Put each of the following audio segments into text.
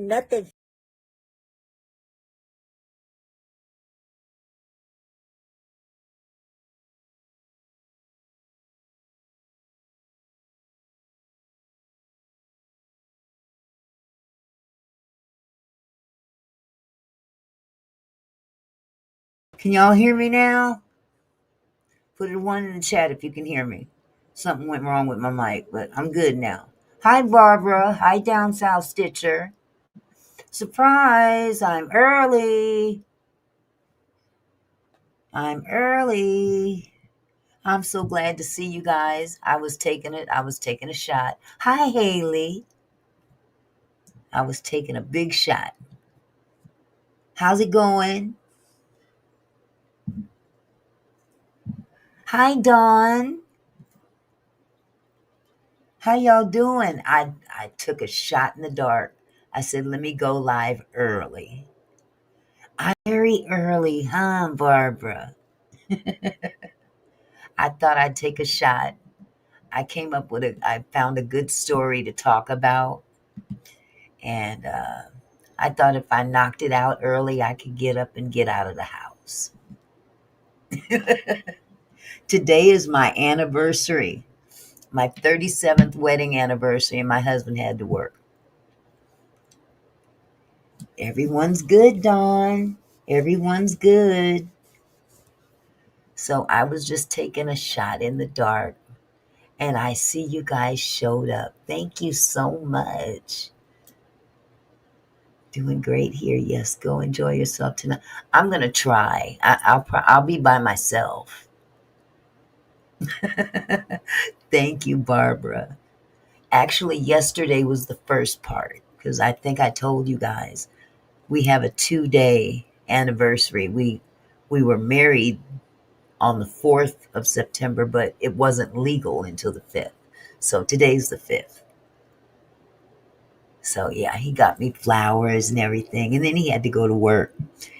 nothing. Can y'all hear me now? Put a one in the chat if you can hear me. Something went wrong with my mic, but I'm good now. Hi, Barbara. Hi, Down South Stitcher. Surprise! I'm early. I'm early. I'm so glad to see you guys. I was taking it. I was taking a shot. Hi, Haley. I was taking a big shot. How's it going? Hi, Dawn. How y'all doing? I took a shot in the dark. I said, let me go live early. Very early, huh, Barbara? I thought I'd take a shot. I found a good story to talk about. And I thought if I knocked it out early, I could get up and get out of the house. Today is my anniversary, my 37th wedding anniversary, and my husband had to work. Everyone's good, Dawn. Everyone's good. So I was just taking a shot in the dark, and I see you guys showed up. Thank you so much. Doing great here. Yes, go enjoy yourself tonight. I'm gonna try. I'll be by myself. Thank you, Barbara. Actually, yesterday was the first part because I think I told you guys we have a 2-day anniversary. We were married on the 4th of September, but it wasn't legal until the 5th. So today's the 5th. So yeah, he got me flowers and everything. And then he had to go to work.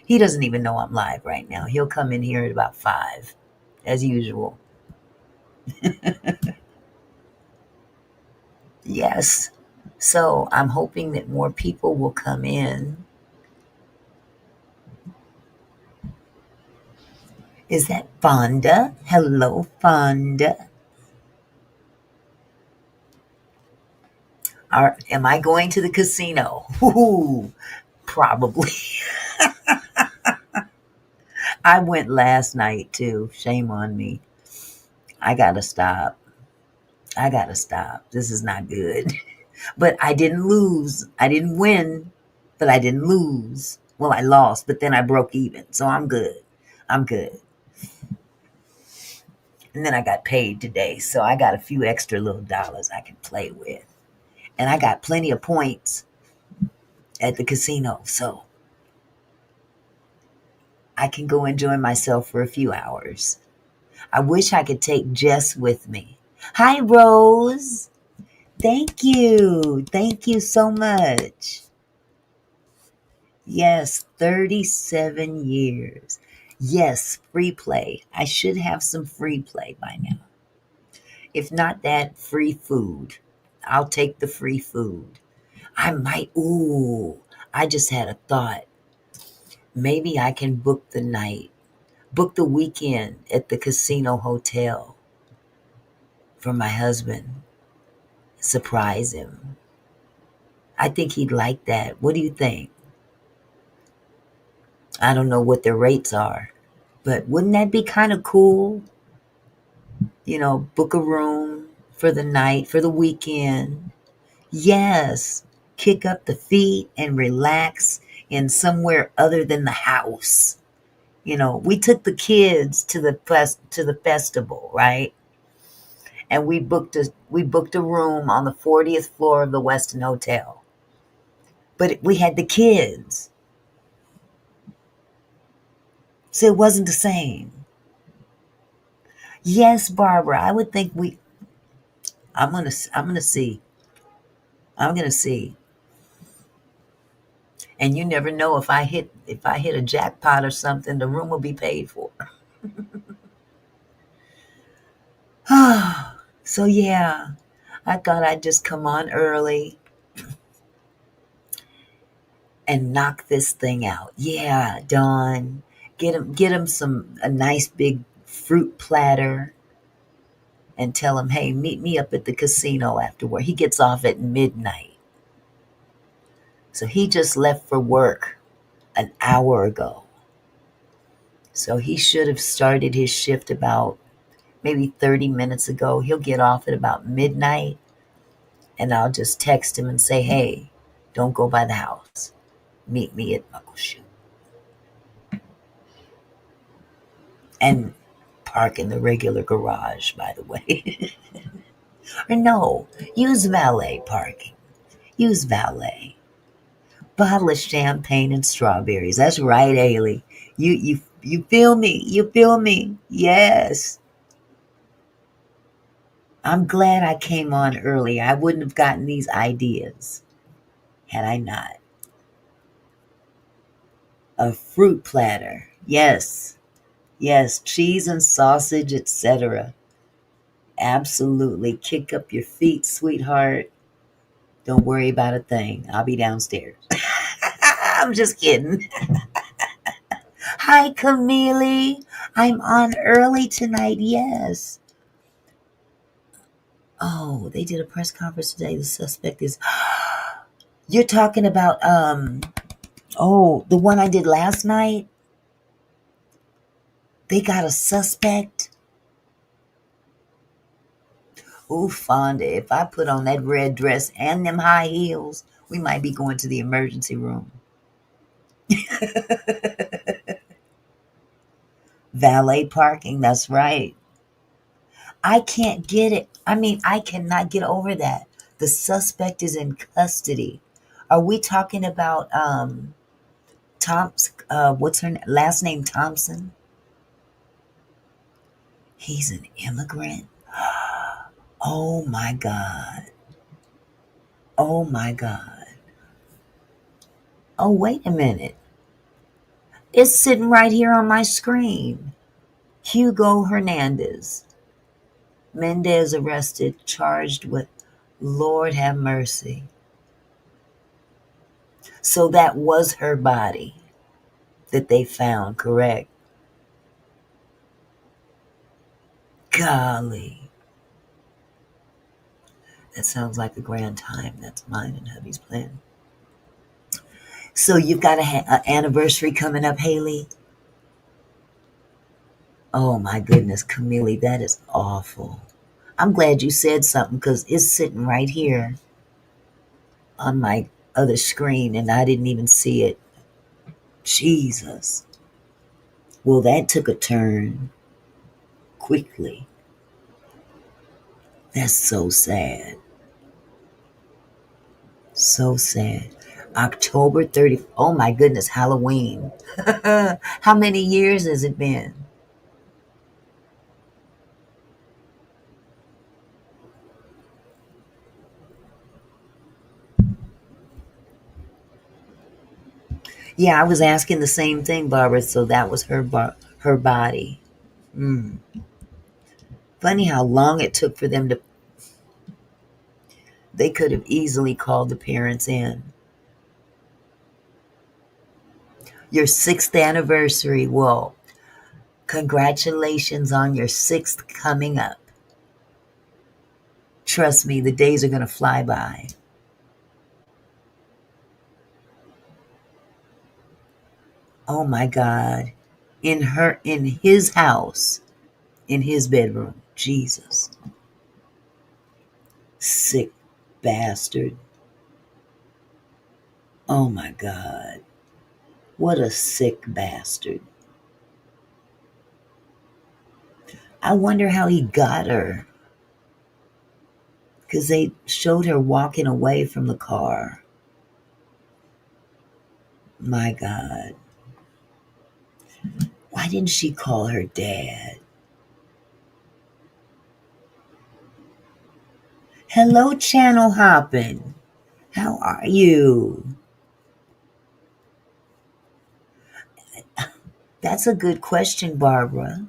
He doesn't even know I'm live right now. He'll come in here at about 5, as usual. Yes. So I'm hoping that more people will come in. Is that Fonda? Hello, Fonda. Am I going to the casino? Ooh, probably. I went last night too. Shame on me. I gotta stop. I gotta stop. This is not good. But I didn't lose. I didn't win, but I didn't lose. Well, I lost, but then I broke even. So I'm good. I'm good. And then I got paid today. So I got a few extra little dollars I can play with. And I got plenty of points at the casino. So I can go enjoy myself for a few hours. I wish I could take Jess with me. Hi, Rose. Thank you. Thank you so much. Yes, 37 years. Yes, free play. I should have some free play by now. If not that, free food. I'll take the free food. I just had a thought. Maybe I can book the weekend at the casino hotel for my husband. Surprise him. I think he'd like that. What do you think? I don't know what their rates are, but wouldn't that be kind of cool? Book a room for the night, for the weekend. Yes, kick up the feet and relax in somewhere other than the house. We took the kids to the festival, right? And we booked a room on the 40th floor of the Westin Hotel. But we had the kids, so it wasn't the same. Yes, Barbara, I would think we. I'm gonna see. I'm gonna see. And you never know if I hit a jackpot or something, the room will be paid for. So yeah, I thought I'd just come on early and knock this thing out. Yeah, Dawn. Get him some a nice big fruit platter and tell him, hey, meet me up at the casino afterward. He gets off at midnight. So he just left for work an hour ago. So he should have started his shift about maybe 30 minutes ago. He'll get off at about midnight, and I'll just text him and say, hey, don't go by the house. Meet me at Muckleshoot. And park in the regular garage, by the way. Or no, use valet parking. Use valet. Bottle of champagne and strawberries. That's right, Haley. You feel me? You feel me? Yes. I'm glad I came on early. I wouldn't have gotten these ideas had I not. A fruit platter. Yes. Yes, cheese and sausage, etc. Absolutely. Kick up your feet, sweetheart. Don't worry about a thing. I'll be downstairs. I'm just kidding. Hi, Camille. I'm on early tonight. Yes. Oh, they did a press conference today. The suspect is. You're talking about the one I did last night. They got a suspect. Ooh, Fonda, if I put on that red dress and them high heels, we might be going to the emergency room. Valet parking, that's right. I can't get it. I mean, I cannot get over that. The suspect is in custody. Are we talking about what's her last name, Thompson? He's an immigrant. Oh my God. Oh my God. Oh, wait a minute. It's sitting right here on my screen. Hugo Hernandez. Mendez arrested, charged with Lord have mercy. So that was her body that they found, correct? Golly. That sounds like a grand time. That's mine and hubby's plan. So you've got an anniversary coming up, Haley? Oh my goodness, Camille, that is awful. I'm glad you said something because it's sitting right here on my other screen and I didn't even see it. Jesus. Well, that took a turn quickly. That's so sad. So sad. October 30th. Oh my goodness, Halloween. How many years has it been? Yeah, I was asking the same thing, Barbara. So that was her body. Mm. Funny how long it took for them to. They could have easily called the parents in. Your sixth anniversary. Well, congratulations on your sixth coming up. Trust me, the days are going to fly by. Oh my God. In his house, in his bedroom. Jesus. Sick bastard. Oh my God. What a sick bastard. I wonder how he got her. Because they showed her walking away from the car. My God. Why didn't she call her dad? Hello, channel hopping. How are you? That's a good question, Barbara.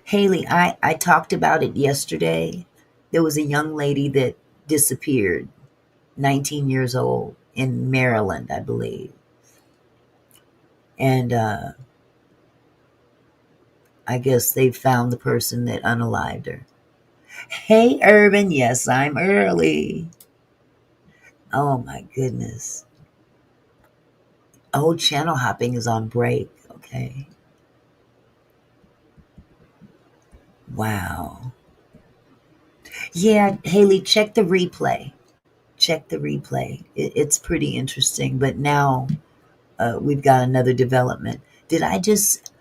Haley, I talked about it yesterday. There was a young lady that disappeared. 19 years old in Maryland, I believe. And I guess they found the person that unalived her. Hey, Urban. Yes, I'm early. Oh, my goodness. Oh, channel hopping is on break. Okay. Wow. Yeah, Haley, check the replay. Check the replay. It's pretty interesting. But now we've got another development. Did I just.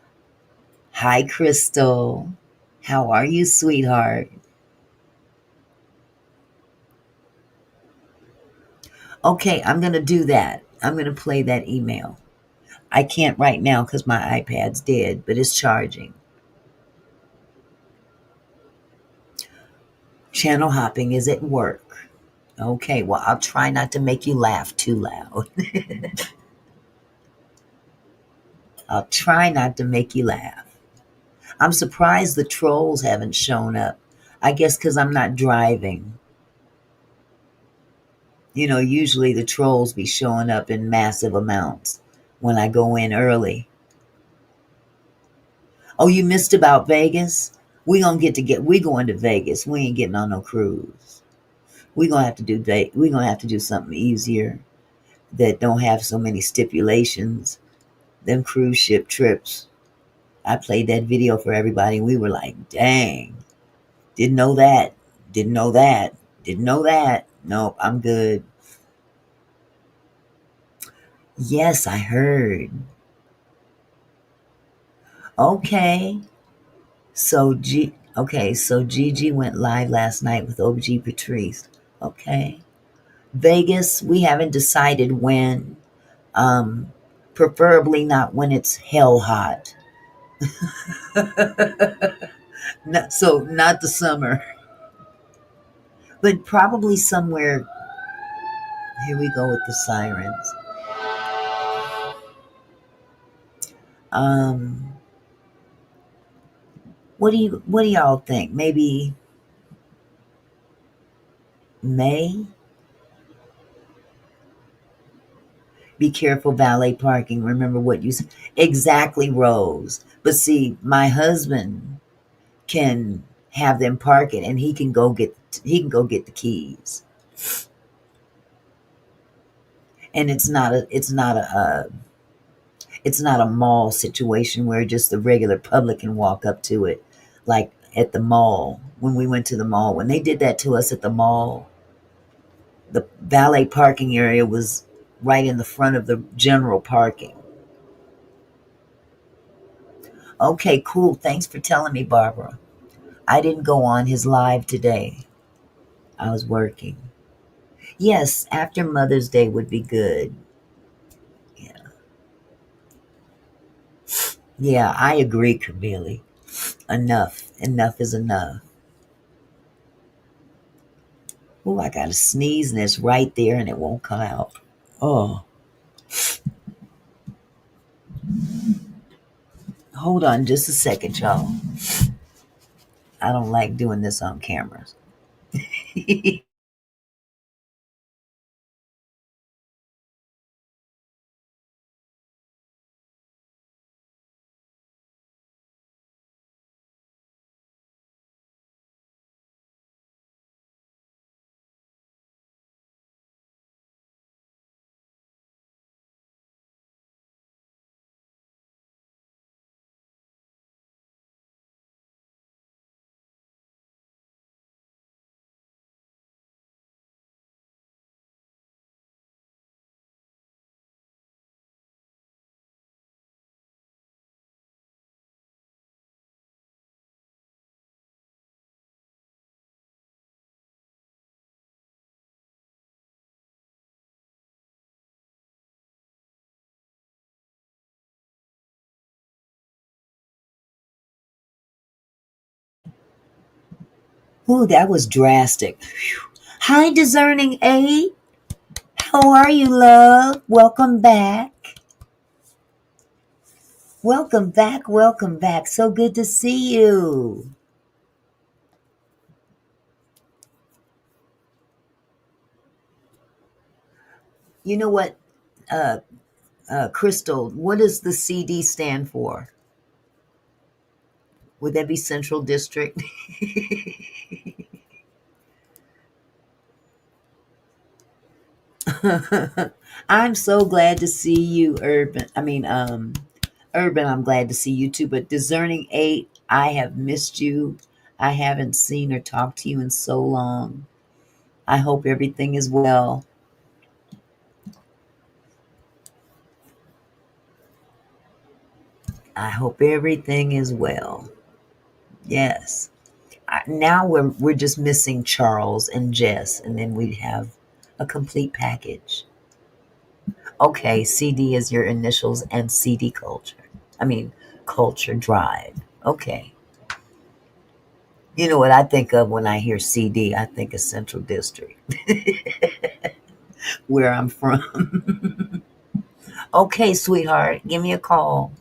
Hi, Crystal. How are you, sweetheart? Okay, I'm going to do that. I'm going to play that email. I can't right now because my iPad's dead, but it's charging. Channel hopping is at work. Okay, well, I'll try not to make you laugh too loud. I'll try not to make you laugh. I'm surprised the trolls haven't shown up. I guess because I'm not driving. You know, usually the trolls be showing up in massive amounts when I go in early. Oh, you missed about Vegas? We going to Vegas. We ain't getting on no cruise. We gonna have to do something easier that don't have so many stipulations. Them cruise ship trips. I played that video for everybody and we were like, dang, didn't know that. Didn't know that. Didn't know that. Nope, I'm good. Yes, I heard. Okay. So Gigi went live last night with OG Patrice. Okay. Vegas, we haven't decided when. Um, Preferably not when it's hell hot. Not the summer, but probably somewhere. Here we go with the sirens. Um, what do y'all think? Maybe May. Be careful, valet parking. Remember what you said. Exactly, Rose. But see, my husband can have them park it, and he can go get the keys. And it's not a mall situation where just the regular public can walk up to it, like at the mall. When we went to the mall, when they did that to us at the mall, the valet parking area was right in the front of the general parking. Okay, cool. Thanks for telling me, Barbara. I didn't go on his live today. I was working. Yes, after Mother's Day would be good. Yeah, yeah, I agree, Camille. Enough is enough. Oh, I got to sneeze and it's right there and it won't come out. Oh, hold on just a second, y'all. I don't like doing this on cameras. Ooh, that was drastic. Whew. Hi, Discerning 8. How are you, love? Welcome back. Welcome back. Welcome back. So good to see you. You know what, uh, Crystal, what does the CD stand for? Would that be Central District? I'm so glad to see you, Urban. Urban, I'm glad to see you too. But Discerning 8, I have missed you. I haven't seen or talked to you in so long. I hope everything is well. I hope everything is well. Yes. Now we're just missing Charles and Jess, and then we have a complete package. Okay, CD is your initials and CD culture. I mean, culture drive. Okay. You know what I think of when I hear CD? I think of Central District, where I'm from. Okay, sweetheart, give me a call.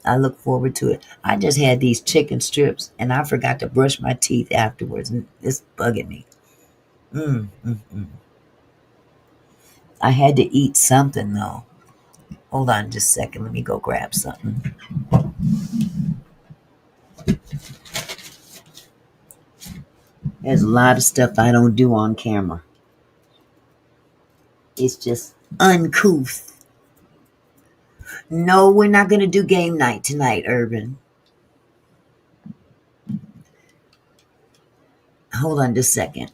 I look forward to it. I just had these chicken strips and I forgot to brush my teeth afterwards, and it's bugging me. Mm. I had to eat something though. Hold on just a second. Let me go grab something. There's a lot of stuff I don't do on camera. It's just uncouth. No, we're not going to do game night tonight, Urban. Hold on just a second.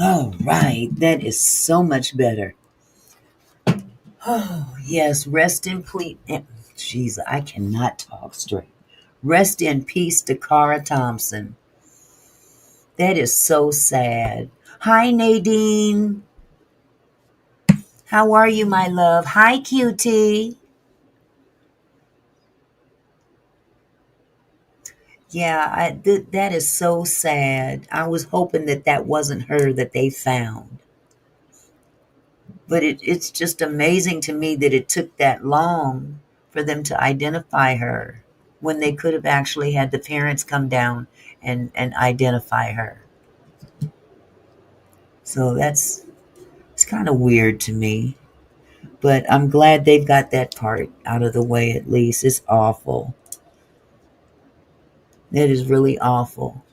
All right, that is so much better. Oh, yes, rest in peace. Jeez, I cannot talk straight. Rest in peace to Dara Thompson. That is so sad. Hi, Nadine. How are you, my love? Hi, cutie. Yeah, that is so sad. I was hoping that that wasn't her that they found. But it's just amazing to me that it took that long for them to identify her when they could have actually had the parents come down and identify her. So it's kind of weird to me. But I'm glad they've got that part out of the way at least. It's awful. It is really awful.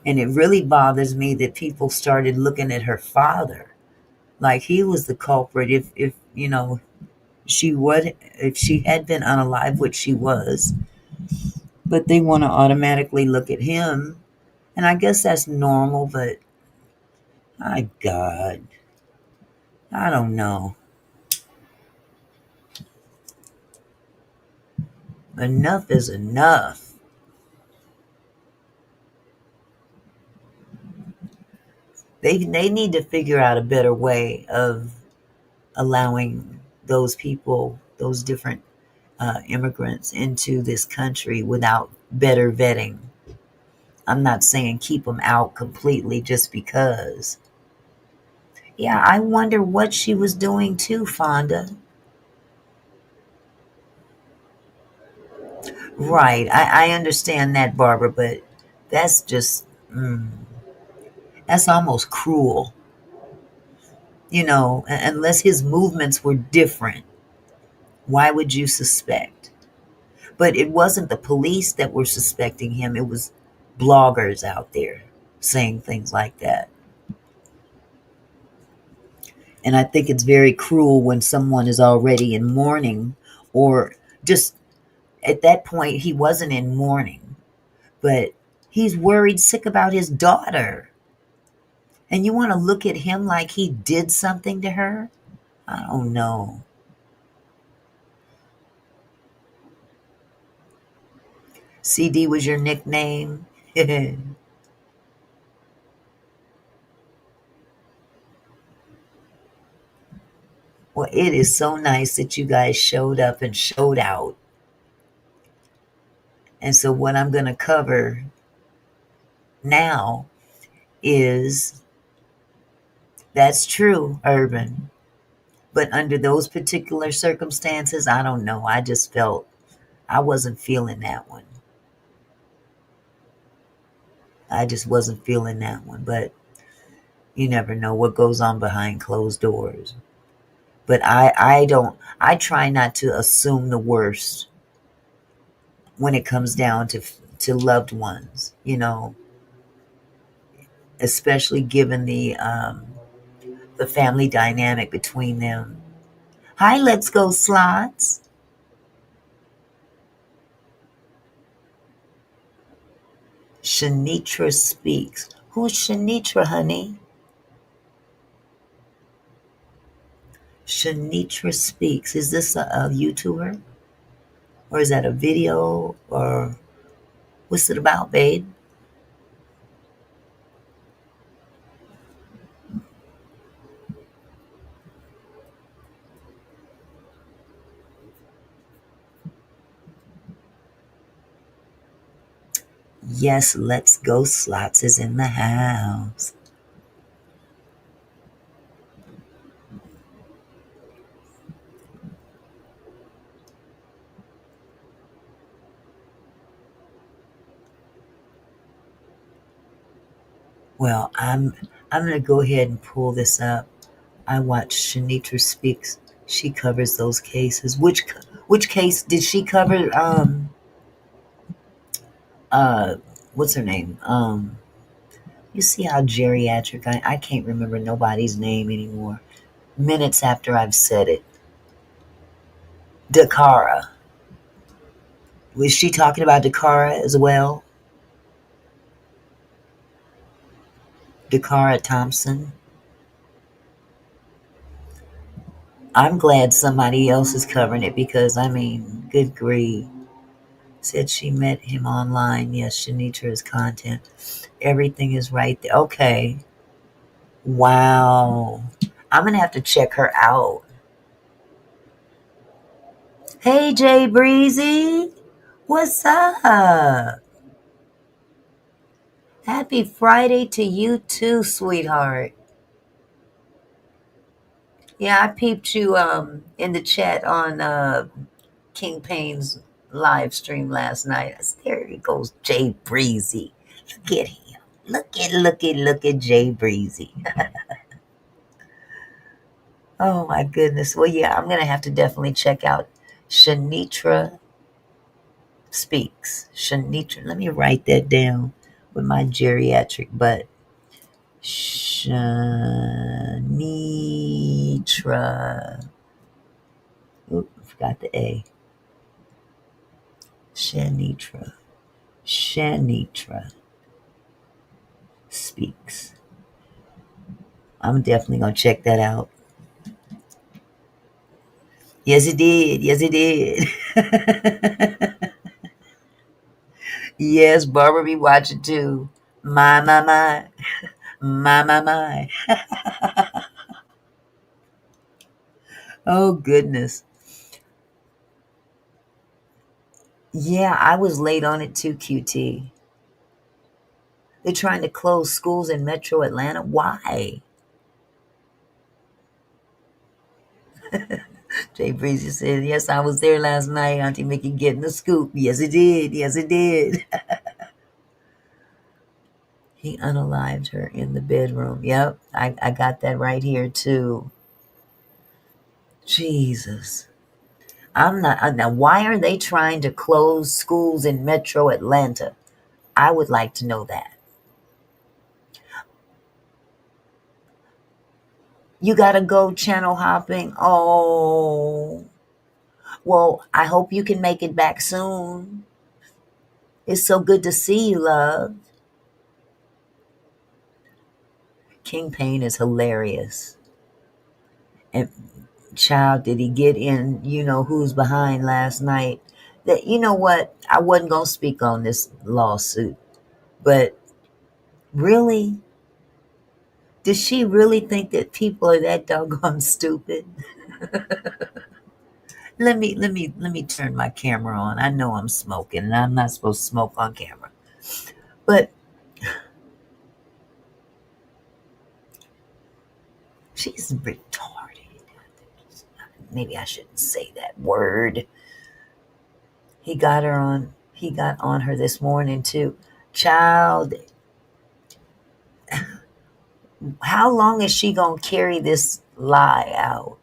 And it really bothers me that people started looking at her father like he was the culprit if she would if she had been unalive, which she was, but they want to automatically look at him. And I guess that's normal, but my God, I don't know. Enough is enough. They need to figure out a better way of allowing those people, those different immigrants into this country without better vetting. I'm not saying keep them out completely just because. Yeah, I wonder what she was doing too, Fonda. Right, I understand that, Barbara, but that's just, that's almost cruel. Unless his movements were different, why would you suspect? But it wasn't the police that were suspecting him, it was bloggers out there saying things like that. And I think it's very cruel when someone is already in mourning or just At that point, he wasn't in mourning, but he's worried sick about his daughter. And you want to look at him like he did something to her? I don't know. CD was your nickname? Well, it is so nice that you guys showed up and showed out. And so, what I'm going to cover now is that's true, Urban. But under those particular circumstances, I don't know. I just felt I wasn't feeling that one. I just wasn't feeling that one. But you never know what goes on behind closed doors. But I don't, I try not to assume the worst when it comes down to loved ones, especially given the family dynamic between them. Hi, let's go slots. Shanitra speaks. Who's Shanitra, honey? Shanitra speaks. Is this a YouTuber? Or is that a video? Or what's it about, babe? Yes, let's go slots is in the house. Well, I'm gonna go ahead and pull this up. I watched Shanitra Speaks. She covers those cases. Which case did she cover? Uh, what's her name? You see how geriatric I can't remember nobody's name anymore. Minutes after I've said it. Dakara. Was she talking about Dakara as well? Dara Thompson. I'm glad somebody else is covering it because I mean, good grief. Said she met him online. Yes, Shanitra's content. Everything is right there. Okay. Wow. I'm gonna have to check her out. Hey Jay Breezy. What's up? Happy Friday to you too, sweetheart. Yeah, I peeped you in the chat on King Payne's live stream last night. There he goes, Jay Breezy. Look at him. Look at Jay Breezy. Oh my goodness. Well, yeah, I'm gonna have to definitely check out Shanitra Speaks. Shanitra. Let me write that down with my geriatric butt. Shanitra. Oop, I forgot the A. Shanitra. Shanitra Speaks. I'm definitely gonna check that out. Yes, it did. Yes, it did. Yes, Barbara be watching too. My. My. Oh, goodness. Yeah, I was late on it too, QT. They're trying to close schools in metro Atlanta. Why? Jay Breezy said, yes, I was there last night. Auntie Mickey getting the scoop. Yes, it did. Yes, it did. He unalived her in the bedroom. Yep, I got that right here too. Jesus. I'm not. Now, why are they trying to close schools in metro Atlanta? I would like to know that. You got to go channel hopping. Oh, Well, I hope you can make it back soon. It's so good to see you, love. King Pain is hilarious. And child, did he get in, who's behind last night? That, you know what? I wasn't going to speak on this lawsuit, but really, does she really think that people are that doggone stupid? Let me turn my camera on. I know I'm smoking and I'm not supposed to smoke on camera. But she's retarded. Maybe I shouldn't say that word. He got on her this morning too. Child, how long is she gonna carry this lie out?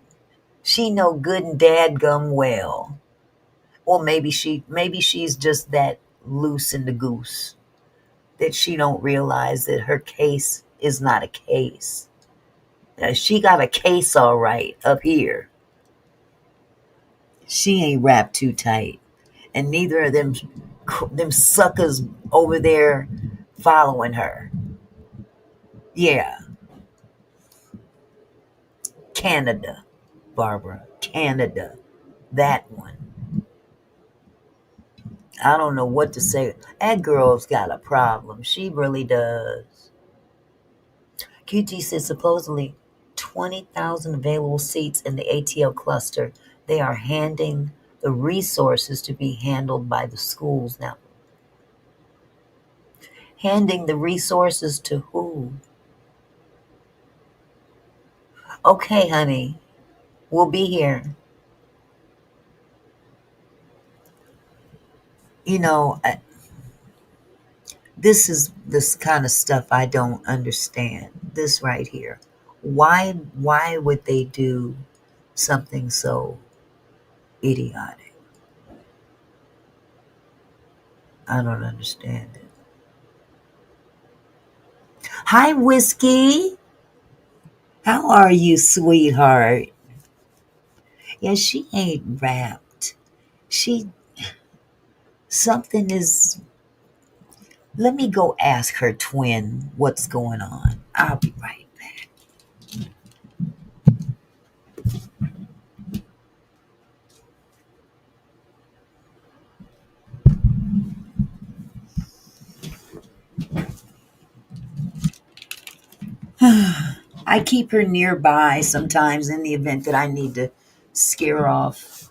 She know good and dadgum well. Or maybe she's just that loose in the goose that she don't realize that her case is not a case. She got a case all right up here. She ain't wrapped too tight. And neither of them suckers over there following her. Yeah, Canada, Barbara. Canada. That one. I don't know what to say. That girl's got a problem. She really does. QT says supposedly 20,000 available seats in the ATL cluster. They are handing the resources to be handled by the schools now. Handing the resources to who? Okay, honey, we'll be here. You know, this is this kind of stuff I don't understand. This right here. Why would they do something so idiotic? I don't understand it. Hi, Whiskey. How are you, sweetheart? Yeah, she ain't wrapped. She something is. Let me go ask her twin what's going on. I'll be right back. I keep her nearby sometimes in the event that I need to scare off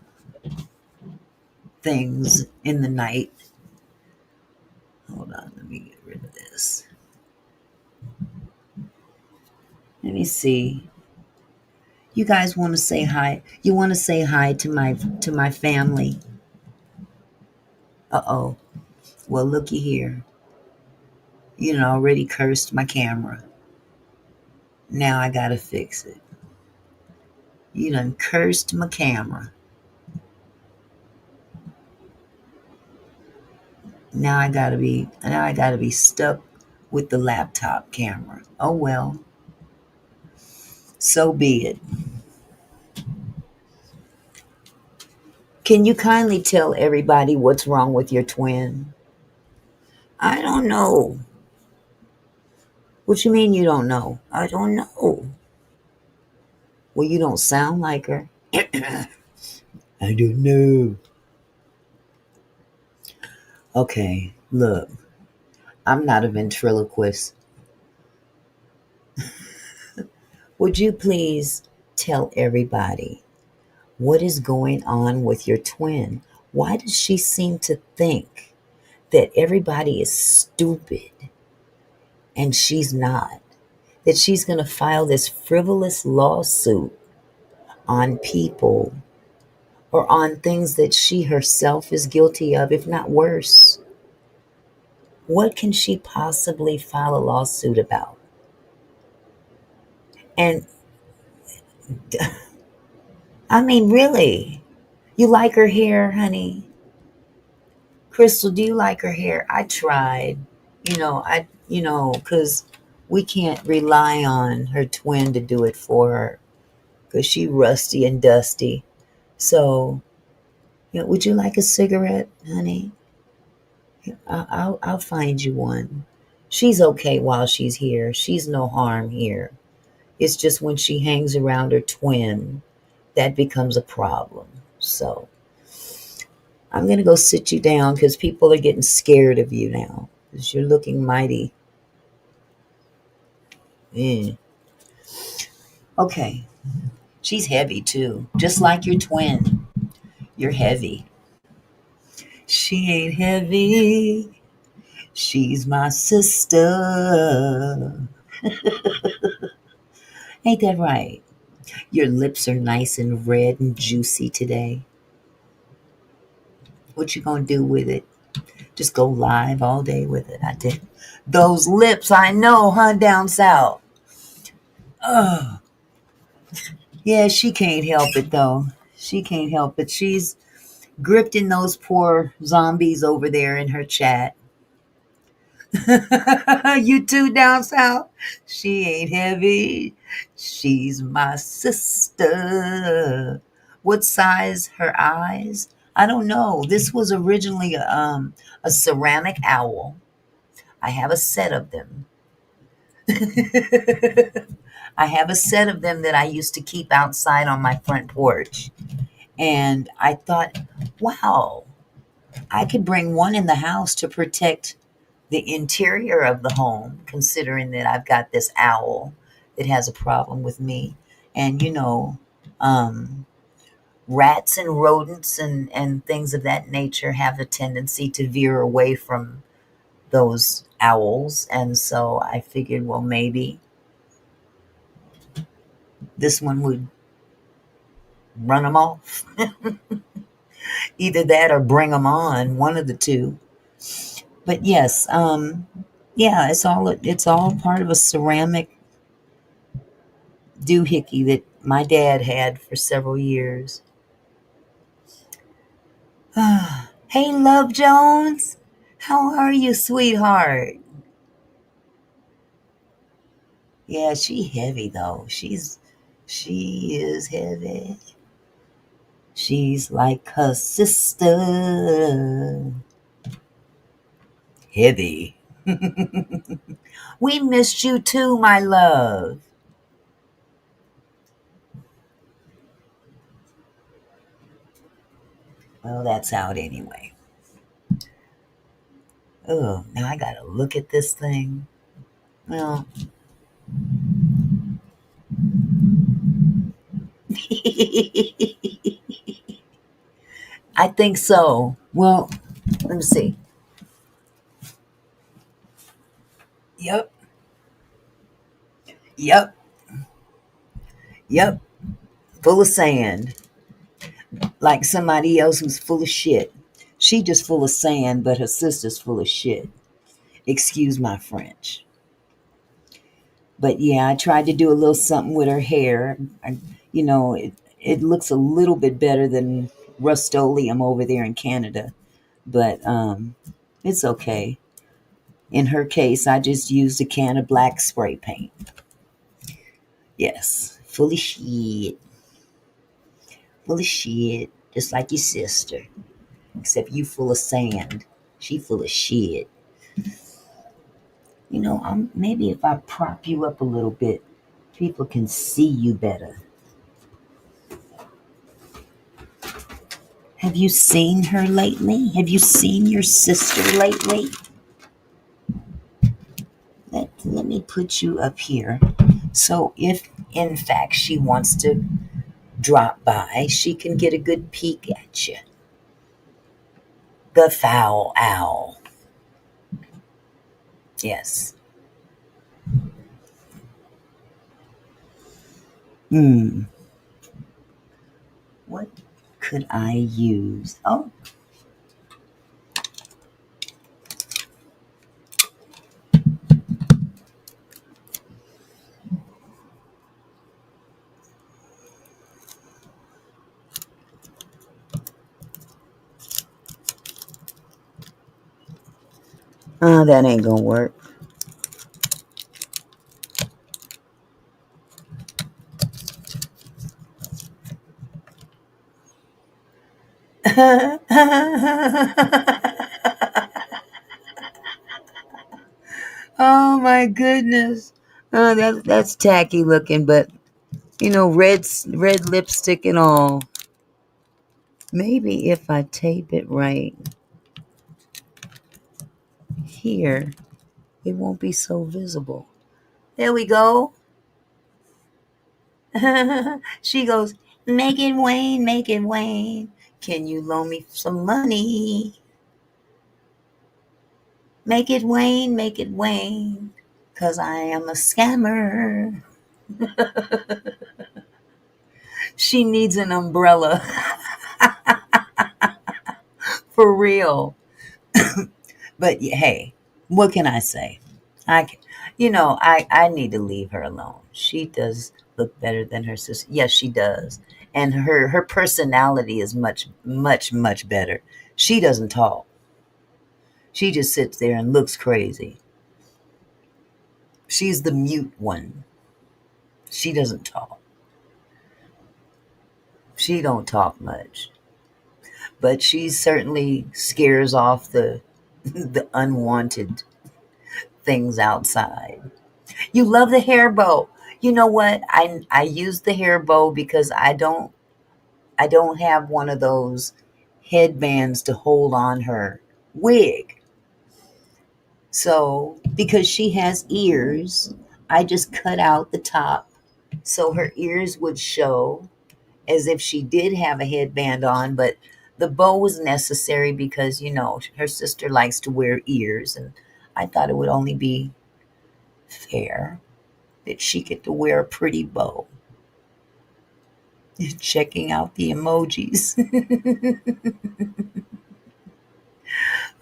things in the night. Hold on, let me get rid of this. Let me see. You guys want to say hi? You want to say hi to my family? Uh-oh. Well, looky here. You know, already cursed my camera. Now I gotta fix it. You done cursed my camera. Now I gotta be stuck with the laptop camera. Oh well, so be it. Can you kindly tell everybody what's wrong with your twin? I don't know. What you mean you don't know? I don't know. Well, you don't sound like her. I don't know. Okay, look, I'm not a ventriloquist. Would you please tell everybody what is going on with your twin? Why does she seem to think that everybody is stupid and she's not? That she's going to file this frivolous lawsuit on people or on things that she herself is guilty of, if not worse. What can she possibly file a lawsuit about? And I mean, really, you like her hair, honey? Crystal, do you like her hair? I tried, because we can't rely on her twin to do it for her because she rusty and dusty. So Yeah, would you like a cigarette, honey? I'll find you one. She's okay while she's here. She's no harm here. It's just when she hangs around her twin that becomes a problem. So I'm gonna go sit you down because people are getting scared of you now because you're looking mighty. Mm. Okay, she's heavy too, just like your twin. You're heavy. She ain't heavy. She's my sister. Ain't that right? Your lips are nice and red and juicy today. What you gonna do with it? Just go live all day with it. I did. Those lips, I know, huh, down south. Ugh. Yeah, she can't help it though. She can't help it. She's gripped in those poor zombies over there in her chat. You too down south? She ain't heavy. She's my sister. What size her eyes? I don't know. This was originally a ceramic owl. I have a set of them. I have a set of them that I used to keep outside on my front porch. And I thought, wow, I could bring one in the house to protect the interior of the home, considering that I've got this owl that has a problem with me. And, um, rats and rodents and things of that nature have a tendency to veer away from those owls. And so I figured, well, maybe this one would run them off. Either that or bring them on, one of the two. But yes, yeah, it's all part of a ceramic doohickey that my dad had for several years. Hey, Love Jones, how are you, sweetheart? Yeah, she heavy though. She is heavy. She's like her sister. Heavy. We missed you too, my love. Well, that's out anyway. Oh, now I gotta look at this thing. Well, I think so. Well, let me see. Yep, yep, yep. Full of sand. Like somebody else who's full of shit. She just full of sand, but her sister's full of shit. Excuse my French. But yeah, I tried to do a little something with her hair. It looks a little bit better than Rust-Oleum over there in Canada, but it's okay. In her case, I just used a can of black spray paint. Yes, full of shit. Full of shit. Just like your sister. Except you full of sand. She full of shit. Maybe if I prop you up a little bit, people can see you better. Have you seen her lately? Have you seen your sister lately? Let me put you up here. So if in fact she wants to drop by, she can get a good peek at you. The foul owl. Yes. Hmm. What could I use? Oh, that ain't gonna work. Oh my goodness. Oh, that's tacky looking, but red lipstick and all. Maybe if I tape it right here, it won't be so visible. There we go. She goes, make it Wayne, make it Wayne. Can you loan me some money? Make it Wayne, make it Wayne. 'Cause I am a scammer. She needs an umbrella. For real. But hey, what can I say? I, c- I need to leave her alone. She does look better than her sister. Yes, she does. And her personality is much, much, much better. She doesn't talk. She just sits there and looks crazy. She's the mute one. She doesn't talk. She don't talk much. But she certainly scares off the the unwanted things outside. You love the hair bow. You know what? I use the hair bow because I don't have one of those headbands to hold on her wig. So, because she has ears, I just cut out the top so her ears would show as if she did have a headband on, but the bow was necessary because, her sister likes to wear ears, and I thought it would only be fair that she get to wear a pretty bow. Checking out the emojis.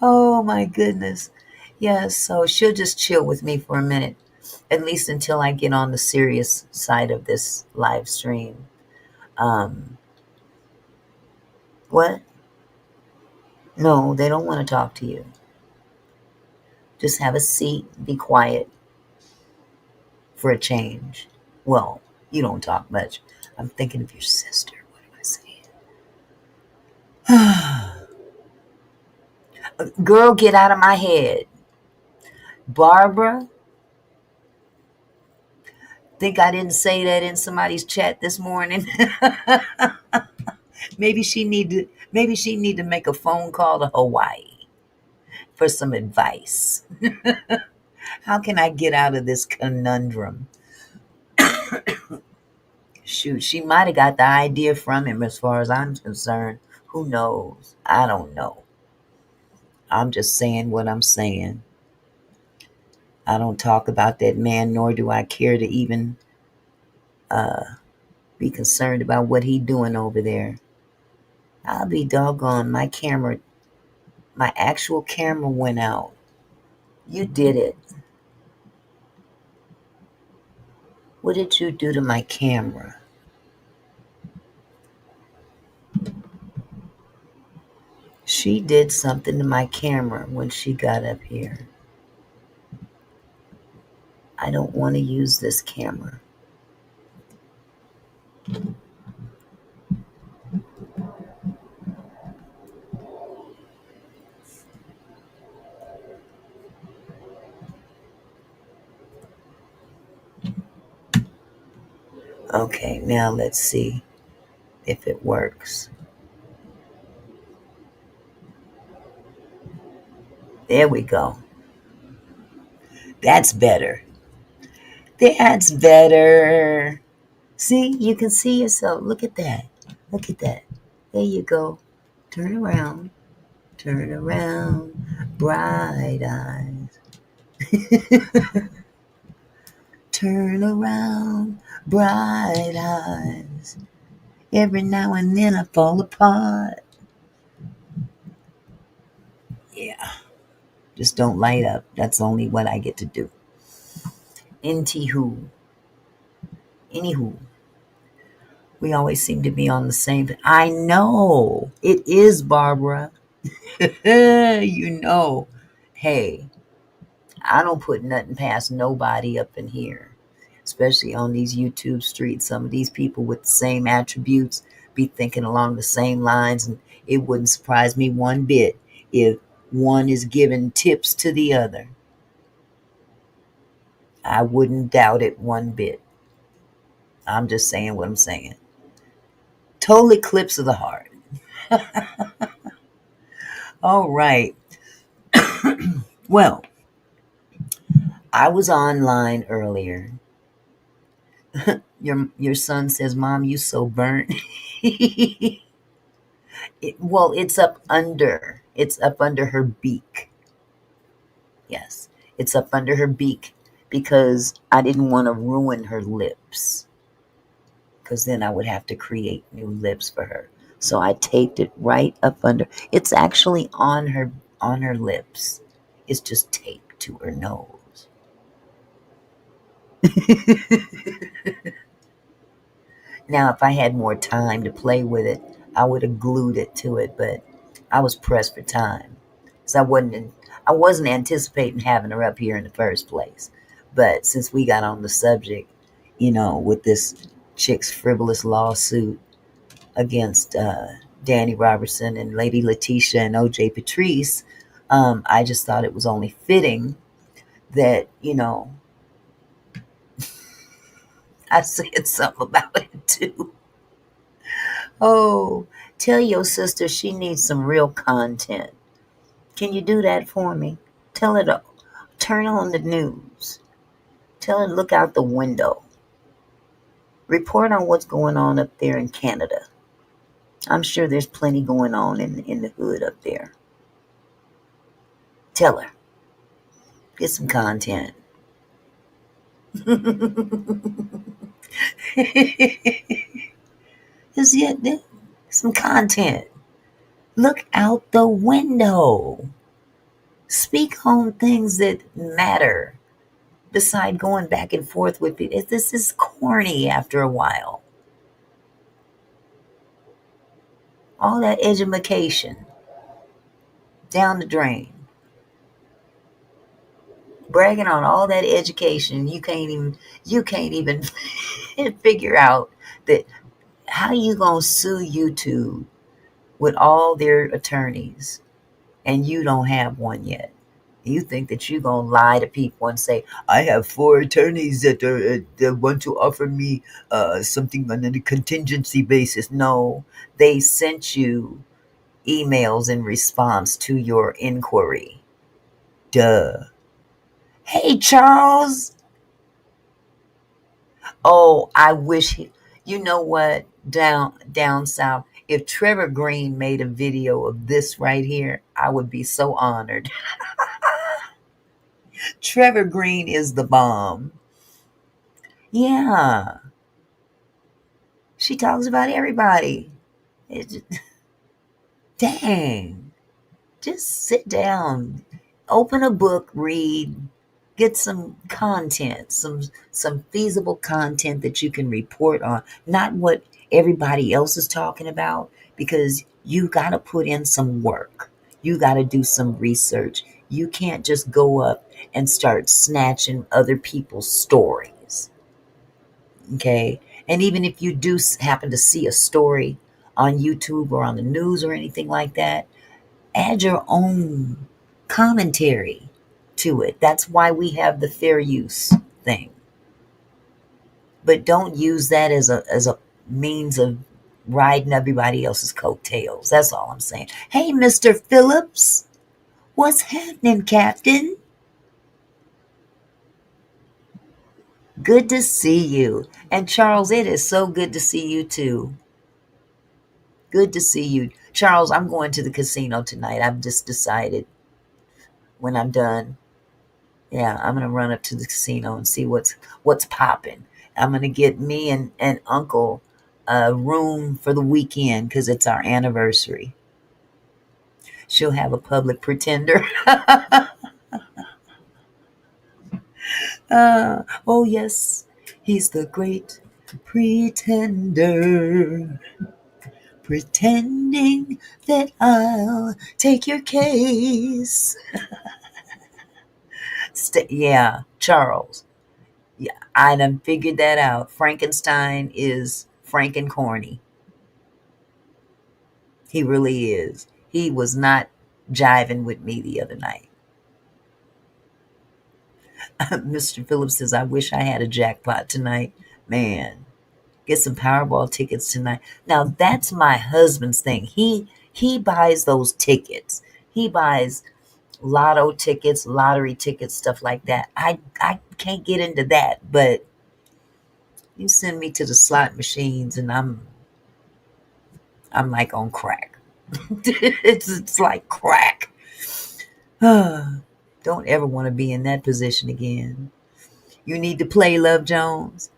Oh my goodness. Yes, so she'll just chill with me for a minute, at least until I get on the serious side of this live stream. Um, what? No, they don't want to talk to you. Just have a seat, be quiet for a change. Well, you don't talk much. I'm thinking of your sister. What am I saying? Girl, get out of my head. Barbara, think I didn't say that in somebody's chat this morning. Maybe she need to make a phone call to Hawaii for some advice. How can I get out of this conundrum? Shoot, she might have got the idea from him as far as I'm concerned. Who knows? I don't know. I'm just saying what I'm saying. I don't talk about that man, nor do I care to even be concerned about what he doing over there. I'll be doggone, my actual camera went out. You did it. What did you do to my camera? She did something to my camera when she got up here. I don't want to use this camera. Okay, now let's see if it works. There we go. That's better. That's better. See, you can see yourself. Look at that. Look at that. There you go. Turn around. Turn around. Bright eyes. Turn around. Bright eyes. Every now and then I fall apart. Yeah. Just don't light up. That's only what I get to do. Anywho, anywho, we always seem to be on the same. I know it is Barbara. You know, hey, I don't put nothing past nobody up in here, especially on these YouTube streets. Some of these people with the same attributes, be thinking along the same lines, and it wouldn't surprise me one bit if one is giving tips to the other. I wouldn't doubt it one bit. I'm just saying what I'm saying. Total eclipse of the heart. All right. Well, I was online earlier. Your son says, "Mom, you so burnt." Well, it's up under. It's up under her beak. Yes, it's up under her beak because I didn't want to ruin her lips, because then I would have to create new lips for her. So I taped it right up under. It's actually on her lips. It's just taped to her nose. Now, if I had more time to play with it, I would have glued it to it, but I was pressed for time. So I wasn't anticipating having her up here in the first place. But since we got on the subject, with this chick's frivolous lawsuit against Danny Robertson and Lady Letitia and OJ Patrice, I just thought it was only fitting that, I said something about it too. Oh, tell your sister she needs some real content. Can you do that for me? Tell her to turn on the news. Tell her to look out the window. Report on what's going on up there in Canada. I'm sure there's plenty going on in the hood up there. Tell her. Get some content. Just get some content. Look out the window. Speak on things that matter. Beside going back and forth with people. This is corny after a while. All that education down the drain. Bragging on all that education, you can't even figure out that how you gonna sue YouTube with all their attorneys and you don't have one yet. You think that you're gonna lie to people and say, "I have four attorneys that want to offer me something on a contingency basis." No, they sent you emails in response to your inquiry. Duh. Hey, Charles. Oh, I wish you know what? Down south, if Trevor Green made a video of this right here, I would be so honored. Trevor Green is the bomb. Yeah, she talks about everybody. It, dang. Just sit down, open a book, read, get some content, some feasible content that you can report on, not what everybody else is talking about, because you got to put in some work. You got to do some research. You can't just go up and start snatching other people's stories. Okay? And even if you do happen to see a story on YouTube or on the news or anything like that, add your own commentary to it. That's why we have the fair use thing. But don't use that as a means of riding everybody else's coattails. That's all I'm saying. Hey, Mr. Phillips, what's happening, Captain? Good to see you. And Charles, it is so good to see you too. Good to see you. Charles, I'm going to the casino tonight. I've just decided when I'm done. Yeah, I'm gonna run up to the casino and see what's popping. I'm gonna get me and Uncle a room for the weekend because it's our anniversary. She'll have a public pretender. Oh yes, he's the great pretender, pretending that I'll take your case. Yeah, Charles. Yeah, I done figured that out. Frankenstein is franken corny. He really is. He was not jiving with me the other night. Mr. Phillips says, I wish I had a jackpot tonight. Man, get some Powerball tickets tonight. Now that's my husband's thing. He buys those tickets. He buys lotto tickets, lottery tickets, stuff like that. I can't get into that, but you send me to the slot machines and I'm like on crack. It's like crack. Don't ever want to be in that position again. You need to play, Love Jones.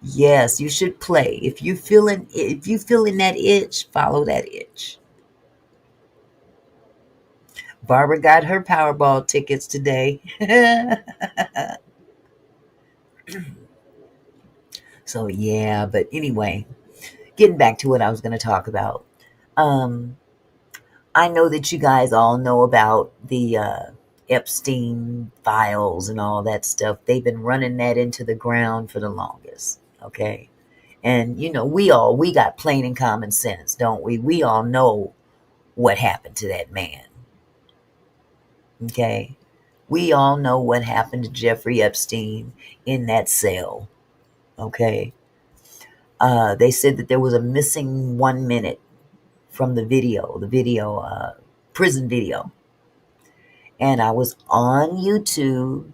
Yes, you should play. If you feeling that itch, follow that itch. Barbara got her Powerball tickets today. So yeah, but anyway, getting back to what I was going to talk about. Um, I know that you guys all know about the Epstein files and all that stuff. They've been running that into the ground for the longest. Okay. And we got plain and common sense, don't we? We all know what happened to that man. Okay. We all know what happened to Jeffrey Epstein in that cell. Okay. They said that there was a missing 1 minute from the video, prison video. And I was on YouTube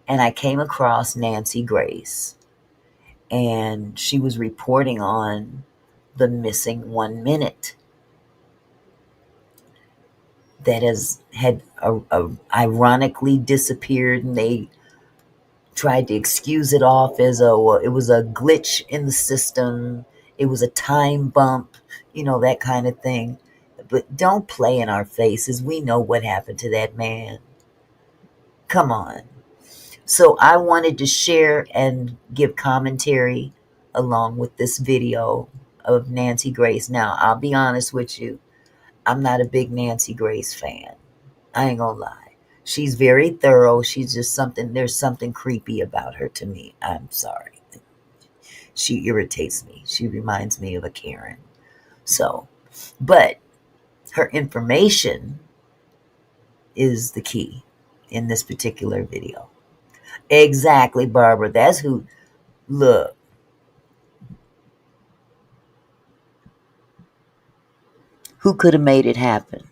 and I came across Nancy Grace. And she was reporting on the missing 1 minute that had ironically disappeared, and they tried to excuse it off as it was a glitch in the system, it was a time bump, that kind of thing. But don't play in our faces. We know what happened to that man. Come on. So I wanted to share and give commentary along with this video of Nancy Grace. Now, I'll be honest with you. I'm not a big Nancy Grace fan. I ain't gonna lie. She's very thorough. There's something creepy about her to me. I'm sorry. She irritates me. She reminds me of a Karen. So, but her information is the key in this particular video. Exactly, Barbara. That's who, look, who could have made it happen?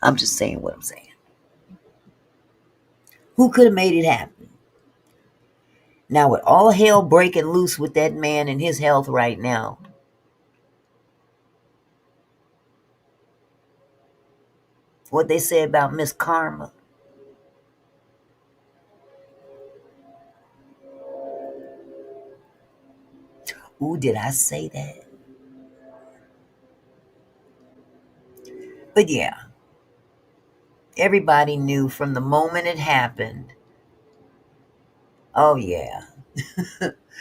I'm just saying what I'm saying. Who could have made it happen? Now, with all hell breaking loose with that man and his health right now, what they say about Miss Karma. Ooh, did I say that? But yeah, everybody knew from the moment it happened. Oh, yeah.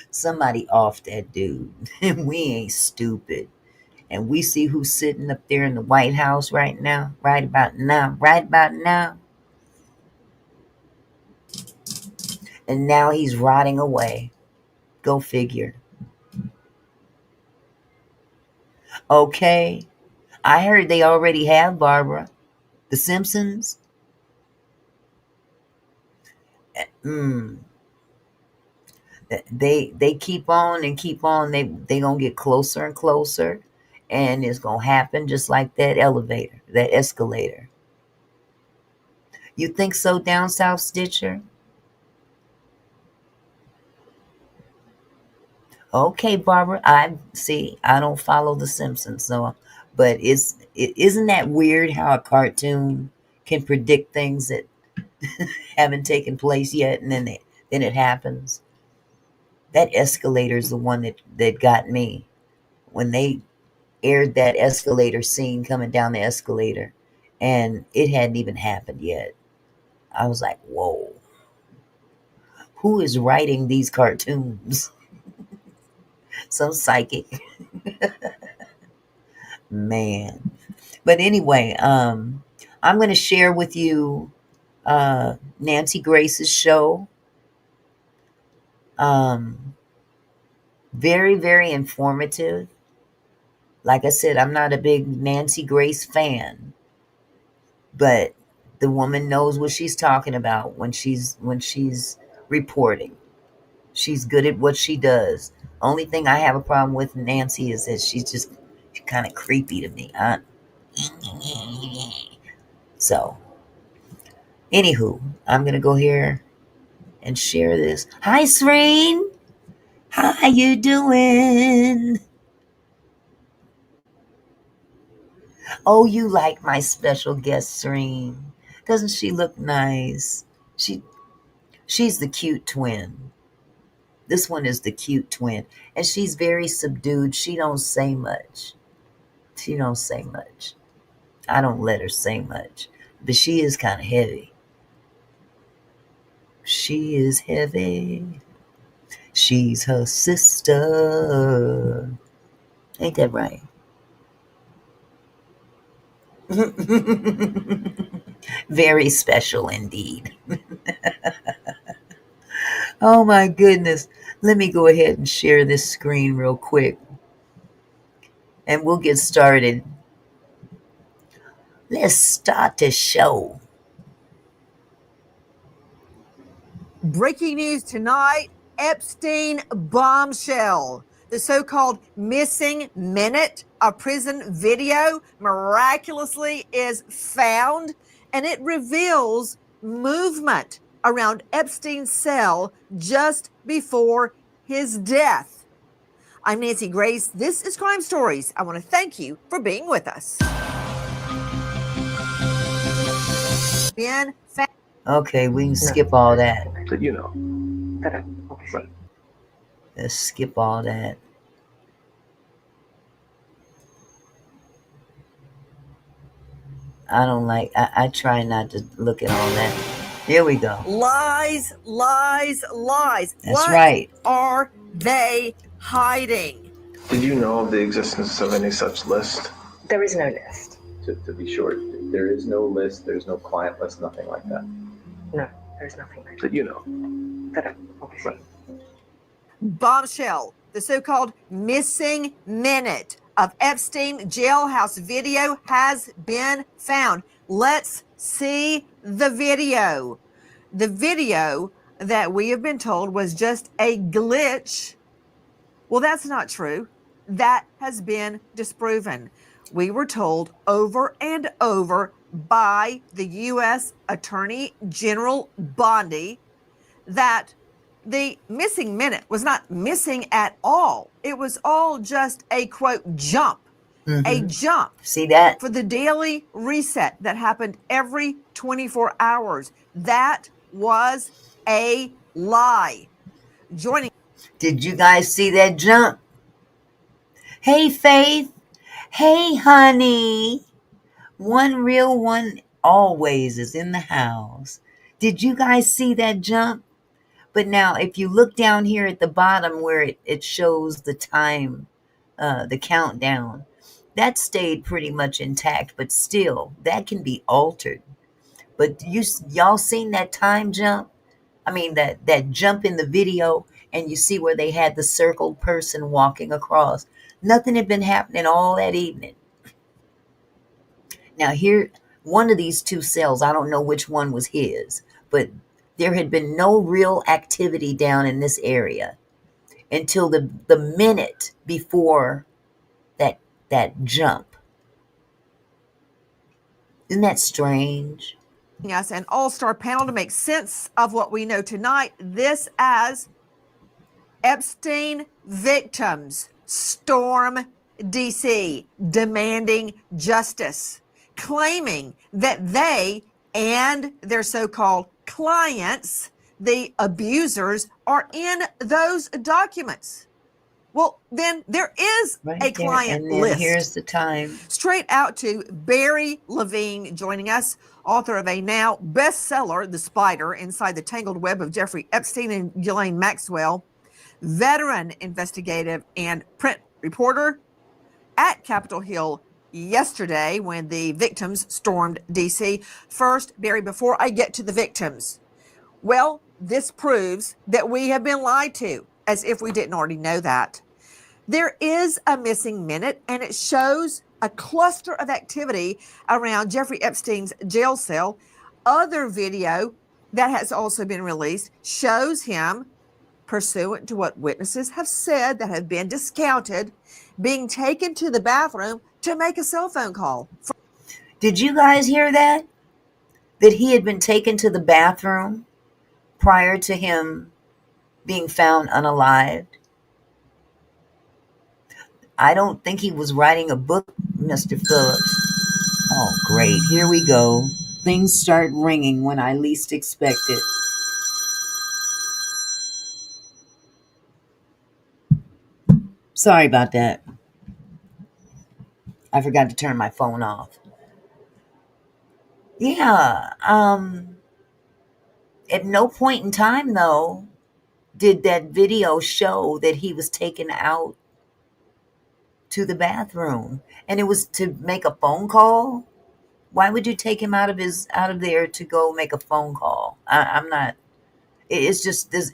Somebody off that dude. We ain't stupid. And we see who's sitting up there in the White House right now. Right about now. Right about now. And now he's rotting away. Go figure. Okay. I heard they already have Barbara. The Simpsons. Mm. They keep on and keep on. They gonna get closer and closer, and it's gonna happen just like that elevator, that escalator. You think so, down south, Stitcher? Okay, Barbara. I see. I don't follow the Simpsons, so but isn't that weird how a cartoon can predict things that haven't taken place yet, and then it happens. That escalator is the one that got me when they aired that escalator scene coming down the escalator, and it hadn't even happened yet. I was like, whoa, who is writing these cartoons? Some psychic man. But anyway, I'm going to share with you Nancy Grace's show. Um, Very, very informative. Like I said, I'm not a big Nancy Grace fan, but the woman knows what she's talking about when she's reporting. She's good at what she does. Only thing I have a problem with Nancy is that she's kind of creepy to me. So, anywho, I'm gonna go here and share this. Hi, Sreen. How you doing? Oh, you like my special guest, Sreen? Doesn't she look nice? She she's the cute twin. This one is the cute twin, and she's very subdued. She don't say much. She don't say much. I don't let her say much, but she is kind of heavy. She is heavy. She's her sister. Ain't that right? Very special indeed. Oh my goodness. Let me go ahead and share this screen real quick and we'll get started. Let's start the show. Breaking news tonight, Epstein bombshell. The so-called missing minute of prison video miraculously is found, and it reveals movement around Epstein's cell just before his death. I'm Nancy Grace. This is Crime Stories. I want to thank you for being with us. Okay, we can skip all that. That you know. Right. Let's skip all that. I don't like, I try not to look at all that. Here we go. Lies, lies, lies. That's right. What are they hiding? Did you know of the existence of any such list? There is no list. To be short, there is no list, there's no client list, nothing like that. No, there's nothing like That you know. that. Right. Bombshell, the so-called missing minute of Epstein jailhouse video has been found. Let's see the video. The video that we have been told was just a glitch. Well, that's not true. That has been disproven. We were told over and over by the U.S. Attorney General Bondi that the missing minute was not missing at all. It was all just a, quote, jump. A jump. See that? For the daily reset that happened every 24 hours. That was a lie. Joining. Did you guys see that jump? Hey, Faith. Hey, honey. One real one always is in the house. Did you guys see that jump? But now, if you look down here at the bottom where it shows the time, the countdown, that stayed pretty much intact, but still, that can be altered. But y'all seen that time jump? I mean, that jump in the video, and you see where they had the circled person walking across. Nothing had been happening all that evening. Now here, one of these two cells, I don't know which one was his, but there had been no real activity down in this area until the minute before that jump. Isn't that strange? Us an all-star panel to make sense of what we know tonight. This as Epstein victims storm DC, demanding justice, claiming that they and their so-called clients, the abusers, are in those documents. Well, then there is Right a there, client and then list. here's the time. Straight out to Barry Levine joining us, author of a now bestseller, The Spider, Inside the Tangled Web of Jeffrey Epstein and Ghislaine Maxwell, veteran investigative and print reporter at Capitol Hill yesterday when the victims stormed DC. First, Barry, before I get to the victims, well, this proves that we have been lied to, as if we didn't already know that. There is a missing minute, and it shows a cluster of activity around Jeffrey Epstein's jail cell. Other video that has also been released shows him, pursuant to what witnesses have said that have been discounted, being taken to the bathroom to make a cell phone call. Did you guys hear that? That he had been taken to the bathroom prior to him being found unalived? I don't think he was writing a book, Mr. Phillips. Oh, great. Here we go. Things start ringing when I least expect it. Sorry about that. I forgot to turn my phone off. Yeah. At no point in time, though, did that video show that he was taken out to the bathroom. And it was to make a phone call? Why would you take him out of there to go make a phone call? I'm not. It's just this.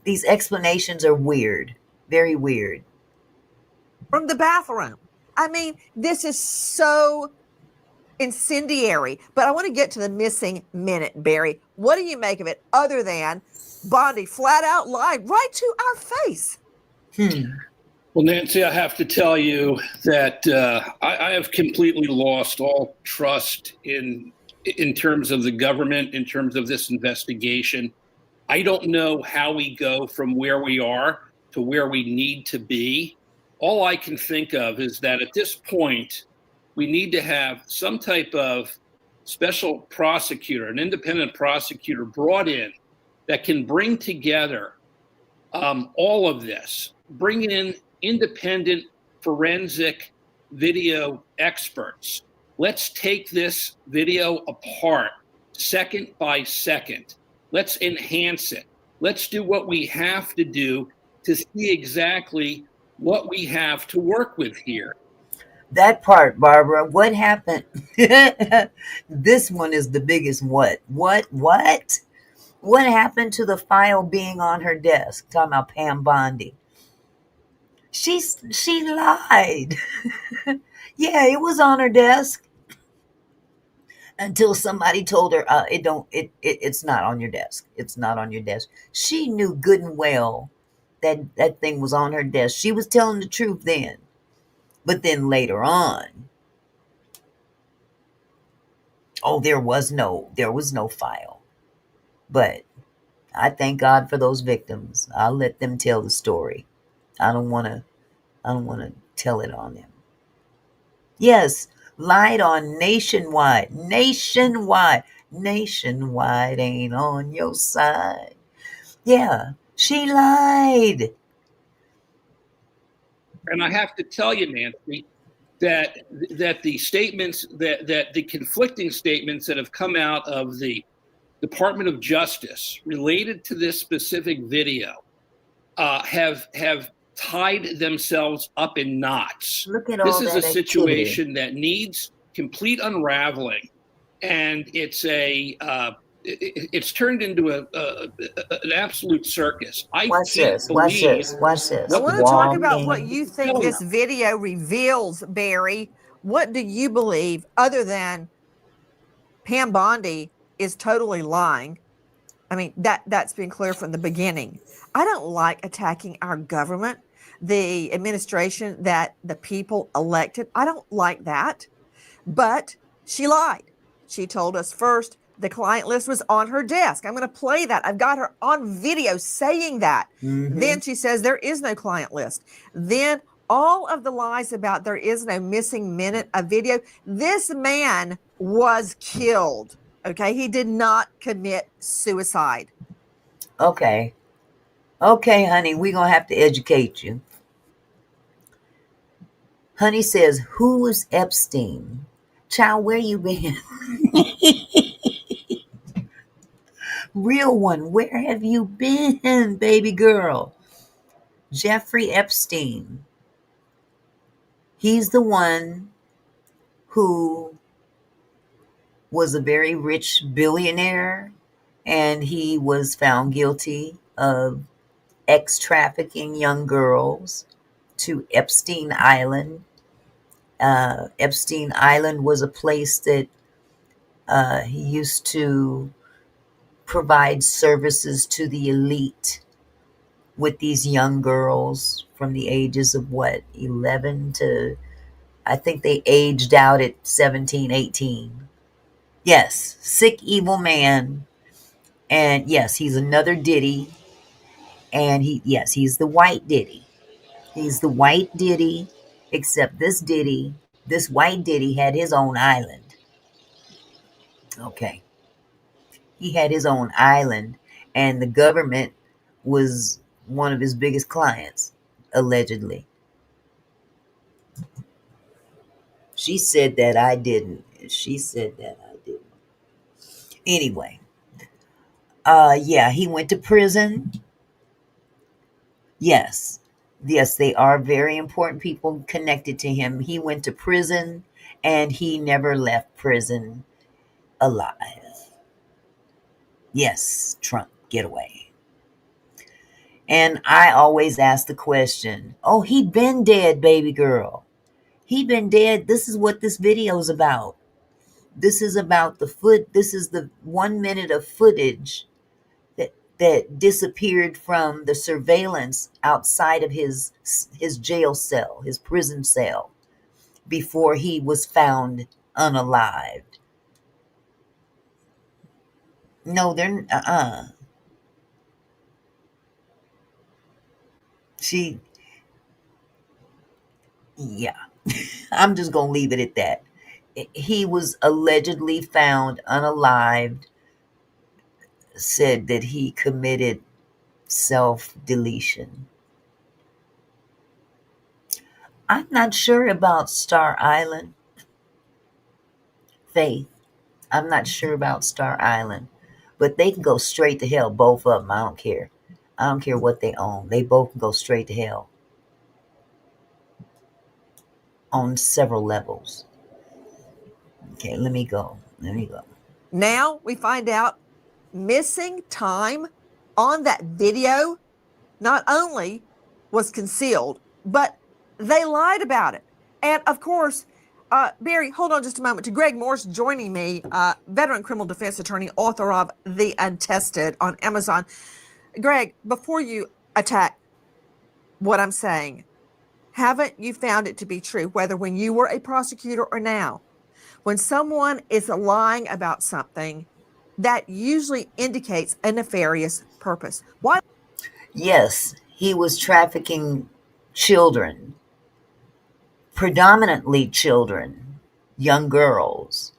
These explanations are weird, very weird. From the bathroom. I mean, this is so incendiary. But I want to get to the missing minute, Barry. What do you make of it other than Bondi flat out lied right to our face? Well, Nancy, I have to tell you that I have completely lost all trust in terms of the government, in terms of this investigation. I don't know how we go from where we are to where we need to be. All I can think of is that at this point, we need to have some type of special prosecutor, an independent prosecutor brought in that can bring together all of this, bring in independent forensic video experts. Let's take this video apart second by second. Let's enhance it. Let's do what we have to do to see exactly what we have to work with here. That part, Barbara, what happened? This one is the biggest what? What happened to the file being on her desk? Talking about Pam Bondi. She lied. Yeah, it was on her desk until somebody told her it's not on your desk. It's not on your desk. She knew good and well that thing was on her desk. She was telling the truth then. But then later on, there was no file. But I thank God for those victims. I'll let them tell the story. I don't want to tell it on them. Yes, lied on nationwide. Nationwide ain't on your side. Yeah, she lied. And I have to tell you, Nancy, that the statements that the conflicting statements that have come out of the Department of Justice related to this specific video have tied themselves up in knots. Look at all this is that a situation that needs complete unraveling, and it's turned into an absolute circus. Watch this. Watch this. I want to talk about what you think this video reveals, Barry. What do you believe, other than Pam Bondi is totally lying? I mean, that's been clear from the beginning. I don't like attacking our government, the administration that the people elected. I don't like that. But she lied. She told us first the client list was on her desk. I'm going to play that. I've got her on video saying that. Mm-hmm. Then she says there is no client list. Then all of the lies about there is no missing minute of video. This man was killed. Okay, he did not commit suicide. Okay, honey, we're going to have to educate you. Honey says, who is Epstein? Child, where you been? Real one, where have you been, baby girl? Jeffrey Epstein. He's the one who was a very rich billionaire, and he was found guilty of trafficking young girls to Epstein Island. Epstein Island was a place that he used to provide services to the elite with these young girls from the ages of what, 11 to, I think they aged out at 17, 18. Yes, sick, evil man. And yes, he's another Diddy. And yes, he's the white Diddy. He's the white Diddy, except this white Diddy had his own island. Okay. He had his own island, and the government was one of his biggest clients, allegedly. She said that I didn't. She said that I didn't. Anyway, yeah, he went to prison. Yes. Yes, they are very important people connected to him. He went to prison and he never left prison alive. Yes, Trump, get away. And I always ask the question, oh, he'd been dead, baby girl. He'd been dead. This is what this video is about. This is about this is the 1 minute of footage that disappeared from the surveillance outside of his jail cell, his prison cell, before he was found unalived. No, they're she yeah. I'm just going to leave it at that. He was allegedly found unalived, said that he committed self-deletion. I'm not sure about Star Island, Faith. I'm not sure about Star Island, but they can go straight to hell, both of them. I don't care. I don't care what they own. They both can go straight to hell on several levels. Okay, let me go. Now we find out missing time on that video not only was concealed, but they lied about it. And of course, Barry, hold on just a moment. To Greg Morse joining me, veteran criminal defense attorney, author of The Untested on Amazon. Greg, before you attack what I'm saying, haven't you found it to be true, whether when you were a prosecutor or now, when someone is lying about something, that usually indicates a nefarious purpose? Why? Yes, he was trafficking children, predominantly children, young girls.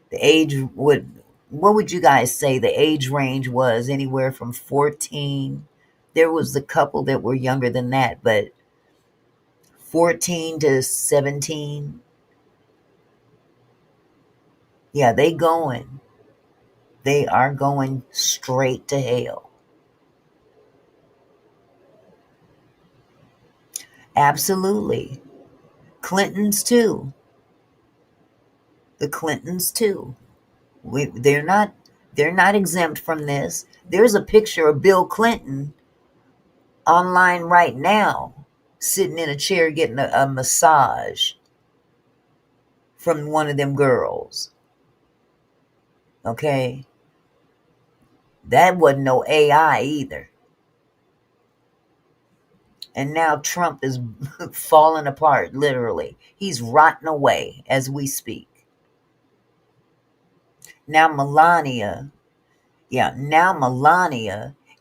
The age what would you guys say the age range was? Anywhere from 14. There was a couple that were younger than that, but 14 to 17. Yeah, they are going straight to hell. Absolutely. Clintons too. The Clintons too. They're not exempt from this. There's a picture of Bill Clinton online right now, sitting in a chair getting a massage from one of them girls. Okay? That wasn't no AI either. And now Trump is falling apart, literally. He's rotting away as we speak. Now Melania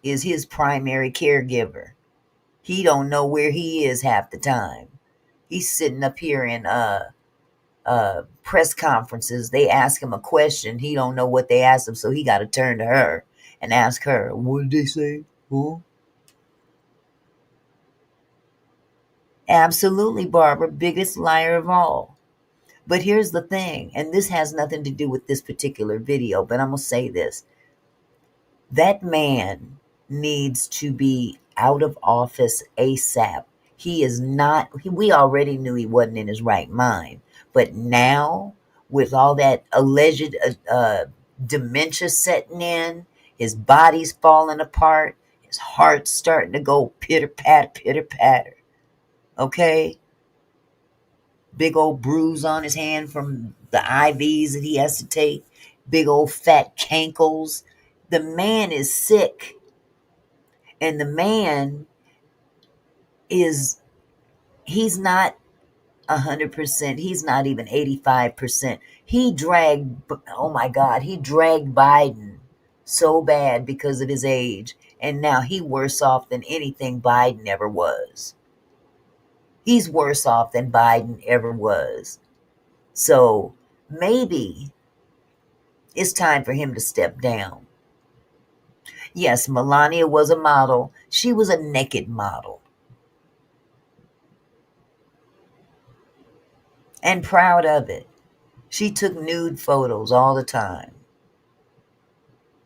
is his primary caregiver. He don't know where he is half the time. He's sitting up here in press conferences. They ask him a question. He don't know what they asked him, so he got to turn to her and ask her, what did they say? Huh? Absolutely, Barbara, biggest liar of all. But here's the thing, and this has nothing to do with this particular video, but I'm going to say this. That man needs to be out of office ASAP. He is not, we already knew he wasn't in his right mind. But now, with all that alleged dementia setting in, his body's falling apart, his heart's starting to go pitter-patter, pitter-patter. Okay? Big old bruise on his hand from the IVs that he has to take. Big old fat cankles. The man is sick. And the man is, he's not 100%. He's not even 85%. He dragged, oh my God, he dragged Biden so bad because of his age. And now he worse off than anything Biden ever was. He's worse off than Biden ever was. So maybe it's time for him to step down. Yes, Melania was a model. She was a naked model. And proud of it. She took nude photos all the time.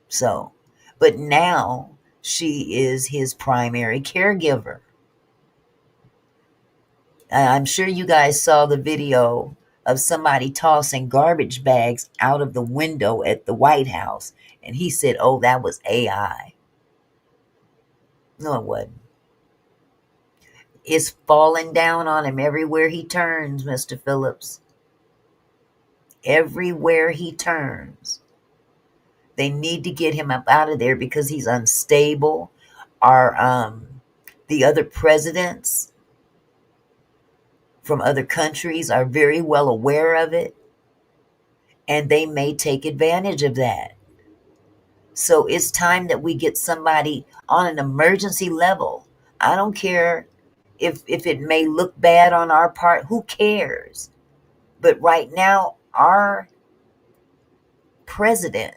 So, but now she is his primary caregiver. I'm sure you guys saw the video of somebody tossing garbage bags out of the window at the White House. And he said, oh, that was AI. No, it wasn't. It's falling down on him everywhere he turns, Mr. Phillips. Everywhere he turns. They need to get him up out of there because he's unstable. The other presidents from other countries are very well aware of it, and they may take advantage of that. So it's time that we get somebody on an emergency level. I don't care if it may look bad on our part. Who cares? But right now, our president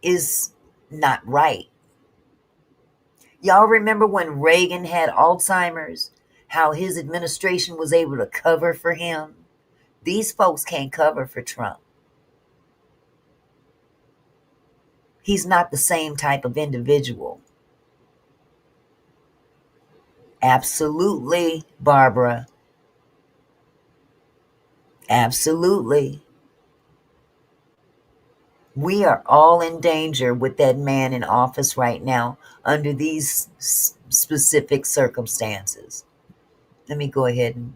is not right. Y'all remember when Reagan had Alzheimer's, how his administration was able to cover for him? These folks can't cover for Trump. He's not the same type of individual. Absolutely, Barbara. Absolutely. We are all in danger with that man in office right now under these specific circumstances. Let me go ahead and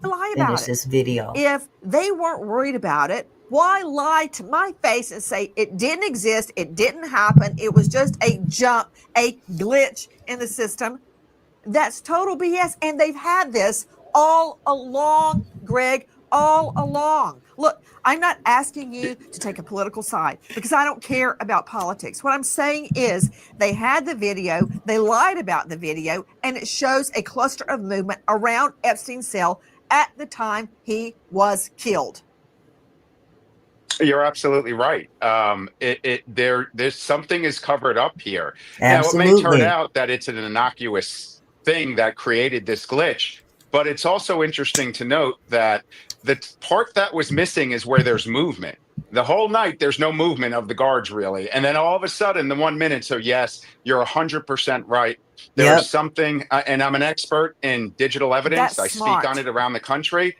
Lie about finish it. this video. If they weren't worried about it, why lie to my face and say it didn't exist, it didn't happen, it was just a glitch in the system? That's total BS. And they've had this all along, Greg, all along. Look, I'm not asking you to take a political side because I don't care about politics. What I'm saying is they had the video, they lied about the video, and it shows a cluster of movement around Epstein's cell at the time he was killed. You're absolutely right. There's something is covered up here. Now, it may turn Absolutely. out that it's an innocuous thing that created this glitch, but it's also interesting to note that the part that was missing is where there's movement. The whole night, there's no movement of the guards really, and then all of a sudden, the 1 minute. So yes, you're 100% right. There is Yep. something, and I'm an expert in digital evidence. That's I speak on smart. it around the country.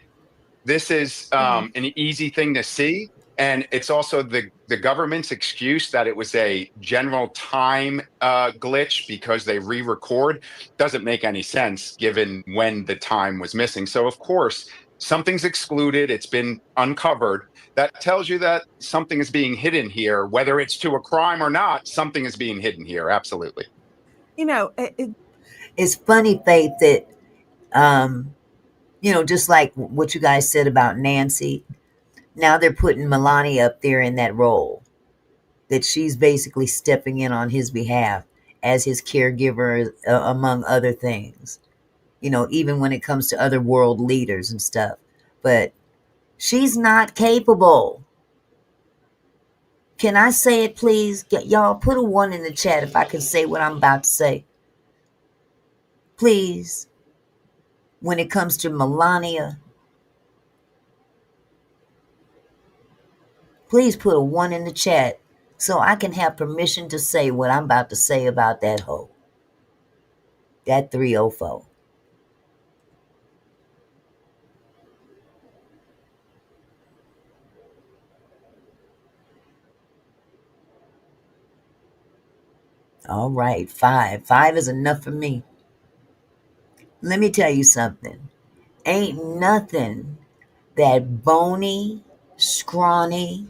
This is an easy thing to see. And it's also the government's excuse that it was a general time glitch because they re-record doesn't make any sense given when the time was missing. So of course, something's excluded. It's been uncovered. That tells you that something is being hidden here, whether it's to a crime or not. Something is being hidden here. Absolutely. You know, It's funny, Faith, that just like what you guys said about Nancy, now they're putting Melania up there in that role, that she's basically stepping in on his behalf as his caregiver, among other things, even when it comes to other world leaders and stuff. But she's not capable. Can I say it, please? Y'all put a 1 in the chat if I can say what I'm about to say. Please. When it comes to Melania, please put a 1 in the chat so I can have permission to say what I'm about to say about that hoe. That 304. All right, 5. 5 is enough for me. Let me tell you something. Ain't nothing that bony, scrawny,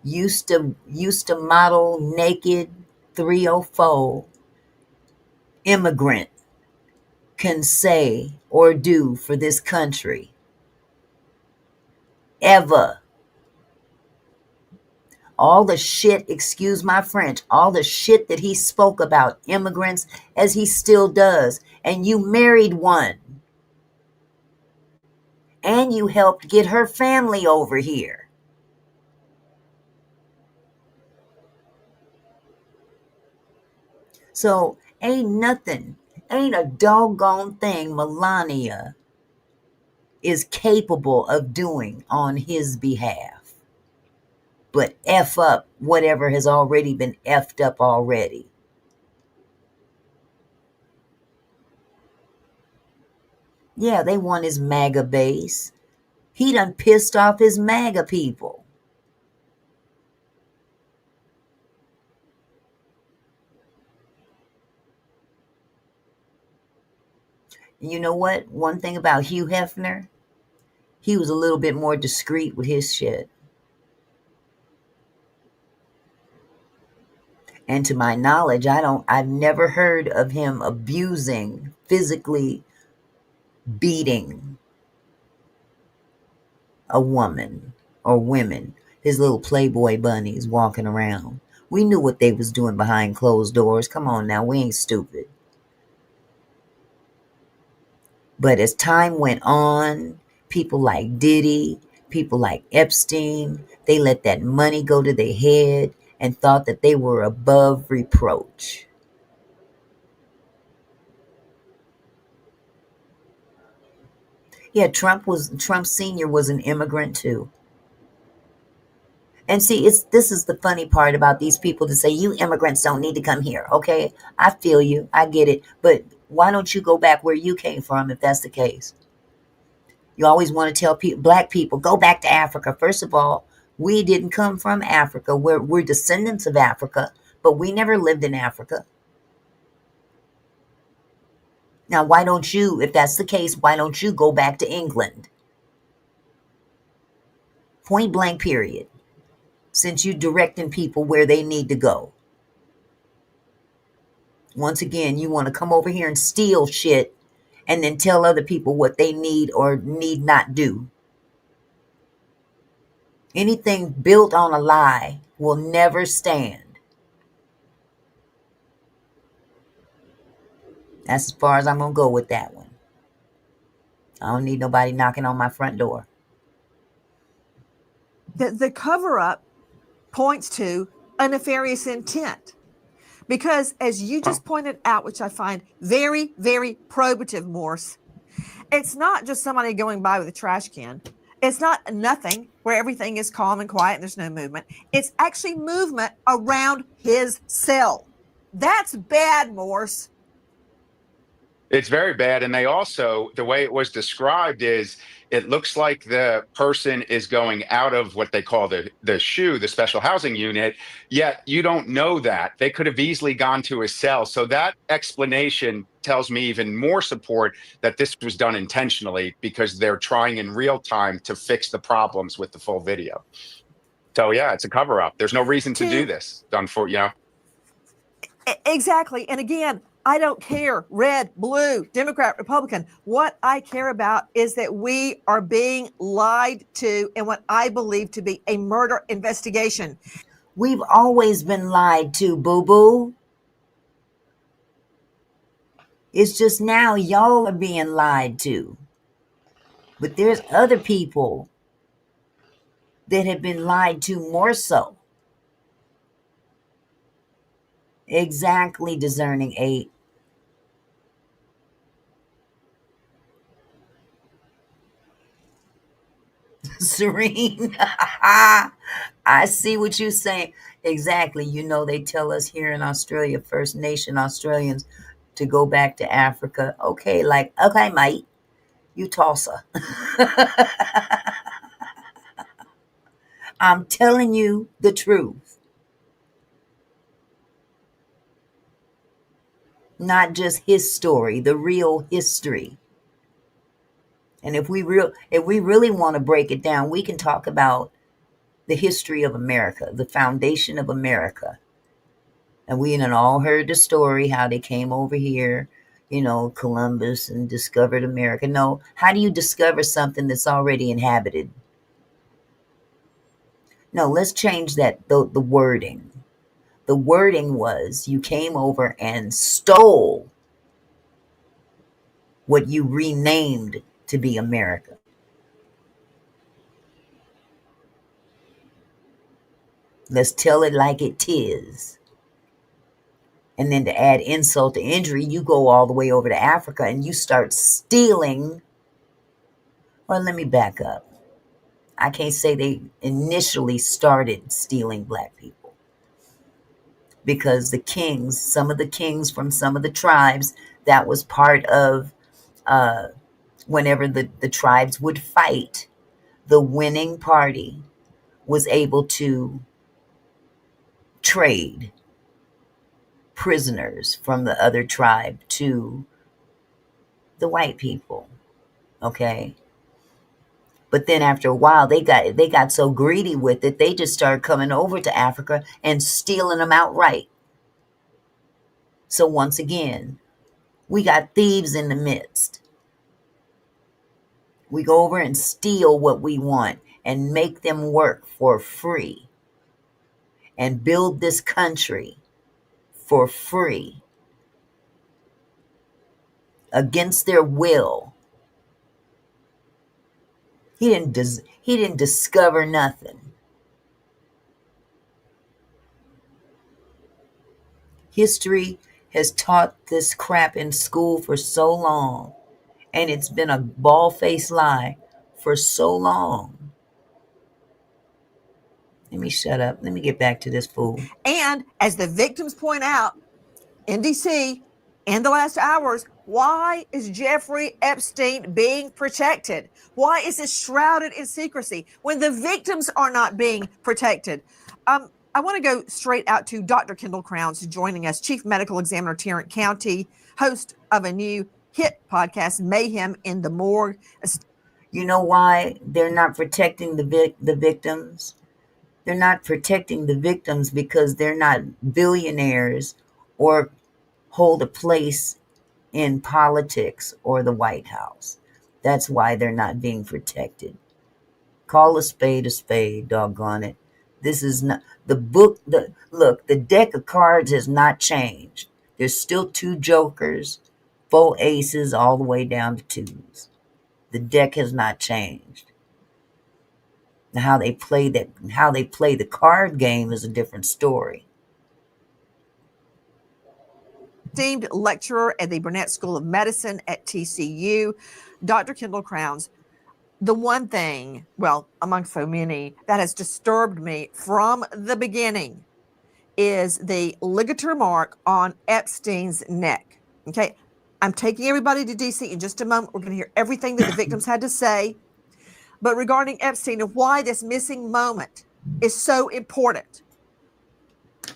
used to model naked 304 immigrant can say or do for this country ever. All the shit, excuse my French, all the shit that he spoke about immigrants, as he still does. And you married one. And you helped get her family over here. So ain't a doggone thing Melania is capable of doing on his behalf. But F up whatever has already been effed up already. Yeah, they want his MAGA base. He done pissed off his MAGA people. And you know what? One thing about Hugh Hefner, he was a little bit more discreet with his shit. And to my knowledge, I've never heard of him abusing, physically beating a woman or women. His little Playboy bunnies walking around. We knew what they was doing behind closed doors. Come on now, we ain't stupid. But as time went on, people like Diddy, people like Epstein, they let that money go to their head and thought that they were above reproach. Yeah, Trump Sr. was an immigrant too. And see, this is the funny part about these people to say, you immigrants don't need to come here. Okay, I feel you. I get it. But why don't you go back where you came from if that's the case? You always want to tell black people, go back to Africa. First of all, we didn't come from Africa. We're descendants of Africa, but we never lived in Africa. Now, why don't you, if that's the case, why don't you go back to England? Point blank, period. Since you're directing people where they need to go. Once again, you want to come over here and steal shit and then tell other people what they need or need not do. Anything built on a lie will never stand. That's as far as I'm going to go with that one. I don't need nobody knocking on my front door. The cover-up points to a nefarious intent. Because as you just pointed out, which I find very, very probative, Morse, it's not just somebody going by with a trash can. It's not nothing where everything is calm and quiet and there's no movement. It's actually movement around his cell. That's bad, Morse. It's very bad. And they also, the way it was described is it looks like the person is going out of what they call the SHU, the special housing unit, yet you don't know that. They could have easily gone to a cell. So that explanation tells me even more support that this was done intentionally because they're trying in real time to fix the problems with the full video. So yeah, it's a cover up. There's no reason to do this. Done for, you know. Exactly. And again, I don't care, red, blue, Democrat, Republican. What I care about is that we are being lied to in what I believe to be a murder investigation. We've always been lied to, boo-boo. It's just now y'all are being lied to. But there's other people that have been lied to more so. Exactly, Discerning 8. Serene. I see what you're saying. Exactly. You know, they tell us here in Australia, First Nation Australians, to go back to Africa. Okay, okay, mate, you toss her. I'm telling you the truth. not just his story, the real history. And if we really want to break it down, we can talk about the history of America, the foundation of America. And we done all heard the story how they came over here, Columbus, and discovered America. No, how do you discover something that's already inhabited? No, let's change that, the wording. The wording was you came over and stole what you renamed to be America. Let's tell it like it is. And then to add insult to injury, you go all the way over to Africa and you start stealing. Well, let me back up. I can't say they initially started stealing black people, because the kings, some of the kings from some of the tribes, that was part of whenever the tribes would fight, the winning party was able to trade prisoners from the other tribe to the white people. Okay. But then after a while, they got so greedy with it, they just started coming over to Africa and stealing them outright. So once again, we got thieves in the midst. We go over and steal what we want and make them work for free and build this country for free against their will. He didn't discover nothing. History has taught this crap in school for so long, and it's been a bald-faced lie for so long. Let me shut up. Let me get back to this fool. And as the victims point out in DC in the last hours, why is Jeffrey Epstein being protected? Why is this shrouded in secrecy when the victims are not being protected? I want to go straight out to Dr. Kendall Crowns joining us, Chief Medical Examiner, Tarrant County, host of a new hit podcast, Mayhem in the Morgue. You know why they're not protecting the victims? They're not protecting the victims because they're not billionaires or hold a place in politics or the White House. That's why they're not being protected. Call a spade, doggone it. This is not the book. Look, the deck of cards has not changed. There's still 2 jokers, 4 aces, all the way down to 2s. The deck has not changed. Now, how they play the card game is a different story. Esteemed lecturer at the Burnett School of Medicine at TCU, Dr. Kendall Crowns. The one thing, well, among so many, that has disturbed me from the beginning is the ligature mark on Epstein's neck. Okay, I'm taking everybody to DC in just a moment. We're going to hear everything that the victims had to say. But regarding Epstein and why this missing moment is so important,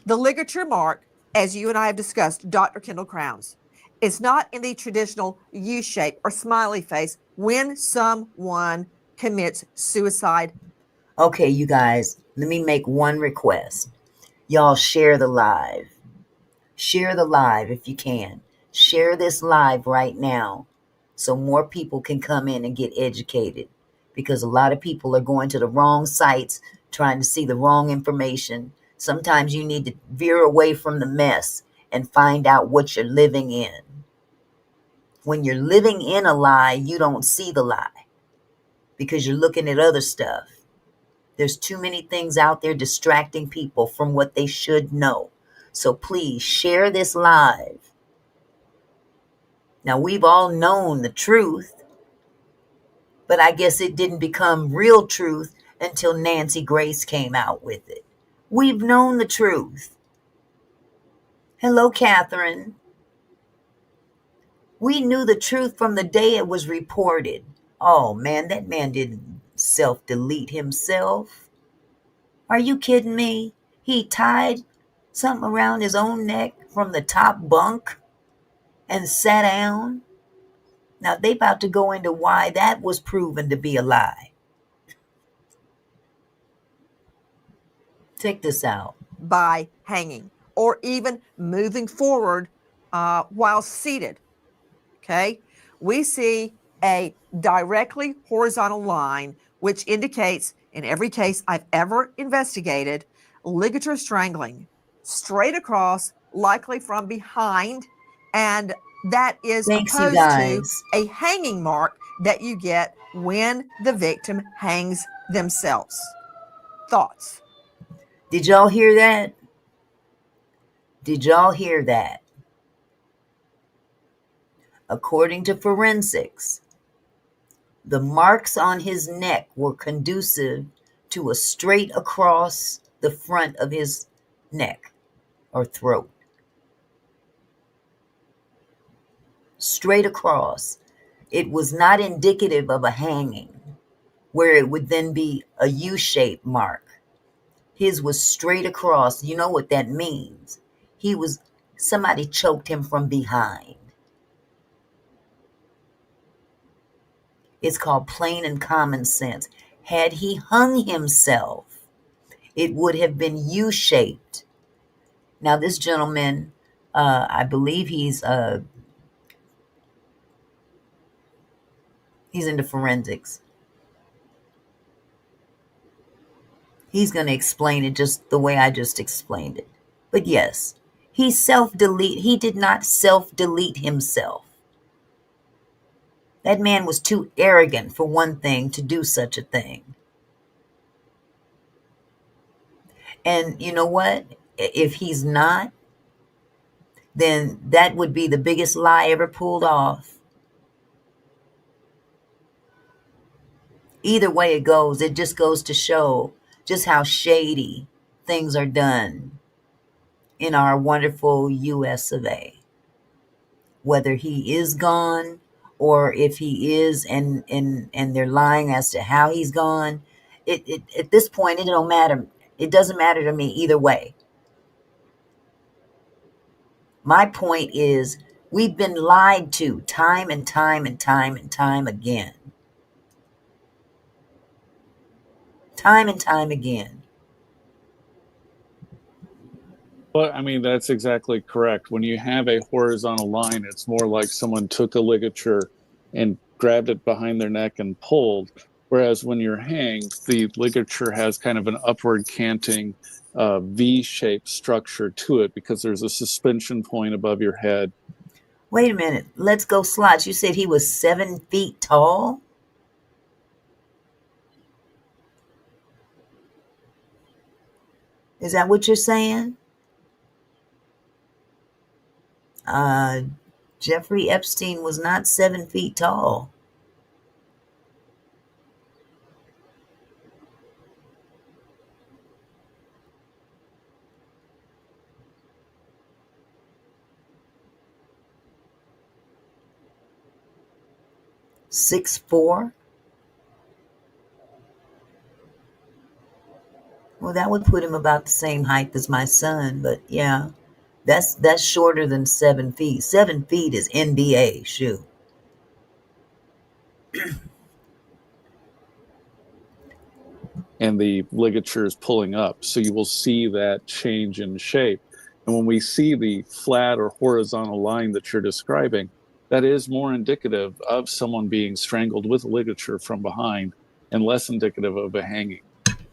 the ligature mark, as you and I have discussed, Dr. Kendall Crowns, is not in the traditional U shape or smiley face when someone commits suicide. Okay, you guys, let me make one request. Y'all share the live. Share the live if you can. Share this live right now so more people can come in and get educated, because a lot of people are going to the wrong sites trying to see the wrong information. Sometimes you need to veer away from the mess and find out what you're living in. When you're living in a lie, you don't see the lie because you're looking at other stuff. There's too many things out there distracting people from what they should know. So please share this live. Now, we've all known the truth, but I guess it didn't become real truth until Nancy Grace came out with it. We've known the truth. Hello, Catherine. We knew the truth from the day it was reported. Oh, man, that man didn't self-delete himself. Are you kidding me? He tied something around his own neck from the top bunk? and sat down. Now they about to go into why that was proven to be a lie. Check this out. By hanging or even moving forward while seated. Okay. We see a directly horizontal line, which indicates, in every case I've ever investigated, ligature strangling straight across, likely from behind. And that is Thanks, you opposed to guys. a hanging mark that you get when the victim hangs themselves. Thoughts? Did y'all hear that? Did y'all hear that? According to forensics, the marks on his neck were conducive to a straight across the front of his neck or throat. Straight across. It was not indicative of a hanging, where it would then be a U-shaped mark. His was straight across. You know what that means. Somebody choked him from behind. It's called plain and common sense. Had he hung himself, it would have been U-shaped. Now, this gentleman, I believe he's into forensics. He's going to explain it just the way I just explained it. But yes, he did not self-delete himself. That man was too arrogant, for one thing, to do such a thing. And you know what? If he's not, then that would be the biggest lie ever pulled off. Either way it goes, it just goes to show just how shady things are done in our wonderful US of A. Whether he is gone or if he is and they're lying as to how he's gone, it at this point it don't matter. It doesn't matter to me either way. My point is we've been lied to time and time and time and time again. Time and time again. Well, I mean, that's exactly correct. When you have a horizontal line, it's more like someone took a ligature and grabbed it behind their neck and pulled. Whereas when you're hanged, the ligature has kind of an upward canting V-shaped structure to it because there's a suspension point above your head. Wait a minute. Let's go slots. You said he was 7 feet tall? Is that what you're saying? Uh, Jeffrey Epstein was not 7 feet tall. Six four. Well, that would put him about the same height as my son, but yeah, that's shorter than 7 feet. 7 feet is NBA, shoot. And the ligature is pulling up. So you will see that change in shape. And when we see the flat or horizontal line that you're describing, that is more indicative of someone being strangled with ligature from behind and less indicative of a hanging.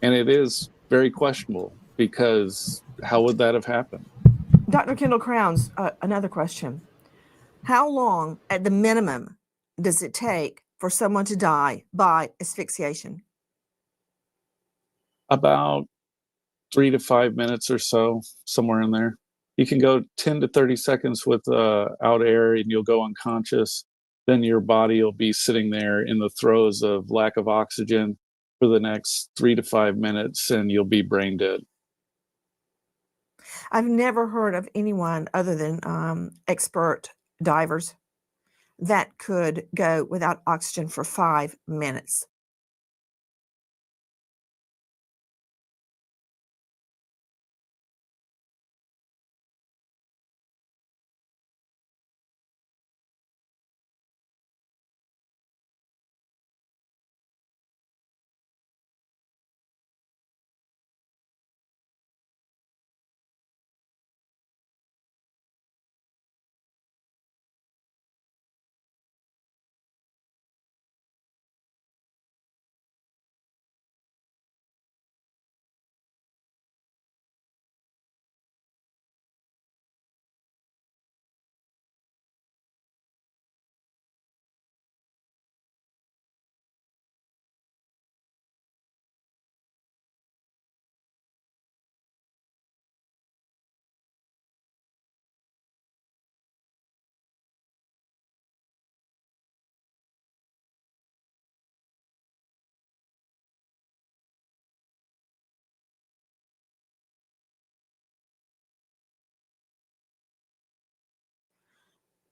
And it is very questionable because how would that have happened? Dr. Kendall Crowns, another question. How long, at the minimum, does it take for someone to die by asphyxiation? About 3 to 5 minutes or so, somewhere in there. You can go 10 to 30 seconds without air and you'll go unconscious. Then your body will be sitting there in the throes of lack of oxygen for the next 3 to 5 minutes and you'll be brain dead. I've never heard of anyone other than expert divers that could go without oxygen for 5 minutes.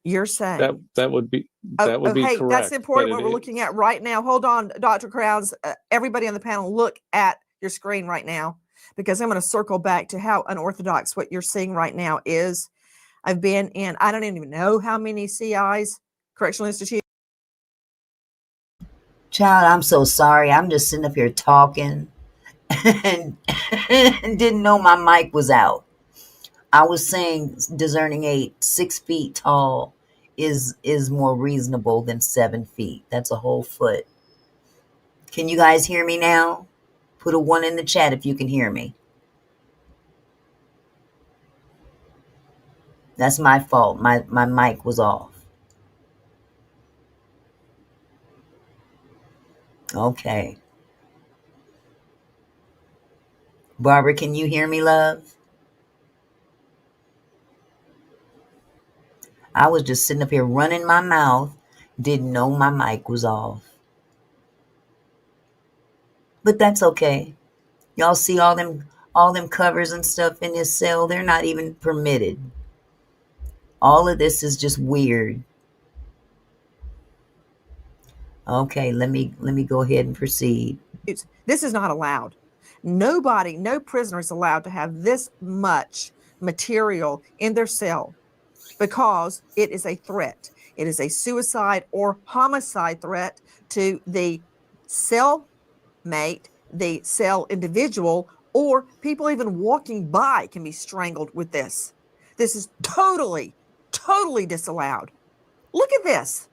You're saying That would be hey, correct. that's important. but What it we're is- looking at right now. Hold on, Dr. Crowns. Everybody on the panel, look at your screen right now, because I'm going to circle back to how unorthodox what you're seeing right now is. I've been in, I don't even know how many CIs, correctional institutions. Child, I'm so sorry. I'm just sitting up here talking and didn't know my mic was out. I was saying discerning 6 feet tall is more reasonable than 7 feet. That's a whole foot. Can you guys hear me now? Put a 1 in the chat if you can hear me. That's my fault. My mic was off. Okay. Barbara, can you hear me, love? I was just sitting up here running my mouth. Didn't know my mic was off. But that's okay. Y'all see all them covers and stuff in this cell? They're not even permitted. All of this is just weird. Okay, let me go ahead and proceed. This is not allowed. Nobody, no prisoner is allowed to have this much material in their cell, because it is a threat. It is a suicide or homicide threat to the cellmate, the cell individual, or people even walking by can be strangled with this. This is totally, totally disallowed. Look at this.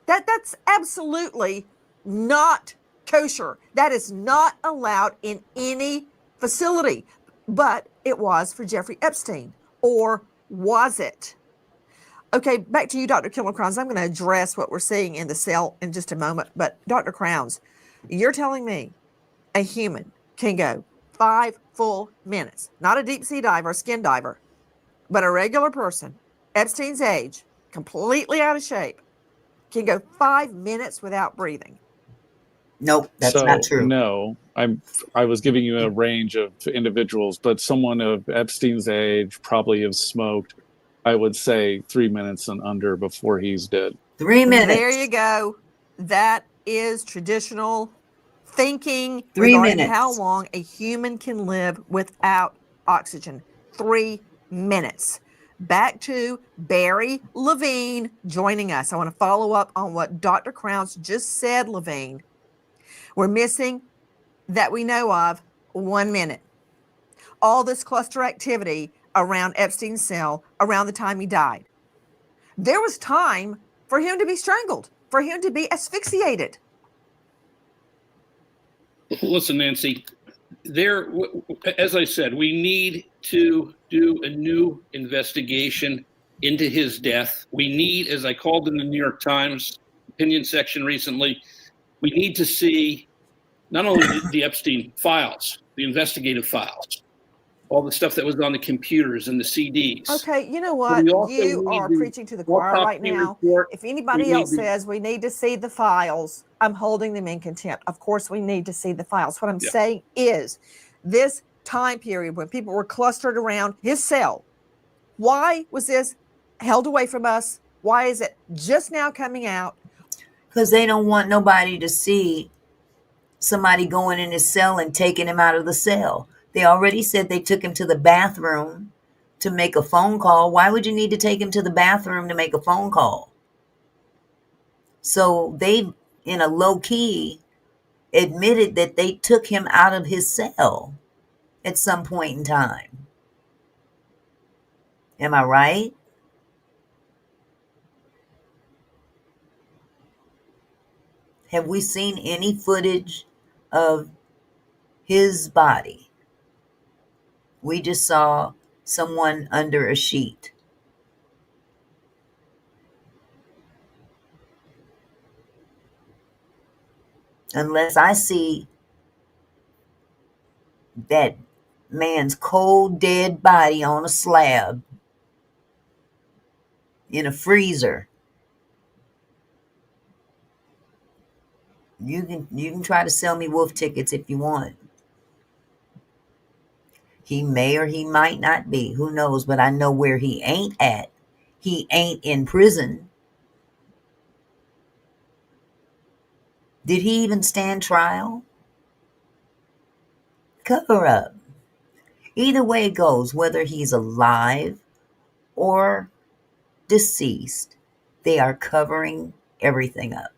That's absolutely not kosher. That is not allowed in any facility. But it was for Jeffrey Epstein. Or was it? Okay, back to you, Dr. Killer Crowns. I'm going to address what we're seeing in the cell in just a moment. But Dr. Crowns, you're telling me a human can go 5 full minutes, not a deep sea diver, a skin diver, but a regular person, Epstein's age, completely out of shape, can go 5 minutes without breathing. Nope, that's not true. No, I was giving you a range of individuals, but someone of Epstein's age probably have smoked, I would say 3 minutes and under before he's dead. 3 minutes. There you go. That is traditional thinking 3 regarding minutes. how long a human can live without oxygen. 3 minutes. Back to Barry Levine joining us. I want to follow up on what Dr. Crowns just said, Levine. We're missing, that we know of, 1 minute. All this cluster activity around Epstein's cell around the time he died. There was time for him to be strangled, for him to be asphyxiated. Listen, Nancy, as I said, we need to do a new investigation into his death. We need, as I called in the New York Times opinion section recently, we need to see not only the Epstein files, the investigative files, all the stuff that was on the computers and the CDs. Okay, you know what? You are preaching to the choir right now. If anybody else says we need to see the files, I'm holding them in contempt. Of course, we need to see the files. What I'm saying is, this time period when people were clustered around his cell, why was this held away from us? Why is it just now coming out? Because they don't want nobody to see somebody going in his cell and taking him out of the cell. They already said they took him to the bathroom to make a phone call. Why would you need to take him to the bathroom to make a phone call? So they, in a low key, admitted that they took him out of his cell at some point in time. Am I right? Have we seen any footage of his body? We just saw someone under a sheet. Unless I see that man's cold, dead body on a slab in a freezer. You can try to sell me wolf tickets if you want. He may or he might not be. Who knows? But I know where he ain't at. he ain't in prison. Did he even stand trial? Cover up. Either way it goes, whether he's alive or deceased, they are covering everything up.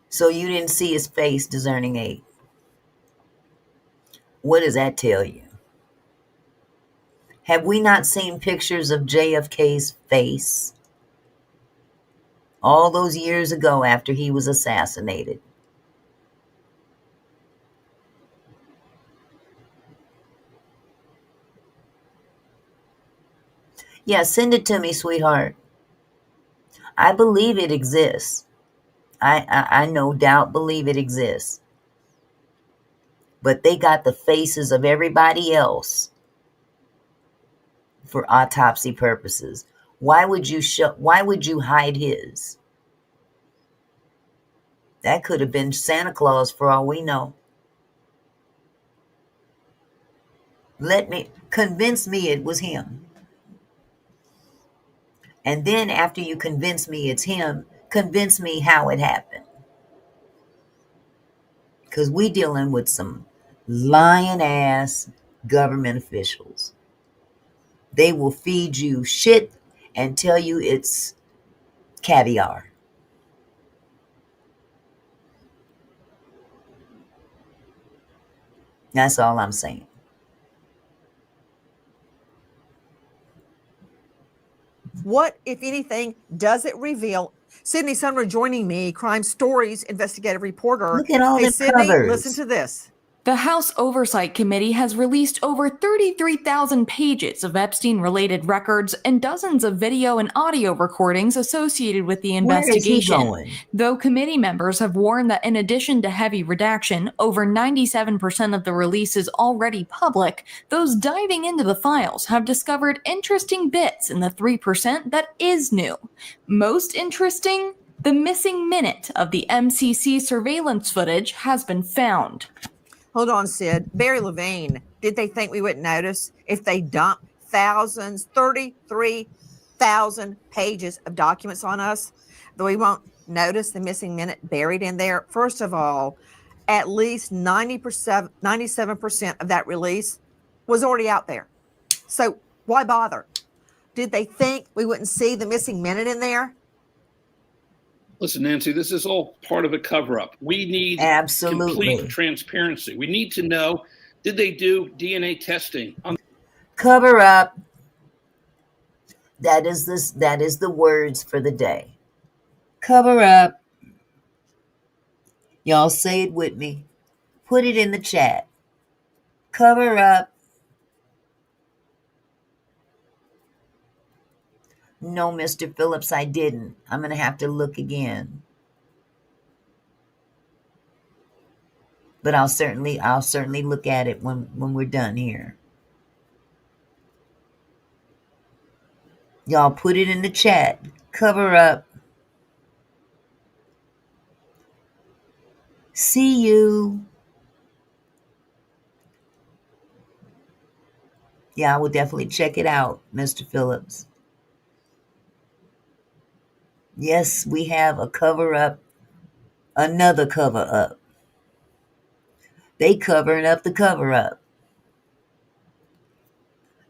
So you didn't see his face, discerning aid. What does that tell you? Have we not seen pictures of JFK's face all those years ago after he was assassinated? Yeah, send it to me, sweetheart. I believe it exists. I no doubt believe it exists. But they got the faces of everybody else for autopsy purposes. Why would you hide his? That could have been Santa Claus for all we know. Convince me it was him. And then after you convince me it's him, convince me how it happened. Because we dealing with some lying ass government officials. They will feed you shit and tell you it's caviar. That's all I'm saying. What, if anything, does it reveal? Sydney Sumner joining me, Crime Stories investigative reporter. Look at all Hey, the Sydney, covers. listen to this. The House Oversight Committee has released over 33,000 pages of Epstein-related records and dozens of video and audio recordings associated with the investigation. Where is he going? Though committee members have warned that in addition to heavy redaction, over 97% of the release is already public, those diving into the files have discovered interesting bits in the 3% that is new. Most interesting? The missing minute of the MCC surveillance footage has been found. Hold on, Sid. Barry Levine, did they think we wouldn't notice if they dumped 33,000 pages of documents on us, that we won't notice the missing minute buried in there? First of all, at least 97% of that release was already out there. So why bother? Did they think we wouldn't see the missing minute in there? Listen, Nancy, this is all part of a cover-up. We need complete transparency. We need to know, did they do DNA testing on cover up? That is the words for the day. Cover up. Y'all say it with me. Put it in the chat. Cover up. No, Mr. Phillips, I didn't. I'm going to have to look again. But I'll certainly look at it when we're done here. Y'all put it in the chat. Cover up. See you. Yeah, I will definitely check it out, Mr. Phillips. Yes, we have a cover up, another cover up. They covering up the cover up.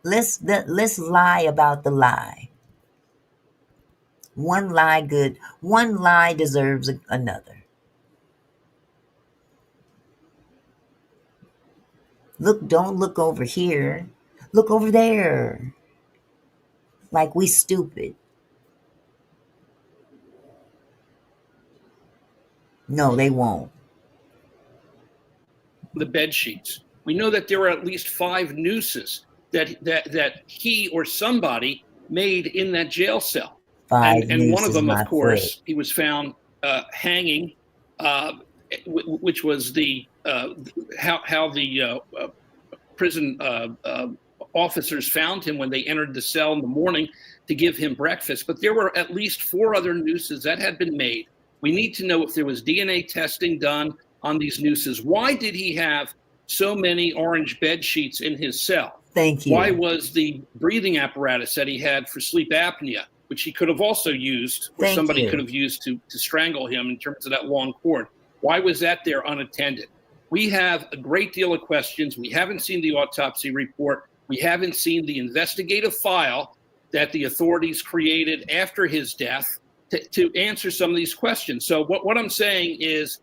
Let's lie about the lie. One lie good. One lie deserves another. Look, don't look over here. Look over there. Like we stupid. No, they won't. the bed sheets? We know that there were at least 5 nooses that he or somebody made in that jail cell. And one of them, of course, he was found hanging, which was the how the prison officers found him when they entered the cell in the morning to give him breakfast. But there were at least 4 other nooses that had been made. We need to know if there was DNA testing done on these nooses. Why did he have so many orange bed sheets in his cell? Thank you. Why was the breathing apparatus that he had for sleep apnea, which he could have also used, or Thank somebody you. could have used to strangle him in terms of that long cord, why was that there unattended? We have a great deal of questions. We haven't seen the autopsy report. We haven't seen the investigative file that the authorities created after his death to answer some of these questions. So what I'm saying is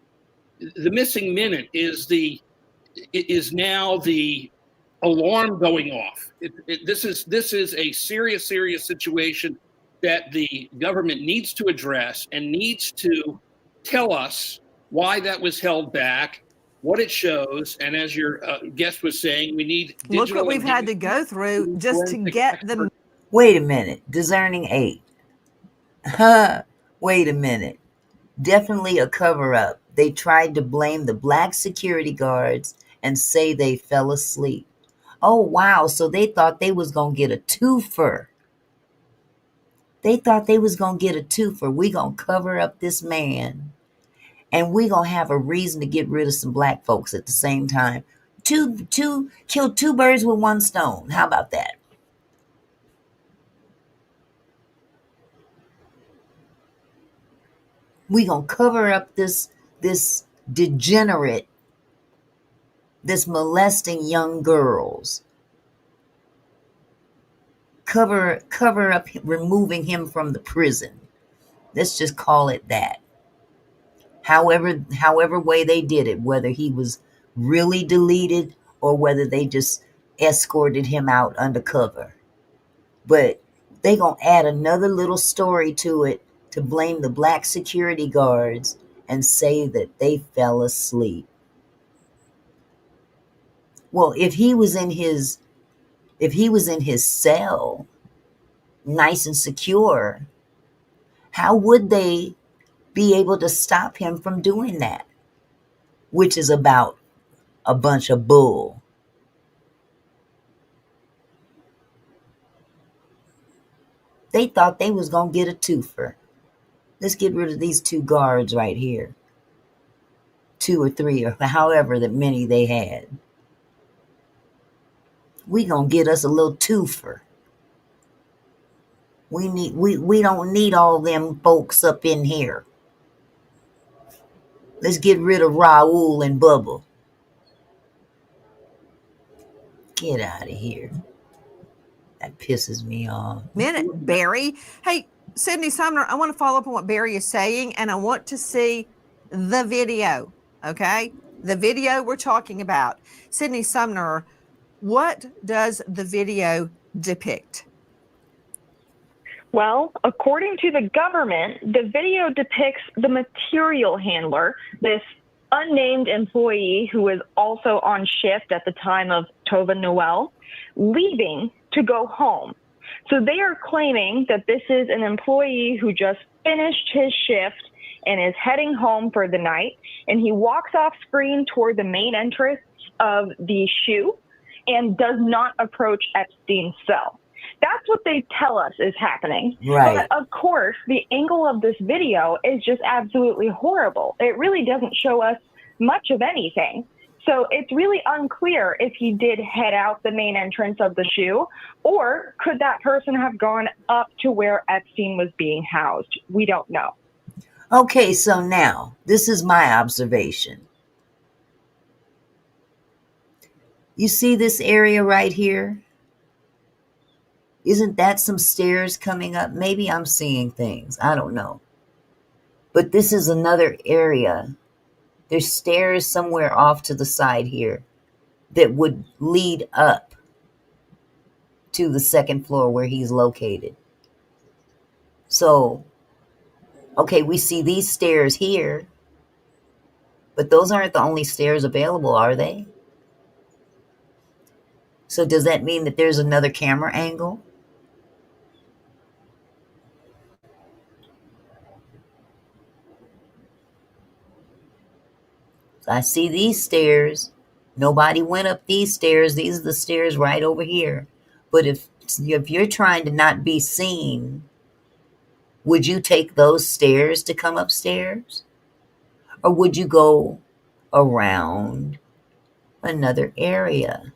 the missing minute is now the alarm going off. This is a serious situation that the government needs to address and needs to tell us why that was held back, what it shows, and as your guest was saying, we need digital. Look what we've had to go through just to get the. Wait a minute, Discerning 8. Huh? Wait a minute. Definitely a cover-up. They tried to blame the black security guards and say they fell asleep. Oh, wow. So they thought they was going to get a twofer. They thought they was going to get a twofer. We going to cover up this man. And we going to have a reason to get rid of some black folks at the same time. Kill two birds with one stone. How about that? We going to cover up this degenerate, this molesting young girls. Cover up removing him from the prison. Let's just call it that. However way they did it, whether he was really deleted or whether they just escorted him out undercover. But they gonna add another little story to it to blame the black security guards and say that they fell asleep. Well, if he was in his cell, nice and secure, how would they be able to stop him from doing that? Which is about a bunch of bull. They thought they was going to get a twofer. Let's get rid of these two guards right here. 2 or 3 or however that many they had. We going to get us a little twofer. We don't need all them folks up in here. Let's get rid of Raul and Bubba. Get out of here. That pisses me off. Minute, Barry. Hey, Sydney Sumner, I want to follow up on what Barry is saying, and I want to see the video, okay? The video we're talking about. Sydney Sumner, what does the video depict? Well, according to the government, the video depicts the material handler, this unnamed employee who was also on shift at the time of Tova Noel, leaving to go home. So they are claiming that this is an employee who just finished his shift and is heading home for the night, and he walks off screen toward the main entrance of the SHU and does not approach Epstein's cell. That's what they tell us is happening. Right. But of course, the angle of this video is just absolutely horrible. It really doesn't show us much of anything. So it's really unclear if he did head out the main entrance of the SHU, or could that person have gone up to where Epstein was being housed? We don't know. Okay, so now, this is my observation. You see this area right here? Isn't that some stairs coming up? Maybe I'm seeing things. I don't know. But this is another area. There's stairs somewhere off to the side here that would lead up to the second floor where he's located. So, okay, we see these stairs here, but those aren't the only stairs available, are they? So does that mean that there's another camera angle? I see these stairs. Nobody went up these stairs. These are the stairs right over here. But if you're trying to not be seen, would you take those stairs to come upstairs? Or would you go around another area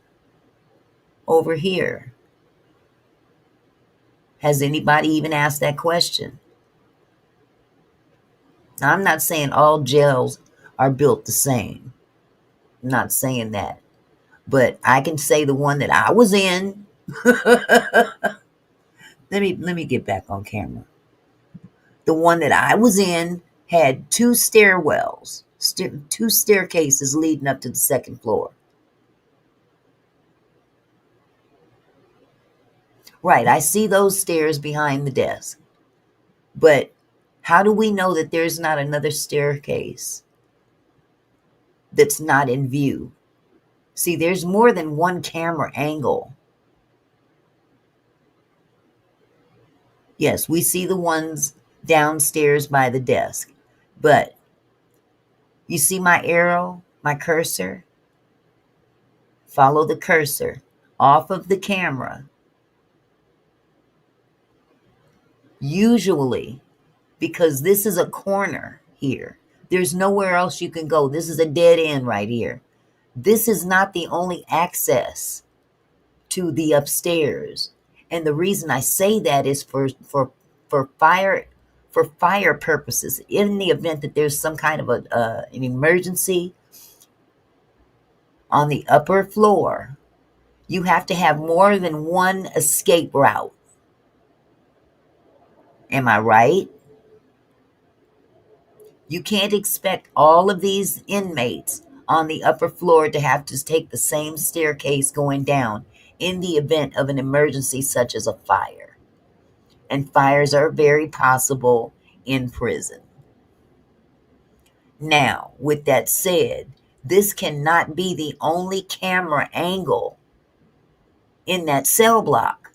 over here. Has anybody even asked that question? Now, I'm not saying all jails are built the same. I'm not saying that. But I can say the one that I was in. let me get back on camera. The one that I was in had two stairwells, two staircases leading up to the second floor. Right, I see those stairs behind the desk. But how do we know that there's not another staircase that's not in view? See, there's more than one camera angle. Yes, we see the ones downstairs by the desk. But you see my arrow, my cursor? Follow the cursor off of the camera. Usually, because this is a corner here, there's nowhere else you can go. This is a dead end right here. This is not the only access to the upstairs. And the reason I say that is for fire purposes. In the event that there's some kind of an emergency on the upper floor, you have to have more than one escape route. Am I right? You can't expect all of these inmates on the upper floor to have to take the same staircase going down in the event of an emergency such as a fire. And fires are very possible in prison. Now, with that said, this cannot be the only camera angle in that cell block.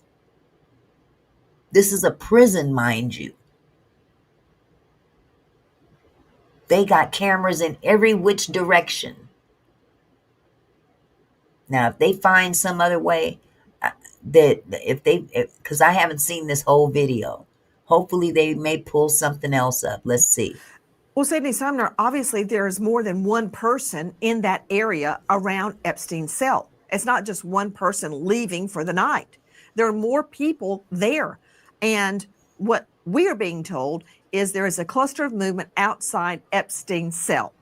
This is a prison, mind you. They got cameras in every which direction. Now, if they find some other way, because I haven't seen this whole video, hopefully they may pull something else up. Let's see. Well, Sydney Sumner, obviously there's more than one person in that area around Epstein's cell. It's not just one person leaving for the night. There are more people there. And what we are being told is there is a cluster of movement outside Epstein's cell.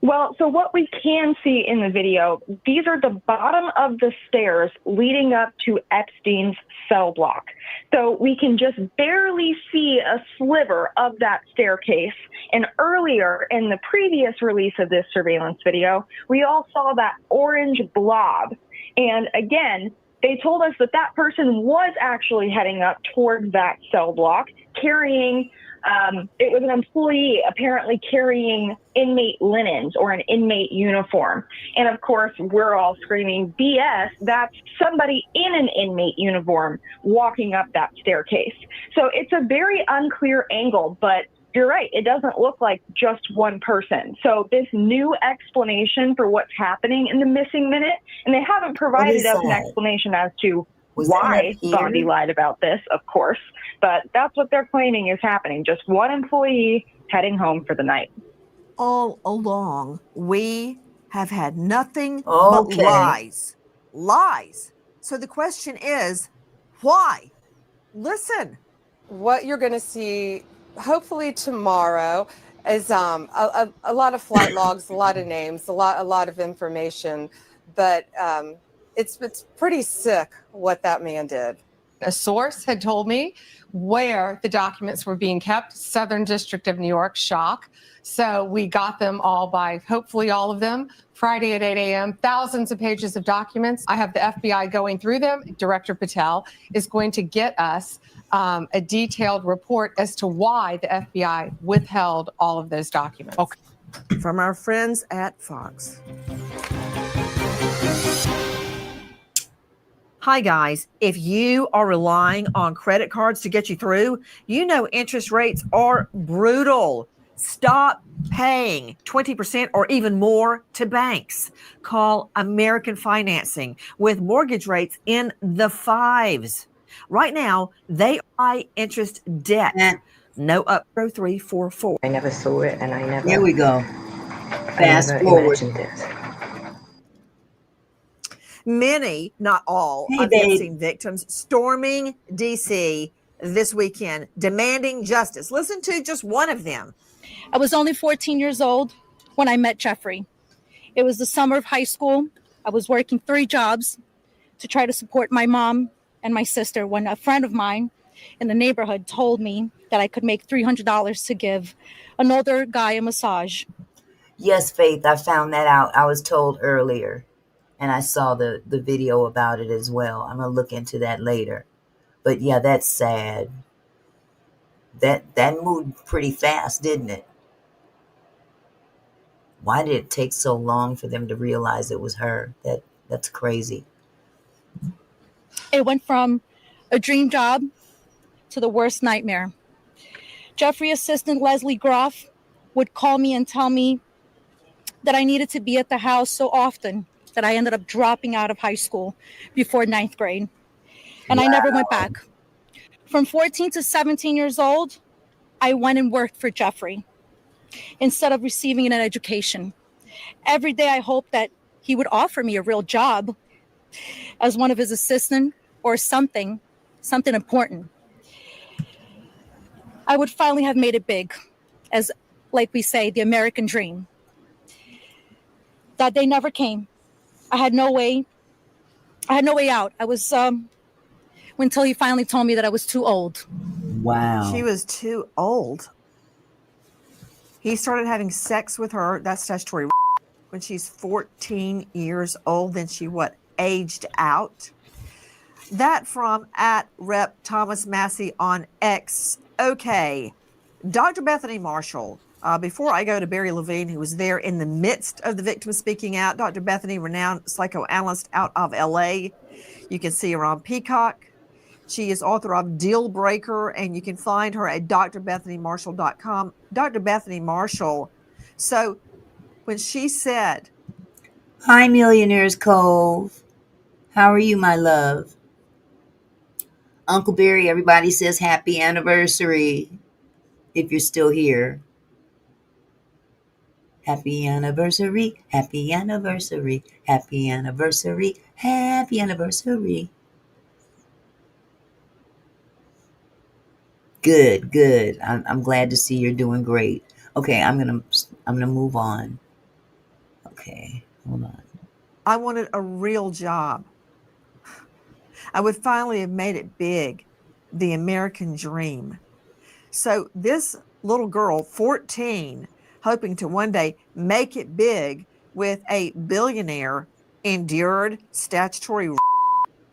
Well, so what we can see in the video, these are the bottom of the stairs leading up to Epstein's cell block. So we can just barely see a sliver of that staircase. And earlier in the previous release of this surveillance video, we all saw that orange blob. And again, they told us that that person was actually heading up towards that cell block, carrying it was an employee apparently carrying inmate linens or an inmate uniform. And of course, we're all screaming BS. That's somebody in an inmate uniform walking up that staircase. So it's a very unclear angle, but you're right. It doesn't look like just one person. So this new explanation for what's happening in the missing minute, and they haven't provided us an explanation as to why Gandhi lied about this, of course, but that's what they're claiming is happening. Just one employee heading home for the night. All along, we have had nothing but lies. Lies. So the question is, why? Listen. What you're going to see, hopefully tomorrow, is a lot of flight logs, a lot of names, a lot of information, but it's pretty sick what that man did. A source had told me where the documents were being kept, Southern District of New York, shock. So we got them all by, hopefully all of them, Friday at 8 a.m., thousands of pages of documents. I have the FBI going through them. Director Patel is going to get us a detailed report as to why the FBI withheld all of those documents. Okay. From our friends at Fox. Hi, guys. If you are relying on credit cards to get you through, you know interest rates are brutal. Stop paying 20% or even more to banks. Call American Financing with mortgage rates in the fives. Right now, they are high interest debt. No up 0344. I never saw it and I never. Here we go. I Fast never forward. imagined it. Many, not all, Hey, of the babe. Epstein victims storming D.C. this weekend, demanding justice. Listen to just one of them. I was only 14 years old when I met Jeffrey. It was the summer of high school. I was working 3 jobs to try to support my mom and my sister when a friend of mine in the neighborhood told me that I could make $300 to give an older guy a massage. Yes, Faith, I found that out. I was told earlier, and I saw the video about it as well. I'm gonna look into that later. But yeah, that's sad. That moved pretty fast, didn't it? Why did it take so long for them to realize it was her? That's crazy. It went from a dream job to the worst nightmare. Jeffrey assistant Leslie Groff would call me and tell me that I needed to be at the house so often that I ended up dropping out of high school before 9th grade. And I never went back. From 14 to 17 years old, I went and worked for Jeffrey instead of receiving an education. Every day I hoped that he would offer me a real job as one of his assistants or something important. I would finally have made it big, as, like we say, the American dream. That day never came. I had no way out. I was until he finally told me that I was too old. Wow. She was too old. He started having sex with her, that's statutory, when she's 14 years old. Then she aged out. That from @Rep Thomas Massey on X. Okay, Dr. Bethany Marshall. Before I go to Barry Levine, who was there in the midst of the victim speaking out, Dr. Bethany, renowned psychoanalyst out of LA. You can see her on Peacock. She is author of Deal Breaker, and you can find her at drbethanymarshall.com. Dr. Bethany Marshall. So when she said, Hi, Millionaires Cove. How are you, my love? Uncle Barry, everybody says happy anniversary if you're still here. Happy anniversary, happy anniversary, happy anniversary, happy anniversary. Good, good. I'm glad to see you're doing great. Okay, I'm gonna move on. Okay, hold on. I wanted a real job. I would finally have made it big, the American dream. So this little girl, 14, hoping to one day make it big with a billionaire, endured statutory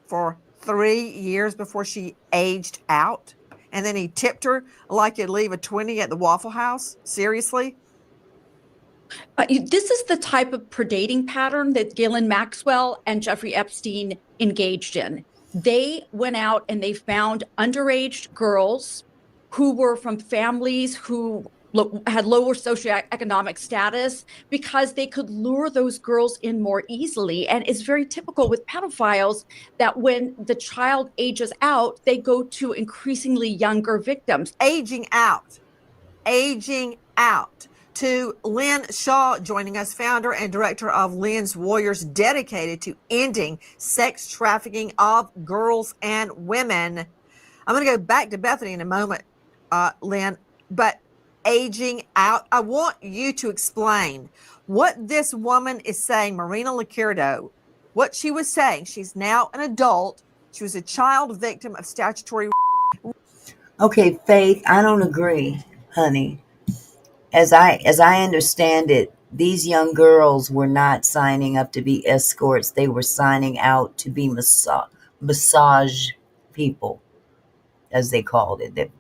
for 3 years before she aged out. And then he tipped her like you'd leave a 20 at the Waffle House. Seriously? This is the type of predating pattern that Ghislaine Maxwell and Jeffrey Epstein engaged in. They went out and they found underage girls who were from families who had lower socioeconomic status because they could lure those girls in more easily. And it's very typical with pedophiles that when the child ages out, they go to increasingly younger victims. Aging out. To Lynn Shaw joining us, founder and director of Lynn's Warriors, dedicated to ending sex trafficking of girls and women. I'm going to go back to Bethany in a moment, Lynn, but aging out, I want you to explain what this woman is saying, Marina Licurdo, what she was saying. She's now an adult. She was a child victim of statutory. Okay, Faith, I don't agree, honey. As I understand it, these young girls were not signing up to be escorts. They were signing out to be massage people, as they called it.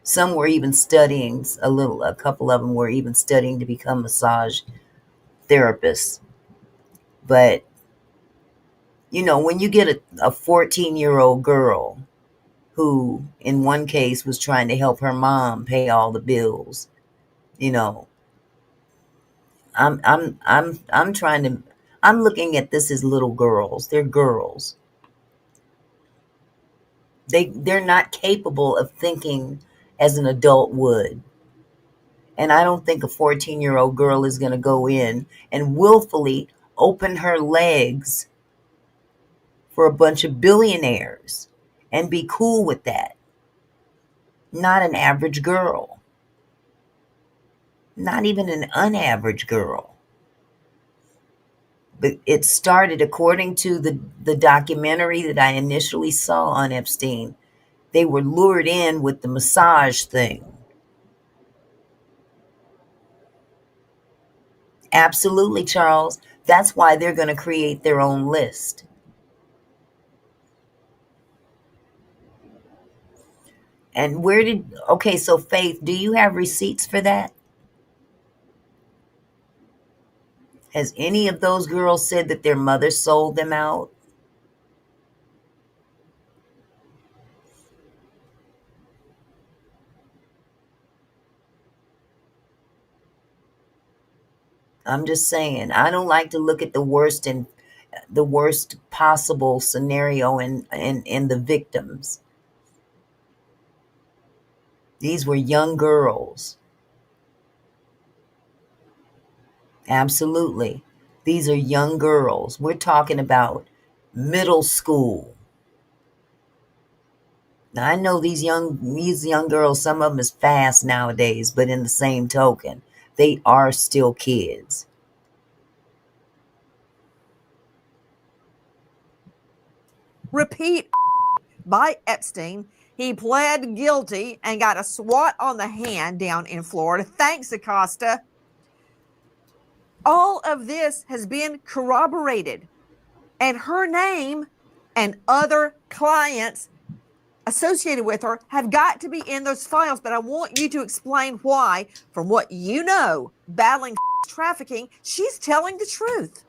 Some were even studying a couple of them were even studying to become massage therapists. But, when you get a 14-year-old girl who, in one case, was trying to help her mom pay all the bills, I'm looking at this as little girls. They're girls. They're not capable of thinking as an adult would. And I don't think a 14-year-old girl is going to go in and willfully open her legs for a bunch of billionaires and be cool with that. Not an average girl. Not even an unaverage girl. But it started, according to the documentary that I initially saw on Epstein, they were lured in with the massage thing. Absolutely, Charles. That's why they're going to create their own list. And okay, so Faith, do you have receipts for that? Has any of those girls said that their mother sold them out? I'm just saying, I don't like to look at the worst possible scenario in the victims. These were young girls. Absolutely. These are young girls. We're talking about middle school. Now, I know these young girls, some of them is fast nowadays, but in the same token, they are still kids. Repeat by Epstein. He pled guilty and got a swat on the hand down in Florida. Thanks, Acosta. All of this has been corroborated, and her name and other clients associated with her have got to be in those files. But I want you to explain why, from what you know, battling trafficking, she's telling the truth.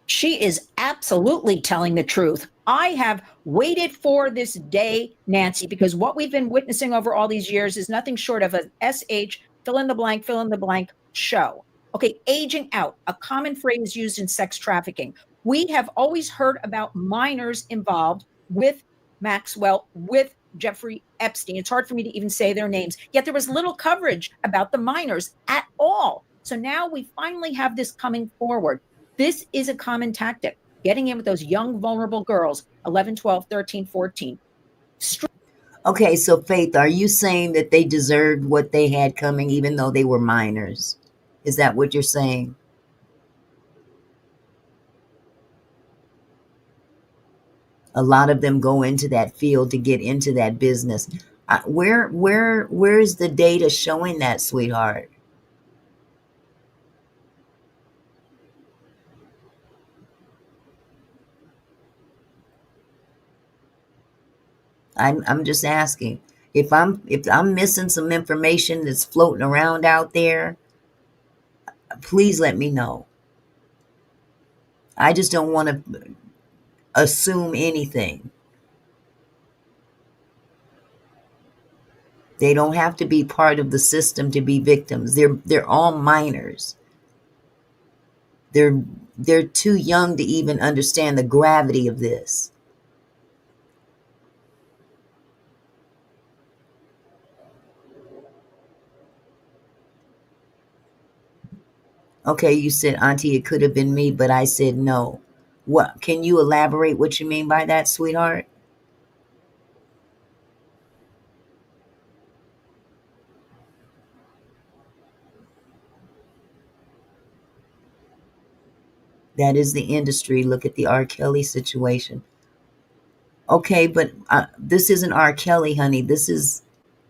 She is absolutely telling the truth. I have waited for this day, Nancy, because what we've been witnessing over all these years is nothing short of a SH fill in the blank show. Okay, aging out, a common phrase used in sex trafficking. We have always heard about minors involved with Maxwell, with Jeffrey Epstein. It's hard for me to even say their names, yet there was little coverage about the minors at all. So now we finally have this coming forward. This is a common tactic, getting in with those young, vulnerable girls, 11, 12, 13, 14. Okay, so Faith, are you saying that they deserved what they had coming even though they were minors? Is that what you're saying? A lot of them go into that field to get into that business. Where's the data showing that, sweetheart? I'm just asking. If I'm missing some information that's floating around out there, please let me know. I just don't want to assume anything. They don't have to be part of the system to be victims. They're all minors. They're too young to even understand the gravity of this. Okay, you said, Auntie, it could have been me, but I said no. What? Can you elaborate what you mean by that, sweetheart? That is the industry. Look at the R. Kelly situation. Okay, but this isn't R. Kelly, honey. This is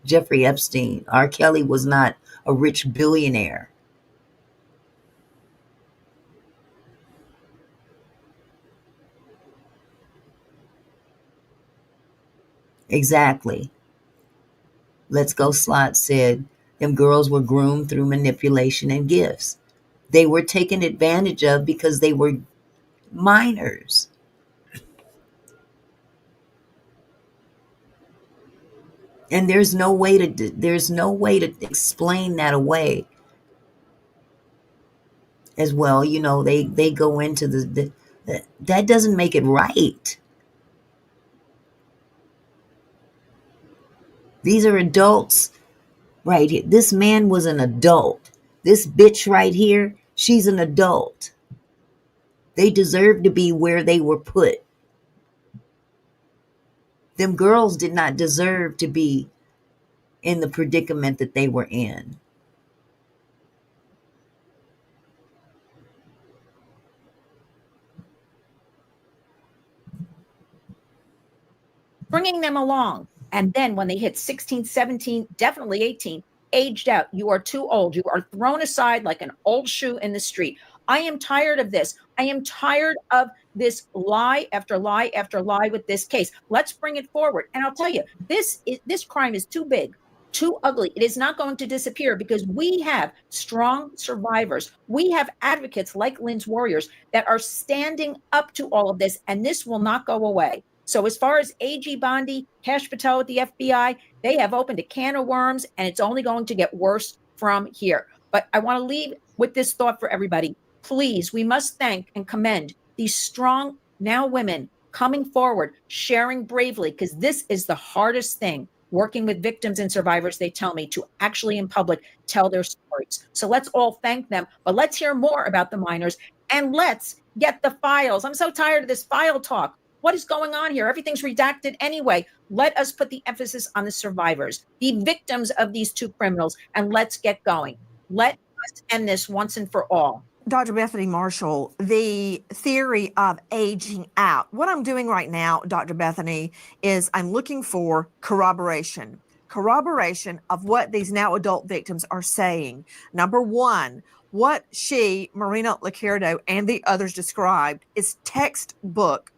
Jeffrey Epstein. R. Kelly was not a rich billionaire. Exactly. Let's Go Slot said them girls were groomed through manipulation and gifts. They were taken advantage of because they were minors. And there's no way to explain that away. As well, you know, they go into that doesn't make it right. These are adults right here. This man was an adult. This bitch right here, she's an adult. They deserve to be where they were put. Them girls did not deserve to be in the predicament that they were in. Bringing them along. And then when they hit 16, 17, definitely 18, aged out, you are too old. You are thrown aside like an old shoe in the street. I am tired of this. I am tired of this lie after lie after lie with this case. Let's bring it forward. And I'll tell you, this crime is too big, too ugly. It is not going to disappear because we have strong survivors. We have advocates like Lynn's Warriors that are standing up to all of this, and this will not go away. So as far as AG Bondi, Cash Patel with the FBI, they have opened a can of worms, and it's only going to get worse from here. But I want to leave with this thought for everybody. Please, we must thank and commend these strong now women coming forward, sharing bravely, because this is the hardest thing, working with victims and survivors, they tell me, to actually in public tell their stories. So let's all thank them, but let's hear more about the minors, and let's get the files. I'm so tired of this file talk. What is going on here? Everything's redacted anyway. Let us put the emphasis on the survivors, the victims of these two criminals, and let's get going. Let us end this once and for all. Dr. Bethany Marshall, the theory of aging out. What I'm doing right now, Dr. Bethany, is I'm looking for corroboration of what these now adult victims are saying. Number one, what she, Marina Liccardo, and the others described is textbook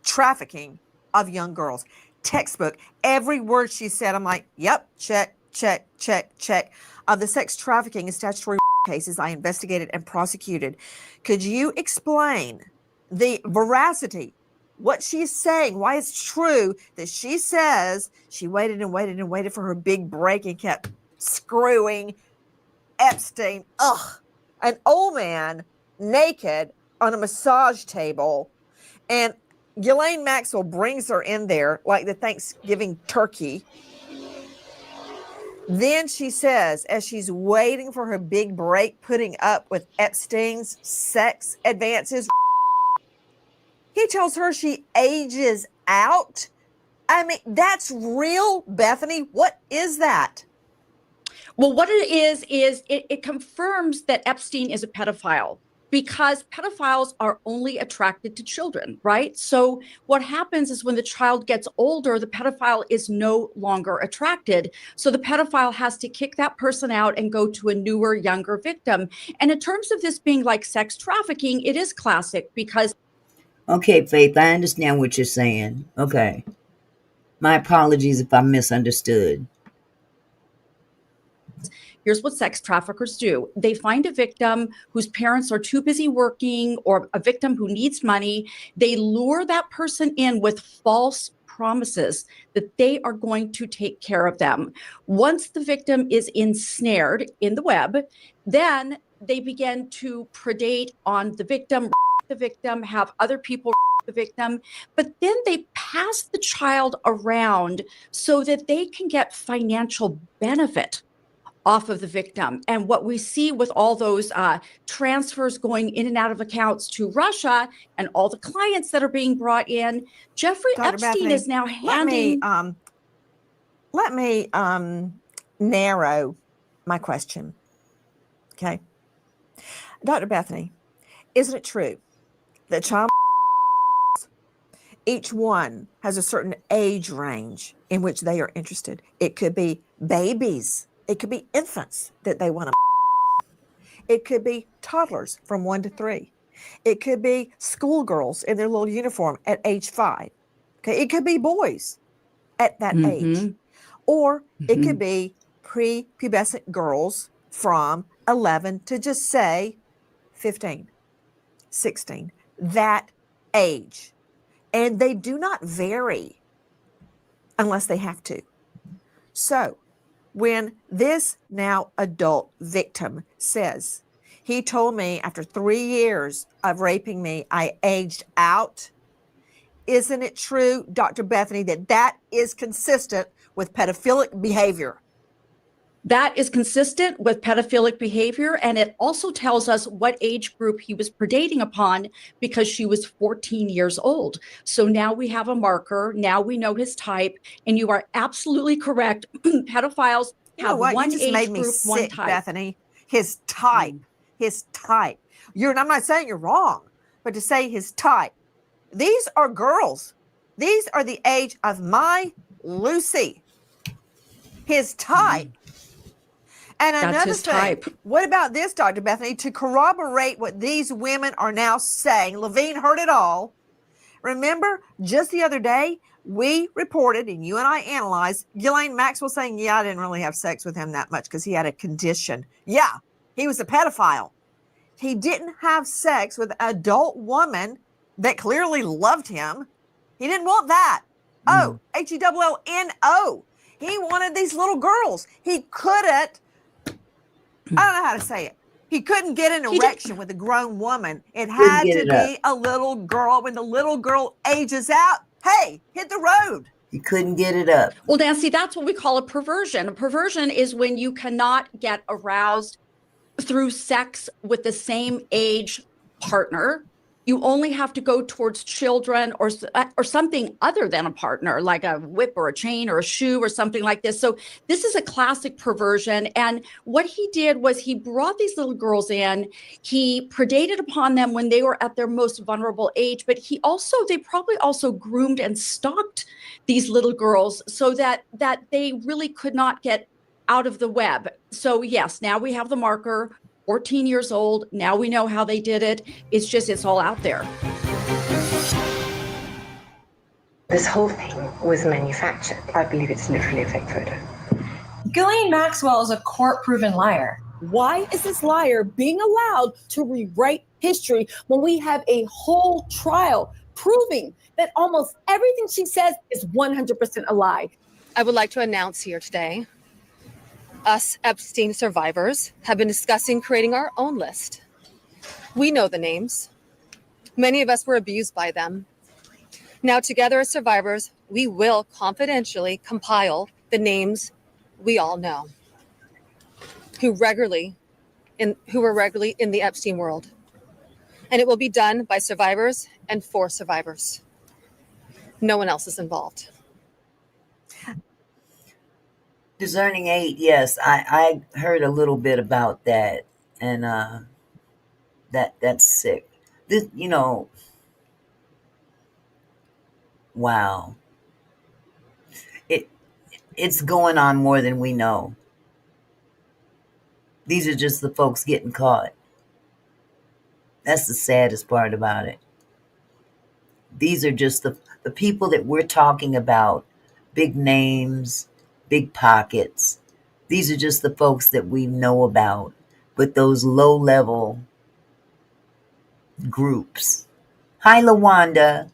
trafficking of young girls. Textbook. Every word she said, I'm like, yep, check, check, check, check. Of the sex trafficking and statutory cases I investigated and prosecuted, could you explain the veracity, what she's saying, why it's true that she says she waited and waited and waited for her big break and kept screwing Epstein, an old man naked on a massage table, and Ghislaine Maxwell brings her in there like the Thanksgiving turkey. Then she says, as she's waiting for her big break, putting up with Epstein's sex advances, he tells her she ages out. I mean, that's real, Bethany. What is that? Well, what it is it confirms that Epstein is a pedophile, because pedophiles are only attracted to children, right? So what happens is when the child gets older, the pedophile is no longer attracted. So the pedophile has to kick that person out and go to a newer, younger victim. And in terms of this being like sex trafficking, it is classic because... Okay, Faith, I understand what you're saying. Okay. My apologies if I misunderstood. Here's what sex traffickers do. They find a victim whose parents are too busy working, or a victim who needs money. They lure that person in with false promises that they are going to take care of them. Once the victim is ensnared in the web, then they begin to predate on the victim, have other people the victim, but then they pass the child around so that they can get financial benefit off of the victim. And what we see with all those transfers going in and out of accounts to Russia and all the clients that are being brought in, Jeffrey Dr. Epstein Bethany, is now handing... Let me narrow my question. Okay. Dr. Bethany, isn't it true that child, each one has a certain age range in which they are interested? It could be babies. It could be infants that they want to. It could be toddlers from 1 to 3. It could be schoolgirls in their little uniform at age 5. Okay. It could be boys at that age. Or it could be prepubescent girls from 11 to just say 15, 16, that age. And they do not vary unless they have to. So when this now adult victim says, he told me after 3 years of raping me, I aged out, isn't it true, Dr. Bethany, that that is consistent with pedophilic behavior? That is consistent with pedophilic behavior, and it also tells us what age group he was predating upon because she was 14 years old. So now we have a marker. Now we know his type, and you are absolutely correct. Pedophiles You know have what? You one just age made me group, one sick, type. Bethany. His type. His type. I'm not saying you're wrong, but to say his type. These are girls. These are the age of my Lucy. His type. And That's another his thing, type. what about this, Dr. Bethany? To corroborate what these women are now saying, Levine heard it all. Remember, just the other day, we reported, and you and I analyzed, Ghislaine Maxwell saying, yeah, I didn't really have sex with him that much because he had a condition. Yeah, he was a pedophile. He didn't have sex with an adult woman that clearly loved him. He didn't want that. Oh, Hellno. He wanted these little girls. He couldn't, I don't know how to say it. He couldn't get an erection with a grown woman. It Couldn't had get to it up. be a little girl. When the little girl ages out, hey, hit the road. He couldn't get it up. Well, Nancy, that's what we call a perversion. A perversion is when you cannot get aroused through sex with the same age partner. You only have to go towards children or something other than a partner, like a whip or a chain or a shoe or something like this. So this is a classic perversion. And what he did was he brought these little girls in. He predated upon them when they were at their most vulnerable age, but they probably also groomed and stalked these little girls so that they really could not get out of the web. So yes, now we have the marker, 14 years old. Now we know how they did it. It's all out there. This whole thing was manufactured. I believe it's literally a fake photo. Ghislaine Maxwell is a court-proven liar. Why is this liar being allowed to rewrite history when we have a whole trial proving that almost everything she says is 100% a lie? I would like to announce here today, us Epstein survivors have been discussing creating our own list. We know the names. Many of us were abused by them. Now, together as survivors, we will confidentially compile the names we all know who were regularly in the Epstein world. And it will be done by survivors and for survivors. No one else is involved. Discerning 8, yes, I heard a little bit about that, and that's sick. This, wow, it's going on more than we know. These are just the folks getting caught. That's the saddest part about it. These are just the people that we're talking about, big names, big pockets. These are just the folks that we know about. But those low-level groups. Hi, LaWanda.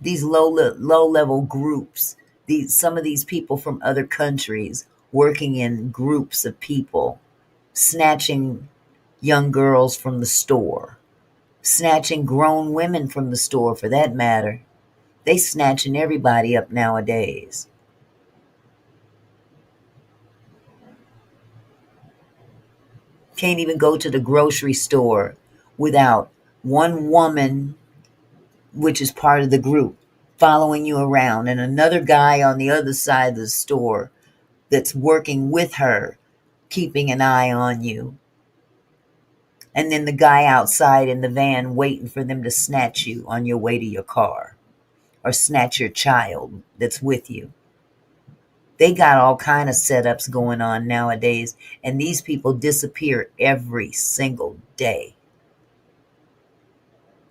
These low-level groups. Some of these people from other countries working in groups of people, snatching young girls from the store, snatching grown women from the store, for that matter. They snatching everybody up nowadays. Can't even go to the grocery store without one woman, which is part of the group, following you around, and another guy on the other side of the store that's working with her, keeping an eye on you. And then the guy outside in the van waiting for them to snatch you on your way to your car, or snatch your child that's with you. They got all kind of setups going on nowadays, and these people disappear every single day.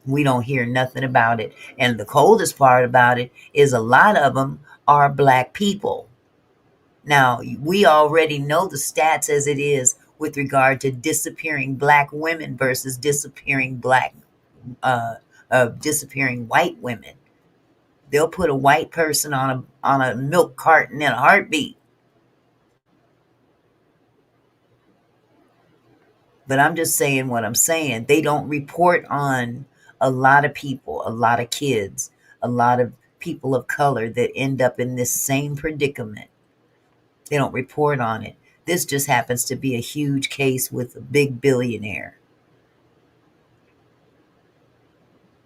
We don't hear nothing about it. And the coldest part about it is a lot of them are black people. Now, we already know the stats as it is with regard to disappearing black women versus disappearing disappearing white women. They'll put a white person on a milk carton in a heartbeat. But I'm just saying what I'm saying. They don't report on a lot of people, a lot of kids, a lot of people of color that end up in this same predicament. They don't report on it. This just happens to be a huge case with a big billionaire.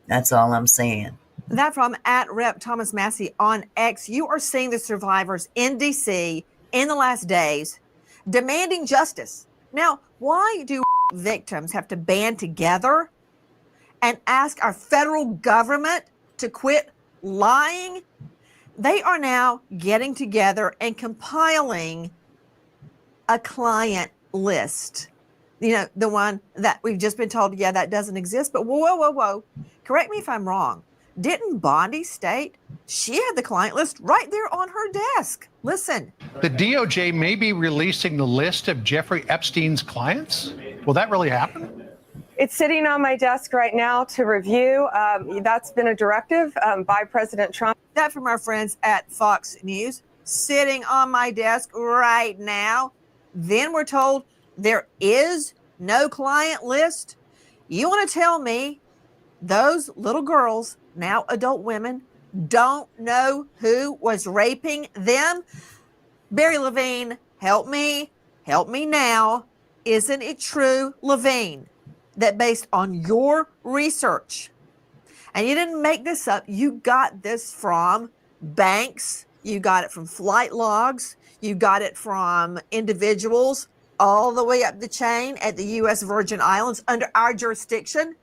That's all I'm saying. That from at Rep Thomas Massey on X. You are seeing the survivors in DC in the last days demanding justice. Now, why do victims have to band together and ask our federal government to quit lying? They are now getting together and compiling a client list. You know, the one that we've just been told, yeah, that doesn't exist. But whoa. Correct me if I'm wrong. Didn't Bondi state she had the client list right there on her desk? Listen. The DOJ may be releasing the list of Jeffrey Epstein's clients. Will that really happen? It's sitting on my desk right now to review. That's been a directive by President Trump. That from our friends at Fox News, sitting on my desk right now. Then we're told there is no client list. You want to tell me those little girls, now adult women, don't know who was raping them? Barry Levine, help me now. Isn't it true, Levine, that based on your research, and you didn't make this up, you got this from banks, you got it from flight logs, you got it from individuals all the way up the chain at the U.S. Virgin Islands under our jurisdiction,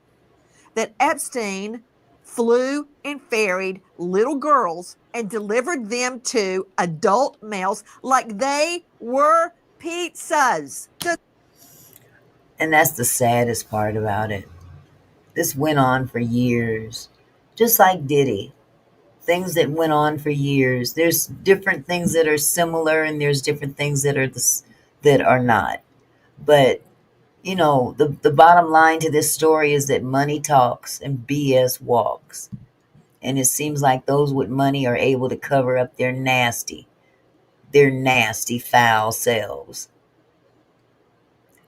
that Epstein flew and ferried little girls and delivered them to adult males like they were pizzas. And that's the saddest part about it. This went on for years, just like Diddy. Things that went on for years. There's different things that are similar, and there's different things that are not. But you know, the bottom line to this story is that money talks and BS walks. And it seems like those with money are able to cover up their nasty, foul selves.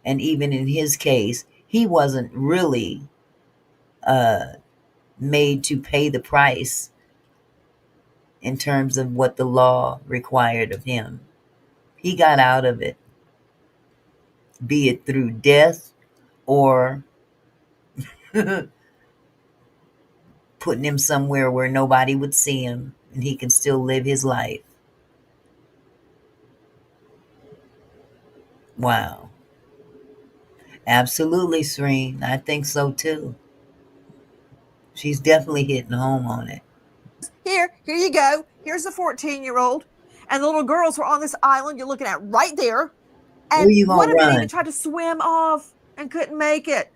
And even in his case, he wasn't really made to pay the price in terms of what the law required of him. He got out of it, be it through death or putting him somewhere where nobody would see him and he can still live his life. Wow. Absolutely, Serene. I think so too. She's definitely hitting home on it. Here you go. Here's the 14-year-old. And the little girls were on this island you're looking at right there. And Where you gonna one of them run? even tried to swim off and couldn't make it.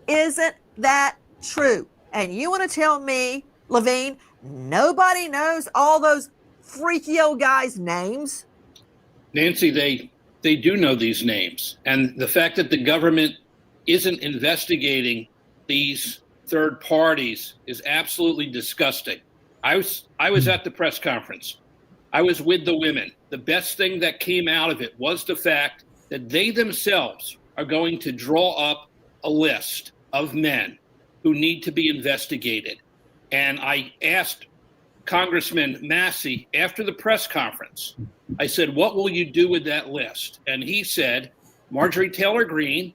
Isn't that true? And you want to tell me, Levine, nobody knows all those freaky old guys' names? Nancy, they do know these names. And the fact that the government isn't investigating these third parties is absolutely disgusting. I was at the press conference. I was with the women. The best thing that came out of it was the fact that they themselves are going to draw up a list of men who need to be investigated. And I asked Congressman Massey after the press conference, I said, what will you do with that list? And he said, Marjorie Taylor Greene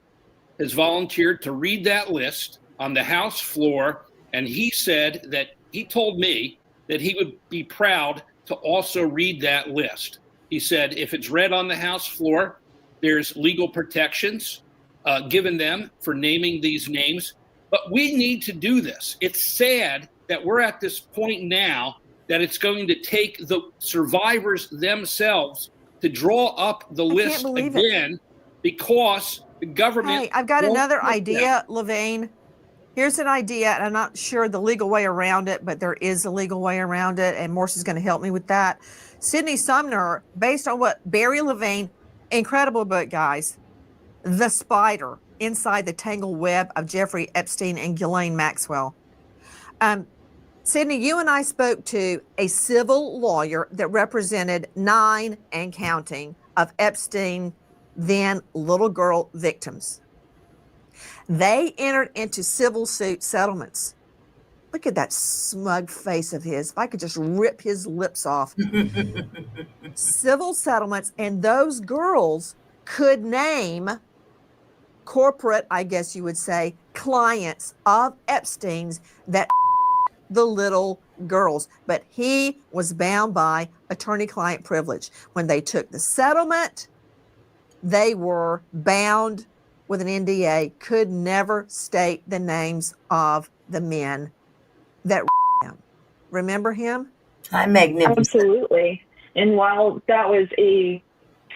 has volunteered to read that list on the House floor. And he said that he told me that he would be proud to also read that list. He said, if it's read on the House floor, there's legal protections given them for naming these names. But we need to do this. It's sad that we're at this point now that it's going to take the survivors themselves to draw up the list again because the government. Hey, I've got another idea, Levine. Here's an idea, and I'm not sure the legal way around it, but there is a legal way around it, and Morse is going to help me with that. Sidney Sumner, based on what Barry Levine, incredible book, guys, The Spider, Inside the Tangled Web of Jeffrey Epstein and Ghislaine Maxwell. Sidney, you and I spoke to a civil lawyer that represented 9 and counting of Epstein, then little girl victims. They entered into civil suit settlements Look at that smug face of his. If I could just rip his lips off. Civil settlements, and those girls could name corporate, I guess you would say, clients of Epstein's that the little girls, but he was bound by attorney-client privilege. When they took the settlement, they were bound with an NDA, could never state the names of the men that him. Remember him? Hi, Magnificent. Absolutely. And while that was a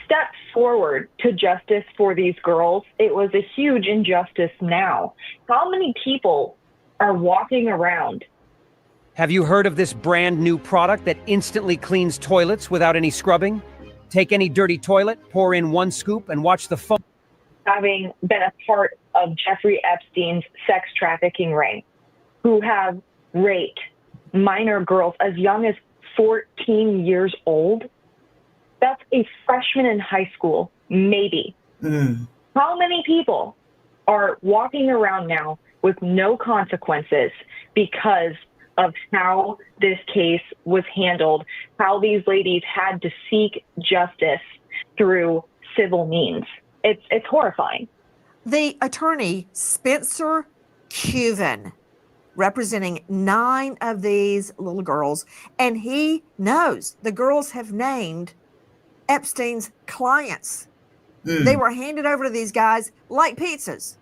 step forward to justice for these girls, it was a huge injustice now. How many people are walking around? Have you heard of this brand new product that instantly cleans toilets without any scrubbing? Take any dirty toilet, pour in 1 scoop, and watch the foam. Having been a part of Jeffrey Epstein's sex trafficking ring, who have raped minor girls as young as 14 years old. That's a freshman in high school, maybe. How many people are walking around now with no consequences because of how this case was handled, how these ladies had to seek justice through civil means? It's horrifying. The attorney, Spencer Cuven, representing 9 of these little girls, and he knows the girls have named Epstein's clients. They were handed over to these guys like pizzas.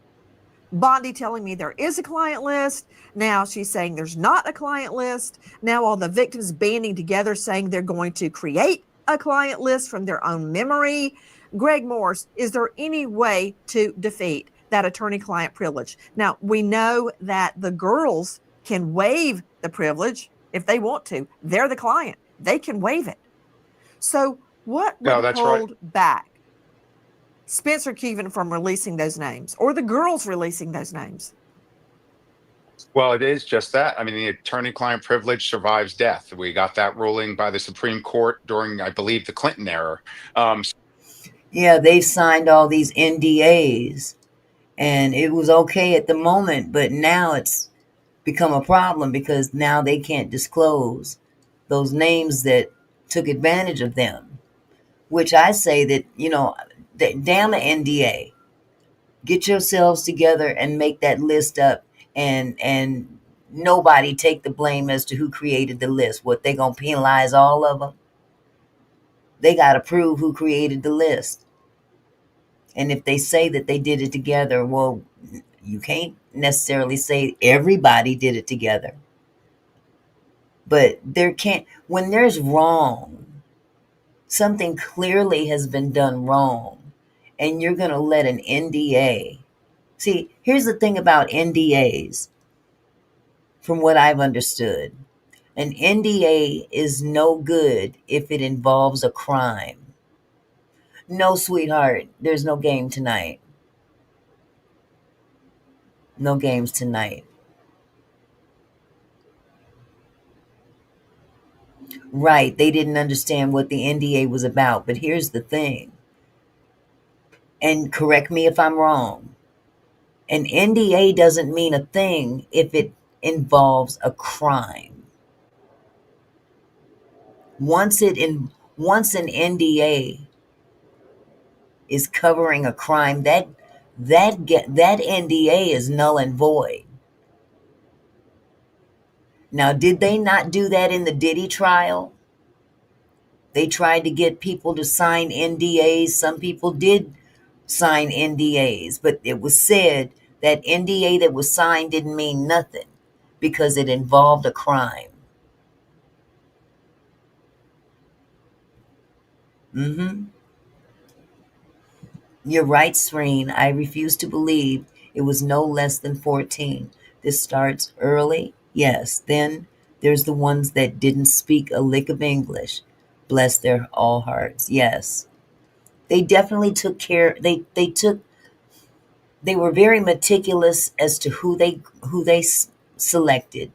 Bondi telling me there is a client list. Now she's saying there's not a client list. Now all the victims banding together saying they're going to create a client list from their own memory. Greg Morse, is there any way to defeat that attorney-client privilege? Now, we know that the girls can waive the privilege if they want to. They're the client. They can waive it. So what would hold back Spencer Cuven from releasing those names, or the girls releasing those names? Well, it is just that. I mean, the attorney-client privilege survives death. We got that ruling by the Supreme Court during, I believe, the Clinton era. Yeah, they signed all these NDAs, and it was okay at the moment, but now it's become a problem because now they can't disclose those names that took advantage of them. Which I say that, damn an NDA. Get yourselves together and make that list up, and nobody take the blame as to who created the list. What, they gonna penalize all of them? They got to prove who created the list. And if they say that they did it together, well, you can't necessarily say everybody did it together. But when there's wrong, something clearly has been done wrong, and you're going to let an NDA. See, here's the thing about NDAs, from what I've understood. An NDA is no good if it involves a crime. No, sweetheart, there's no game tonight. No games tonight. Right, they didn't understand what the NDA was about, but here's the thing. And correct me if I'm wrong. An NDA doesn't mean a thing if it involves a crime. Once an NDA is covering a crime, that NDA is null and void. Now, did they not do that in the Diddy trial? They tried to get people to sign NDAs. Some people did sign NDAs, but it was said that NDA that was signed didn't mean nothing because it involved a crime. You're right, Serene. I refuse to believe it was no less than 14. This starts early. Yes, then there's the ones that didn't speak a lick of English. Bless their all hearts. Yes. They definitely took care. They were very meticulous as to who they selected.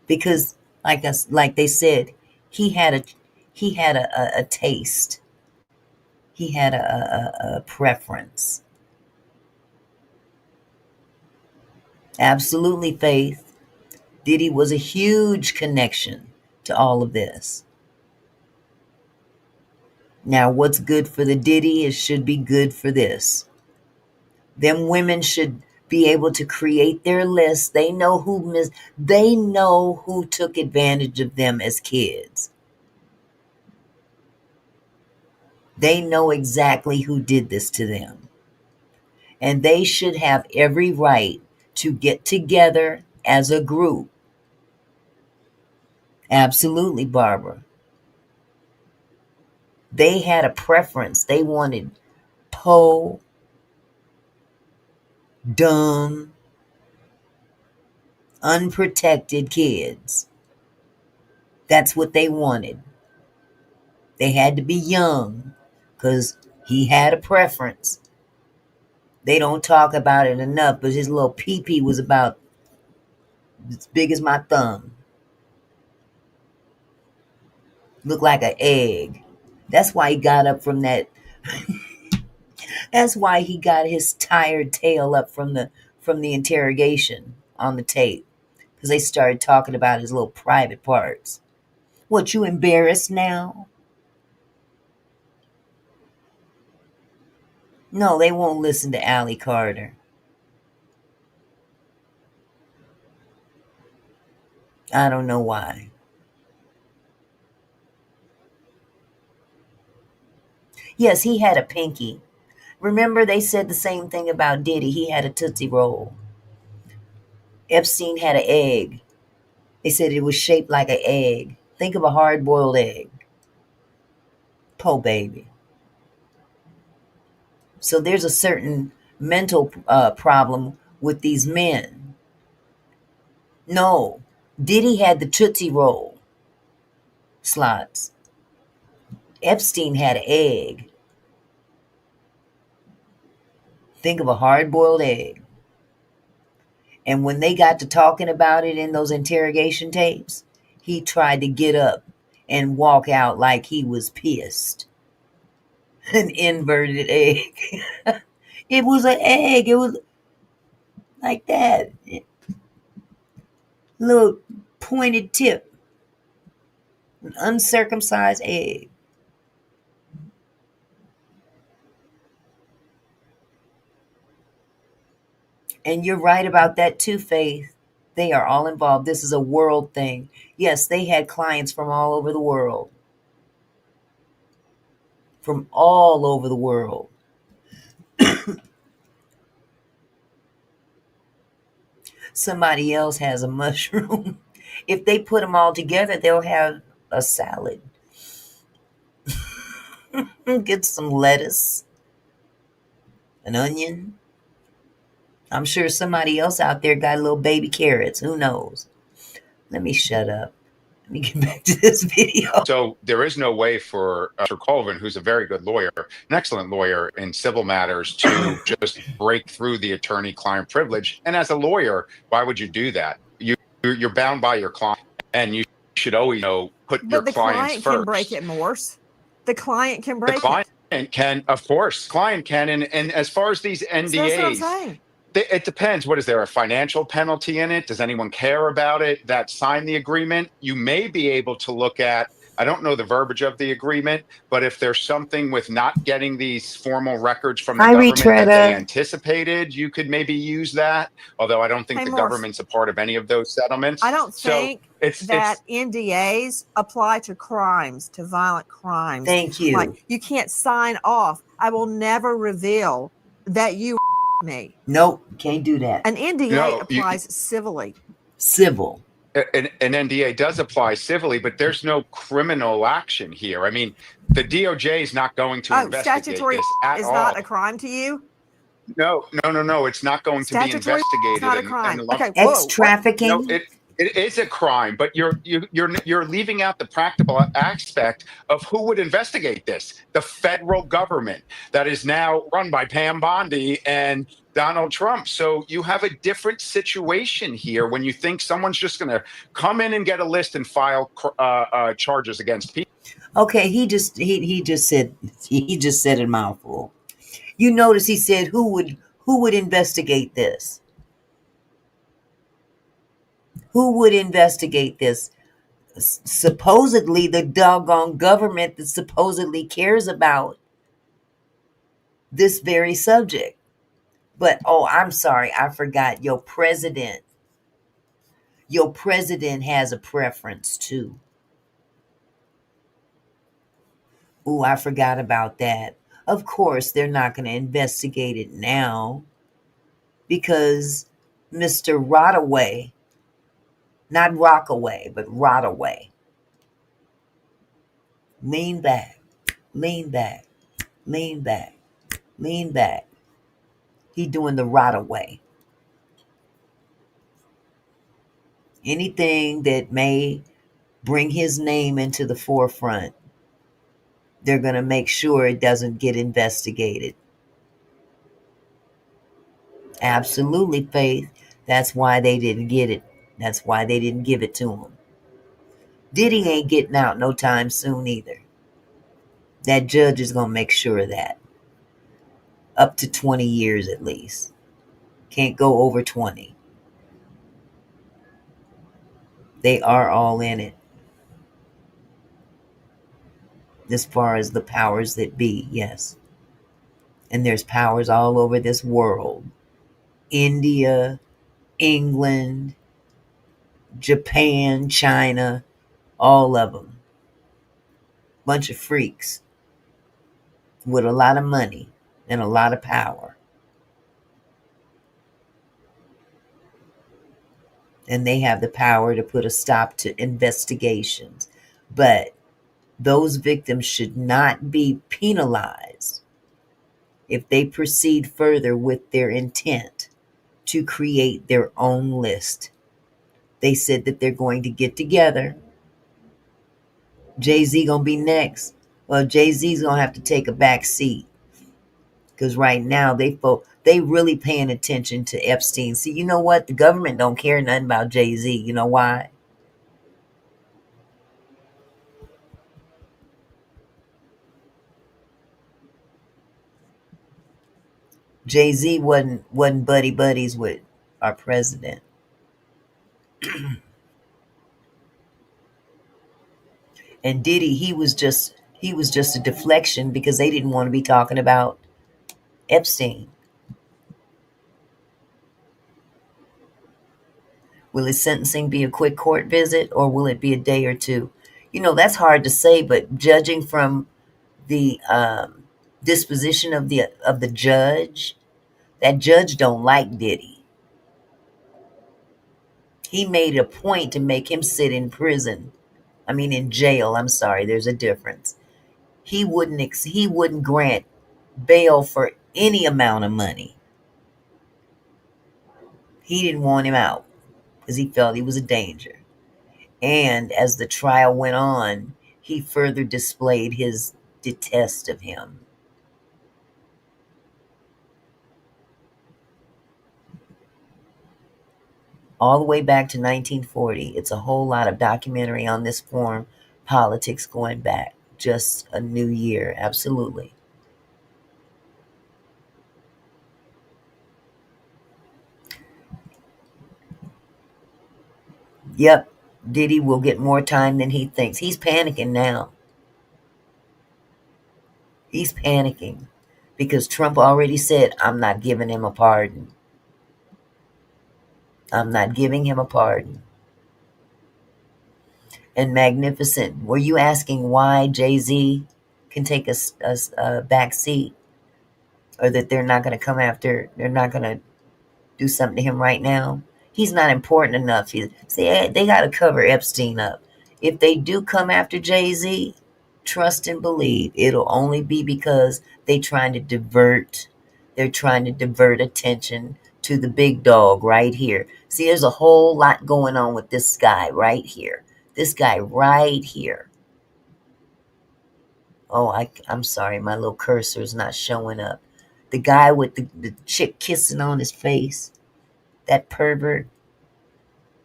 Because like they said, he had a taste. He had a preference. Absolutely, Faith. Diddy was a huge connection to all of this. Now, what's good for the Diddy is should be good for this. Them women should be able to create their list. They know who took advantage of them as kids. They know exactly who did this to them. And they should have every right to get together as a group. Absolutely, Barbara. They had a preference. They wanted poor, dumb, unprotected kids. That's what they wanted. They had to be young because he had a preference. They don't talk about it enough, but his little pee-pee was about as big as my thumb. Looked like an egg. That's why he got up from that. That's why he got his tired tail up from the interrogation on the tape. Because they started talking about his little private parts. What, you embarrassed now? No, they won't listen to Allie Carter. I don't know why. Yes, he had a pinky. Remember they said the same thing about Diddy. He had a Tootsie Roll. Epstein had an egg. They said it was shaped like an egg. Think of a hard-boiled egg. Po baby. So there's a certain mental problem with these men. No, Diddy had the Tootsie Roll slots. Epstein had an egg. Think of a hard-boiled egg. And when they got to talking about it in those interrogation tapes, he tried to get up and walk out like he was pissed. An inverted egg. It was an egg. It was like that. Little pointed tip. An uncircumcised egg. And you're right about that too, Faith. They are all involved. This is a world thing. Yes, they had clients from all over the world. From all over the world. Somebody else has a mushroom. If they put them all together, they'll have a salad. Get some lettuce, an onion. I'm sure somebody else out there got little baby carrots. Who knows? Let me shut up. Let me get back to this video. So there is no way for Colvin, who's a very good lawyer, an excellent lawyer in civil matters, to just break through the attorney-client privilege. And as a lawyer, why would you do that? You're bound by your client, and you should always put your the clients client first. can break it, Morse. The client can break the client it. Can, of course, client can. And as far as these NDAs, so that's what I'm saying. It depends. What is there a financial penalty in it? Does anyone care about it that signed the agreement? You may be able to look at, I don't know the verbiage of the agreement, but if there's something with not getting these formal records from the government that they anticipated, you could maybe use that. Although I don't think the government's a part of any of those settlements. I don't think that NDAs apply to crimes, to violent crimes. Thank you. Like, you can't sign off. I will never reveal that you me. Nope, can't do that. An NDA applies civilly. Civil. An NDA does apply civilly, but there's no criminal action here. I mean, the DOJ is not going to investigate statutory this at is all. not a crime to you? No. It's not going to be investigated. Is not a crime. Okay, Ex-trafficking? No, it is a crime, but you're leaving out the practical aspect of who would investigate this. The federal government that is now run by Pam Bondi and Donald Trump. So you have a different situation here when you think someone's just going to come in and get a list and file charges against people. Okay, he just said a mouthful. You notice he said who would investigate this? Who would investigate this? Supposedly the doggone government that supposedly cares about this very subject. But oh, I'm sorry, I forgot. Your president has a preference too. Ooh, I forgot about that. Of course, they're not going to investigate it now because Mr. Rodaway, not Rockaway, but Rodaway, lean back, lean back, lean back, lean back. He doing the Rodaway. Anything that may bring his name into the forefront, they're going to make sure it doesn't get investigated. Absolutely, Faith. That's why they didn't get it. That's why they didn't give it to him. Diddy ain't getting out no time soon either. That judge is going to make sure of that. Up to 20 years at least. Can't go over 20. They are all in it. As far as the powers that be, yes. And there's powers all over this world. India, England, Japan, China, all of them. Bunch of freaks with a lot of money and a lot of power. And they have the power to put a stop to investigations. But those victims should not be penalized if they proceed further with their intent to create their own list. They said that they're going to get together. Jay-Z gonna be next. Well, Jay-Z's gonna have to take a back seat because right now they really paying attention to Epstein. See, you know what? The government don't care nothing about Jay-Z. You know why? Jay-Z wasn't buddy buddies with our president. And Diddy, he was just a deflection because they didn't want to be talking about Epstein. Will his sentencing be a quick court visit or will it be a day or two? You know, that's hard to say, but judging from the disposition of the judge, that judge don't like Diddy. He made a point to make him sit in prison. I mean, in jail. I'm sorry, there's a difference. He wouldn't grant bail for any amount of money. He didn't want him out because he felt he was a danger. And as the trial went on, he further displayed his detest of him. All the way back to 1940. It's a whole lot of documentary on this foreign politics going back. Just a new year, absolutely. Yep, Diddy will get more time than he thinks. He's panicking now. He's panicking because Trump already said, I'm not giving him a pardon. I'm not giving him a pardon. And Magnificent, were you asking why Jay-Z can take a back seat? Or that they're not going to come after, they're not going to do something to him right now? He's not important enough. See, they got to cover Epstein up. If they do come after Jay-Z, trust and believe it'll only be because they're trying to divert attention to the big dog right here. See, there's a whole lot going on with this guy right here. This guy right here. Oh, I'm sorry, my little cursor is not showing up. The guy with the chick kissing on his face, that pervert,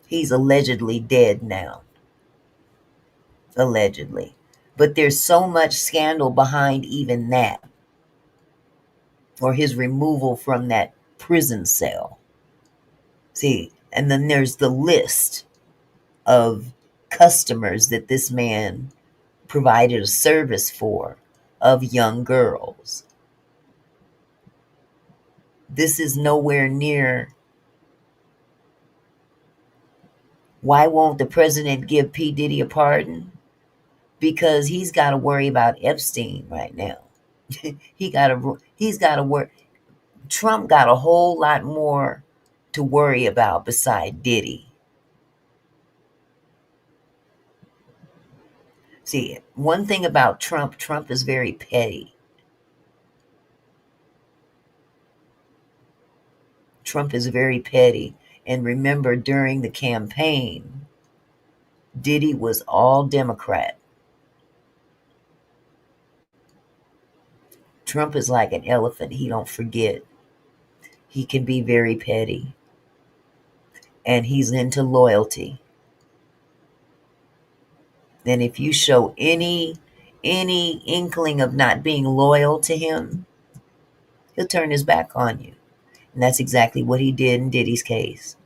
he's allegedly dead now. Allegedly. But there's so much scandal behind even that, or his removal from that prison cell. See, and then there's the list. of customers that this man provided a service for, of young girls. This is nowhere near. Why won't the president give P. Diddy a pardon? Because he's got to worry about Epstein right now. He's got to worry. Trump got a whole lot more to worry about beside Diddy. See, one thing about Trump is very petty. Trump is very petty. And remember, during the campaign, Diddy was all Democrat. Trump is like an elephant. He don't forget. He can be very petty. And he's into loyalty. And if you show any inkling of not being loyal to him, he'll turn his back on you. And that's exactly what he did in Diddy's case.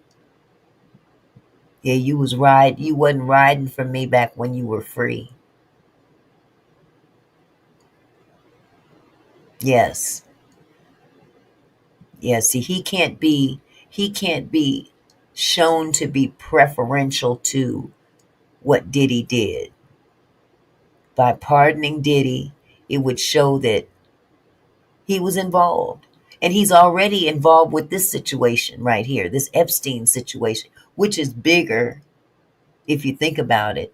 Yeah, you wasn't riding for me back when you were free. Yes. Yeah, see, he can't be shown to be preferential to what Diddy did. By pardoning Diddy, it would show that he was involved. And he's already involved with this situation right here, this Epstein situation, which is bigger, if you think about it,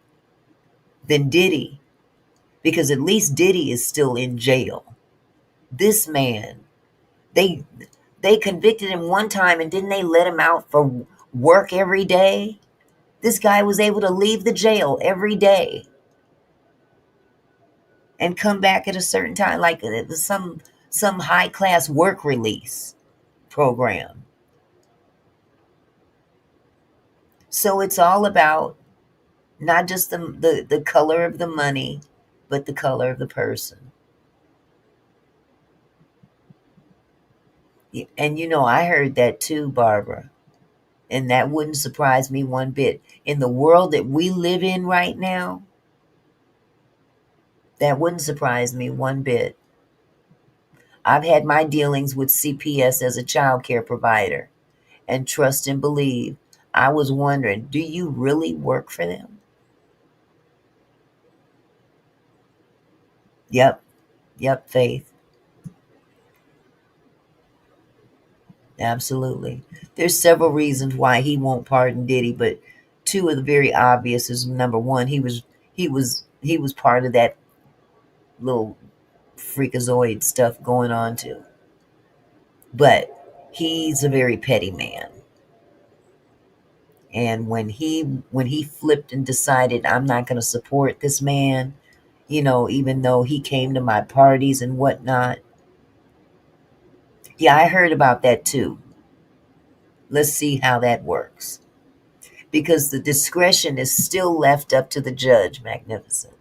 than Diddy. Because at least Diddy is still in jail. This man, they convicted him one time and didn't they let him out for work every day? This guy was able to leave the jail every day and come back at a certain time, like it was some high class work release program. So it's all about not just the color of the money, but the color of the person. And I heard that too, Barbara. And that wouldn't surprise me one bit. In the world that we live in right now, that wouldn't surprise me one bit. I've had my dealings with CPS as a child care provider, and trust and believe, I was wondering, do you really work for them? Yep, Faith. Absolutely. There's several reasons why he won't pardon Diddy, but two of the very obvious is, number one, he was part of that little freakazoid stuff going on too. But he's a very petty man. And when he flipped and decided, I'm not going to support this man, even though he came to my parties and whatnot. Yeah, I heard about that too. Let's see how that works. Because the discretion is still left up to the judge, Magnificent.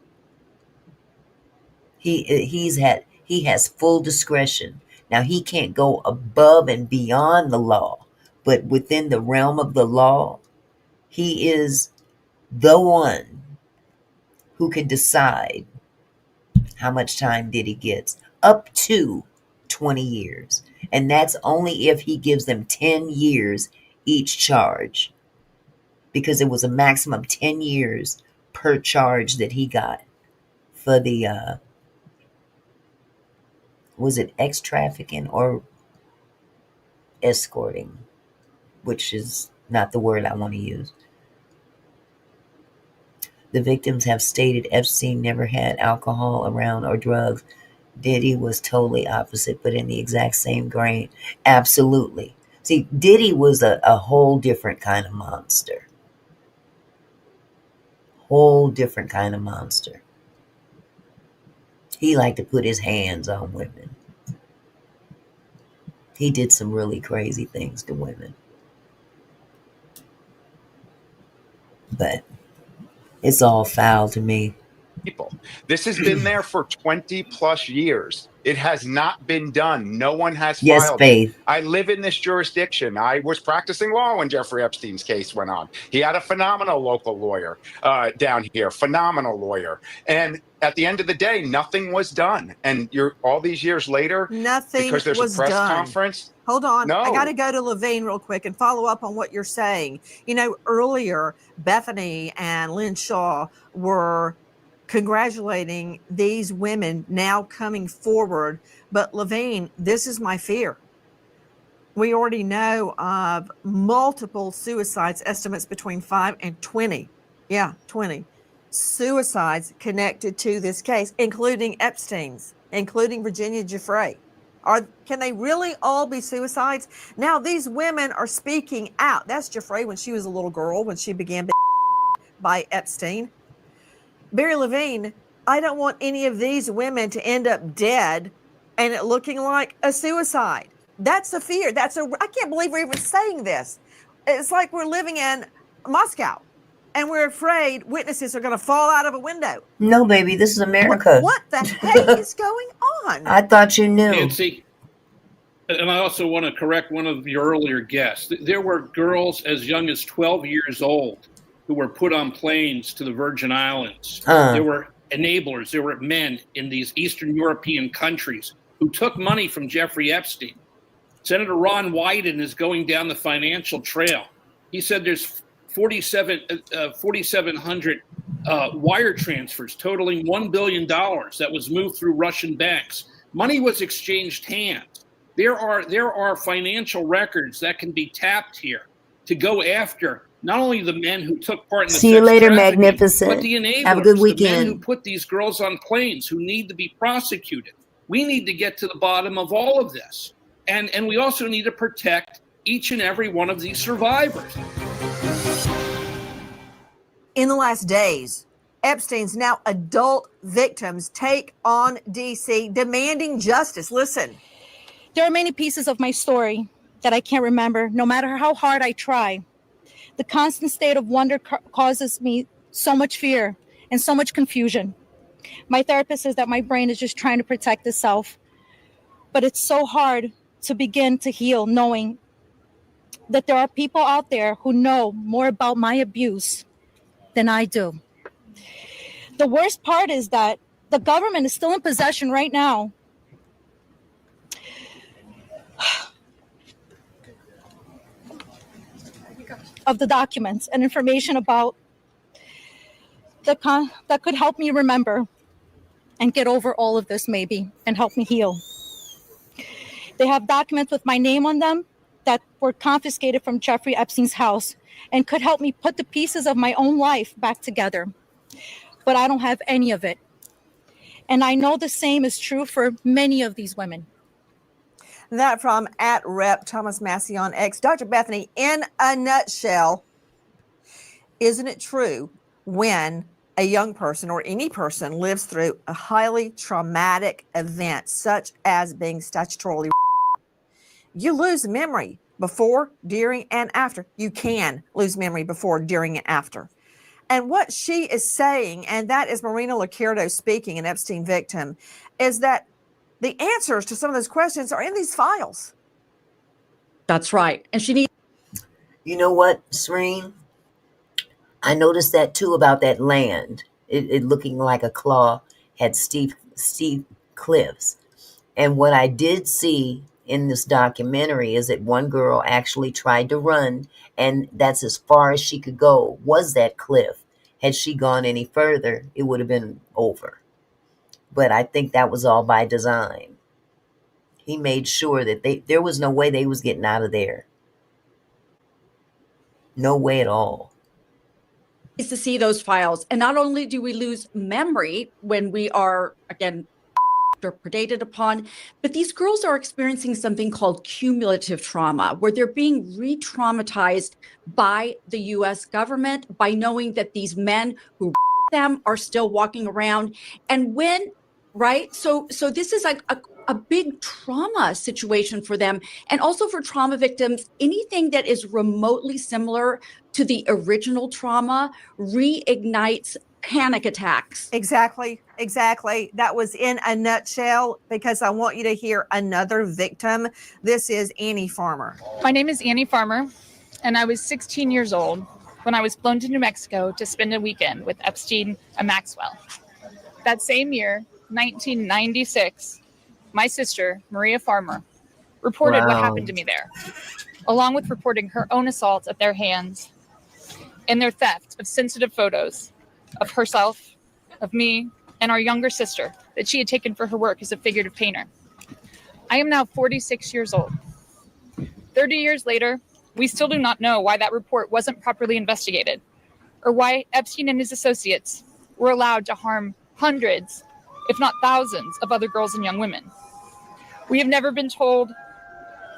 He has full discretion. Now, he can't go above and beyond the law, but within the realm of the law, he is the one who can decide how much time Diddy gets, up to 20 years. And that's only if he gives them 10 years each charge, because it was a maximum 10 years per charge that he got for the, was it ex-trafficking or escorting, which is not the word I want to use. The victims have stated Epstein never had alcohol around or drugs. Diddy was totally opposite, but in the exact same grain. Absolutely. See, Diddy was a whole different kind of monster. Whole different kind of monster. He liked to put his hands on women. He did some really crazy things to women. But it's all foul to me. people. This has been there for 20 plus years. It has not been done. No one has Yes, filed it. Faith. I live in this jurisdiction. I was practicing law when Jeffrey Epstein's case went on. He had a phenomenal local lawyer down here, phenomenal lawyer. And at the end of the day, nothing was done. And you're all these years later, Nothing because there's a was press done. conference. Hold on. I got No. to go to Levine real quick and follow up on what you're saying. You know, earlier, Bethany and Lynn Shaw were congratulating these women now coming forward. But Levine, this is my fear. We already know of multiple suicides, estimates between 5 and 20. Yeah, 20 suicides connected to this case, including Epstein's, including Virginia Giuffre. Can they really all be suicides? Now, these women are speaking out. That's Giuffre when she was a little girl, when she began by Epstein. Barry Levine, I don't want any of these women to end up dead and it looking like a suicide. That's a fear. I can't believe we're even saying this. It's like we're living in Moscow and we're afraid witnesses are going to fall out of a window. No, baby, this is America. What the heck is going on? I thought you knew. Nancy, and I also want to correct one of your earlier guests. There were girls as young as 12 years old who were put on planes to the Virgin Islands. There were enablers. There were men in these Eastern European countries who took money from Jeffrey Epstein. Senator Ron Wyden is going down the financial trail. He said there's 4,700 wire transfers totaling $1 billion that was moved through Russian banks. Money was exchanged hands. There are financial records that can be tapped here to go after not only the men who took part in the See you sex later, trafficking, Magnificent. but the enablers, Have a good the men weekend. who put these girls on planes who need to be prosecuted. We need to get to the bottom of all of this. And we also need to protect each and every one of these survivors. In the last days, Epstein's now adult victims take on DC demanding justice. Listen. There are many pieces of my story that I can't remember, no matter how hard I try. The constant state of wonder causes me so much fear and so much confusion. My therapist says that my brain is just trying to protect itself. But it's so hard to begin to heal knowing that there are people out there who know more about my abuse than I do. The worst part is that the government is still in possession right now of the documents and information about that could help me remember and get over all of this maybe and help me heal. They have documents with my name on them that were confiscated from Jeffrey Epstein's house and could help me put the pieces of my own life back together. But I don't have any of it. And I know the same is true for many of these women. That from @Rep Thomas Massey on X. Dr. Bethany, in a nutshell, isn't it true when a young person or any person lives through a highly traumatic event, such as being statutorily, you lose memory before, during, and after? You can lose memory before, during, and after. And what she is saying, and that is Marina Liccardo speaking, an Epstein victim, is that the answers to some of those questions are in these files. That's right. And she needs. You know what, Serene? I noticed that too about that land. It looking like a claw had steep cliffs. And what I did see in this documentary is that one girl actually tried to run, and that's as far as she could go, was that cliff. Had she gone any further, it would have been over. But I think that was all by design. He made sure that there was no way they was getting out of there. No way at all. Is to see those files. And not only do we lose memory when we are, again, or predated upon, but these girls are experiencing something called cumulative trauma, where they're being re-traumatized by the US government by knowing that these men who them are still walking around. And when, right? So this is like a big trauma situation for them. And also for trauma victims, anything that is remotely similar to the original trauma reignites panic attacks. Exactly. That was in a nutshell, because I want you to hear another victim. This is Annie Farmer. My name is Annie Farmer, and I was 16 years old when I was flown to New Mexico to spend a weekend with Epstein and Maxwell. That same year, 1996, my sister, Maria Farmer, reported what happened to me there, along with reporting her own assault at their hands and their theft of sensitive photos of herself, of me, and our younger sister that she had taken for her work as a figurative painter. I am now 46 years old. 30 years later, we still do not know why that report wasn't properly investigated, or why Epstein and his associates were allowed to harm hundreds, if not thousands, of other girls and young women. We have never been told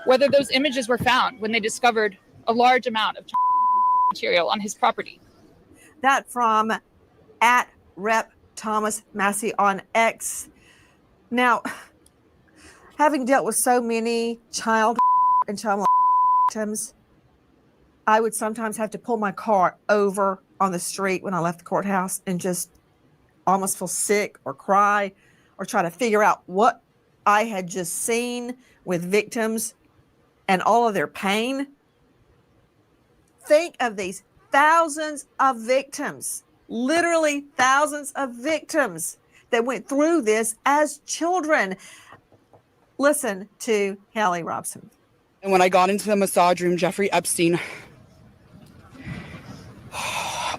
whether those images were found when they discovered a large amount of material on his property. That from at Rep Thomas Massey on X. Now, having dealt with so many child and child victims, I would sometimes have to pull my car over on the street when I left the courthouse and just almost feel sick or cry or try to figure out what I had just seen with victims and all of their pain. Think of these thousands of victims, literally thousands of victims that went through this as children. Listen to Hallie Robson. And when I got into the massage room, Jeffrey Epstein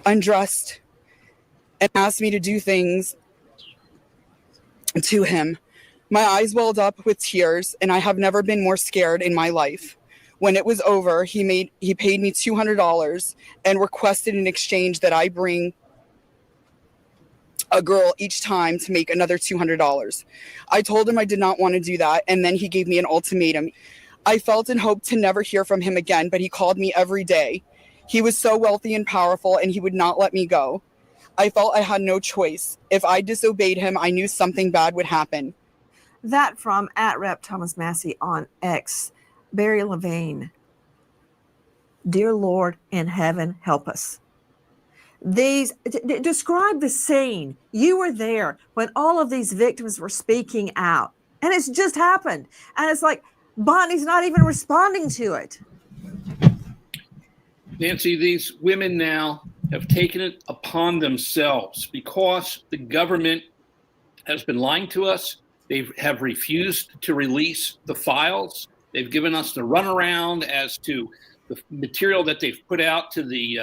undressed and asked me to do things to him. My eyes welled up with tears, and I have never been more scared in my life. When it was over, he paid me $200 and requested in exchange that I bring a girl each time to make another $200. I told him I did not want to do that, and then he gave me an ultimatum. I felt and hoped to never hear from him again, but he called me every day. He was so wealthy and powerful, and he would not let me go. I felt I had no choice. If I disobeyed him, I knew something bad would happen. That from at Rep Thomas Massey on X. Barry Levine. Dear Lord in heaven, help us. Describe the scene. You were there when all of these victims were speaking out, and it's just happened. And it's like Bonnie's not even responding to it. Nancy, these women now have taken it upon themselves because the government has been lying to us. They have refused to release the files. They've given us the runaround as to the material that they've put out to the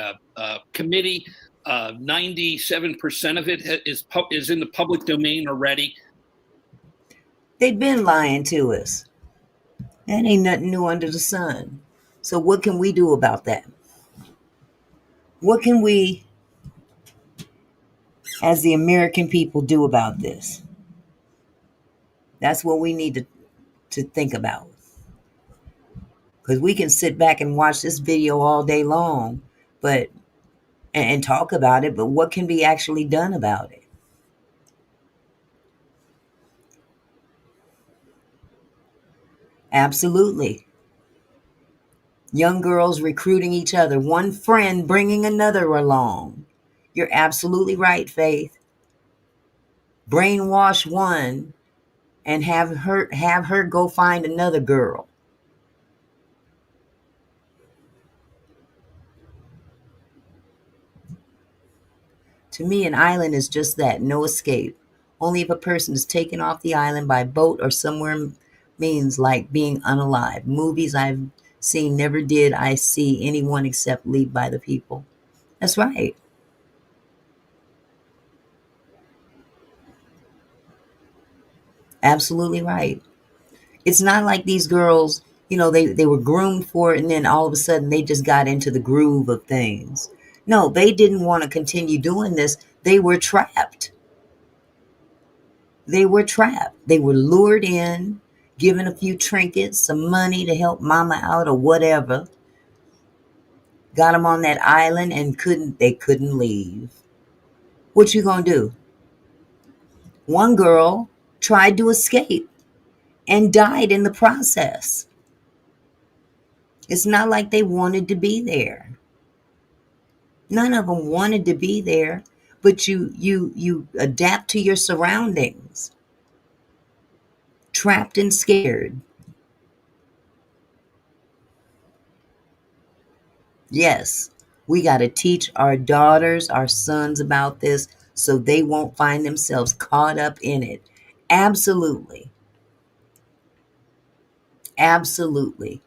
committee. 97% of it is in the public domain already. They've been lying to us. That ain't nothing new under the sun. So what can we do about that? What can we, as the American people, do about this? That's what we need to think about. Because we can sit back and watch this video all day long, and talk about it, but what can be actually done about it? Absolutely. Young girls recruiting each other, one friend bringing another along. You're absolutely right, Faith. Brainwash one and have her go find another girl. To me, an island is just that, no escape. Only if a person is taken off the island by boat or somewhere means like being unalive. Movies I've seen never did I see anyone except leave by the people. That's right. Absolutely right. It's not like these girls, they were groomed for it and then all of a sudden they just got into the groove of things. No, they didn't want to continue doing this. They were trapped. They were lured in, given a few trinkets, some money to help mama out or whatever. Got them on that island and they couldn't leave. What you gonna do? One girl tried to escape and died in the process. It's not like they wanted to be there. None of them wanted to be there, but you adapt to your surroundings. Trapped and scared. Yes, we got to teach our daughters, our sons about this so they won't find themselves caught up in it. Absolutely. Absolutely.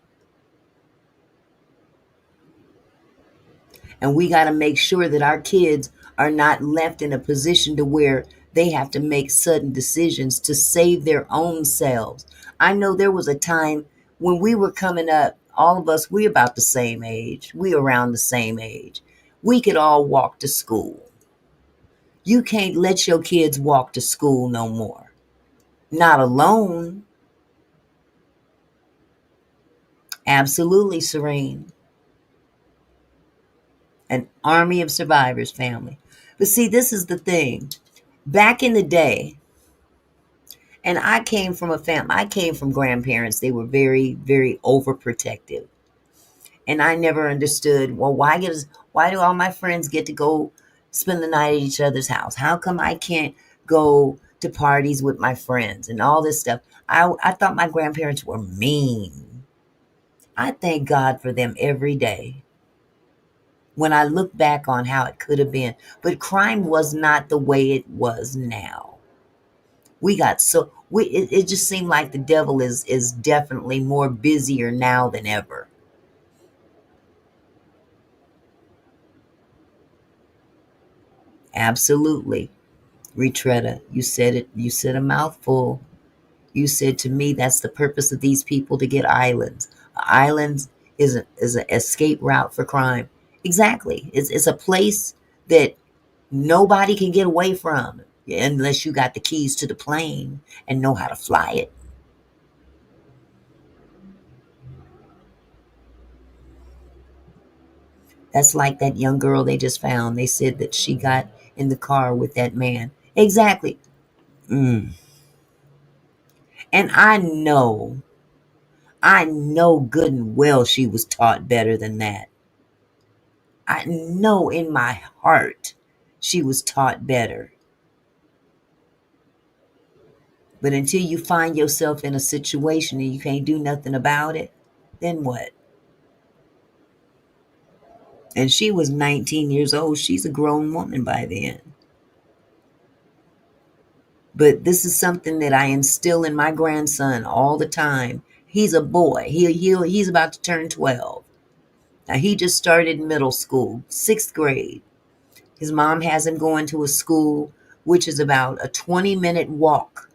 And we got to make sure that our kids are not left in a position to where they have to make sudden decisions to save their own selves. I know there was a time when we were coming up, all of us, we about the same age. We around the same age. We could all walk to school. You can't let your kids walk to school no more. Not alone. Absolutely, Serene. An army of survivors, family. But see, this is the thing. Back in the day, and I came from a family, I came from grandparents. They were very, very overprotective. And I never understood, well, why do all my friends get to go spend the night at each other's house? How come I can't go to parties with my friends and all this stuff? I thought my grandparents were mean. I thank God for them every day when I look back on how it could have been. But crime was not the way it was now. It just seemed like the devil is definitely more busier now than ever. Absolutely. Retretta, you said it. You said a mouthful. You said to me that's the purpose of these people to get islands. Islands is an escape route for crime. Exactly. It's a place that nobody can get away from unless you got the keys to the plane and know how to fly it. That's like that young girl they just found. They said that she got in the car with that man. Exactly. Mm. And I know good and well she was taught better than that. I know in my heart she was taught better. But until you find yourself in a situation and you can't do nothing about it, then what? And she was 19 years old. She's a grown woman by then. But this is something that I instill in my grandson all the time. He's a boy. He's about to turn 12. Now, he just started middle school, 6th grade. His mom has him going to a school which is about a 20-minute walk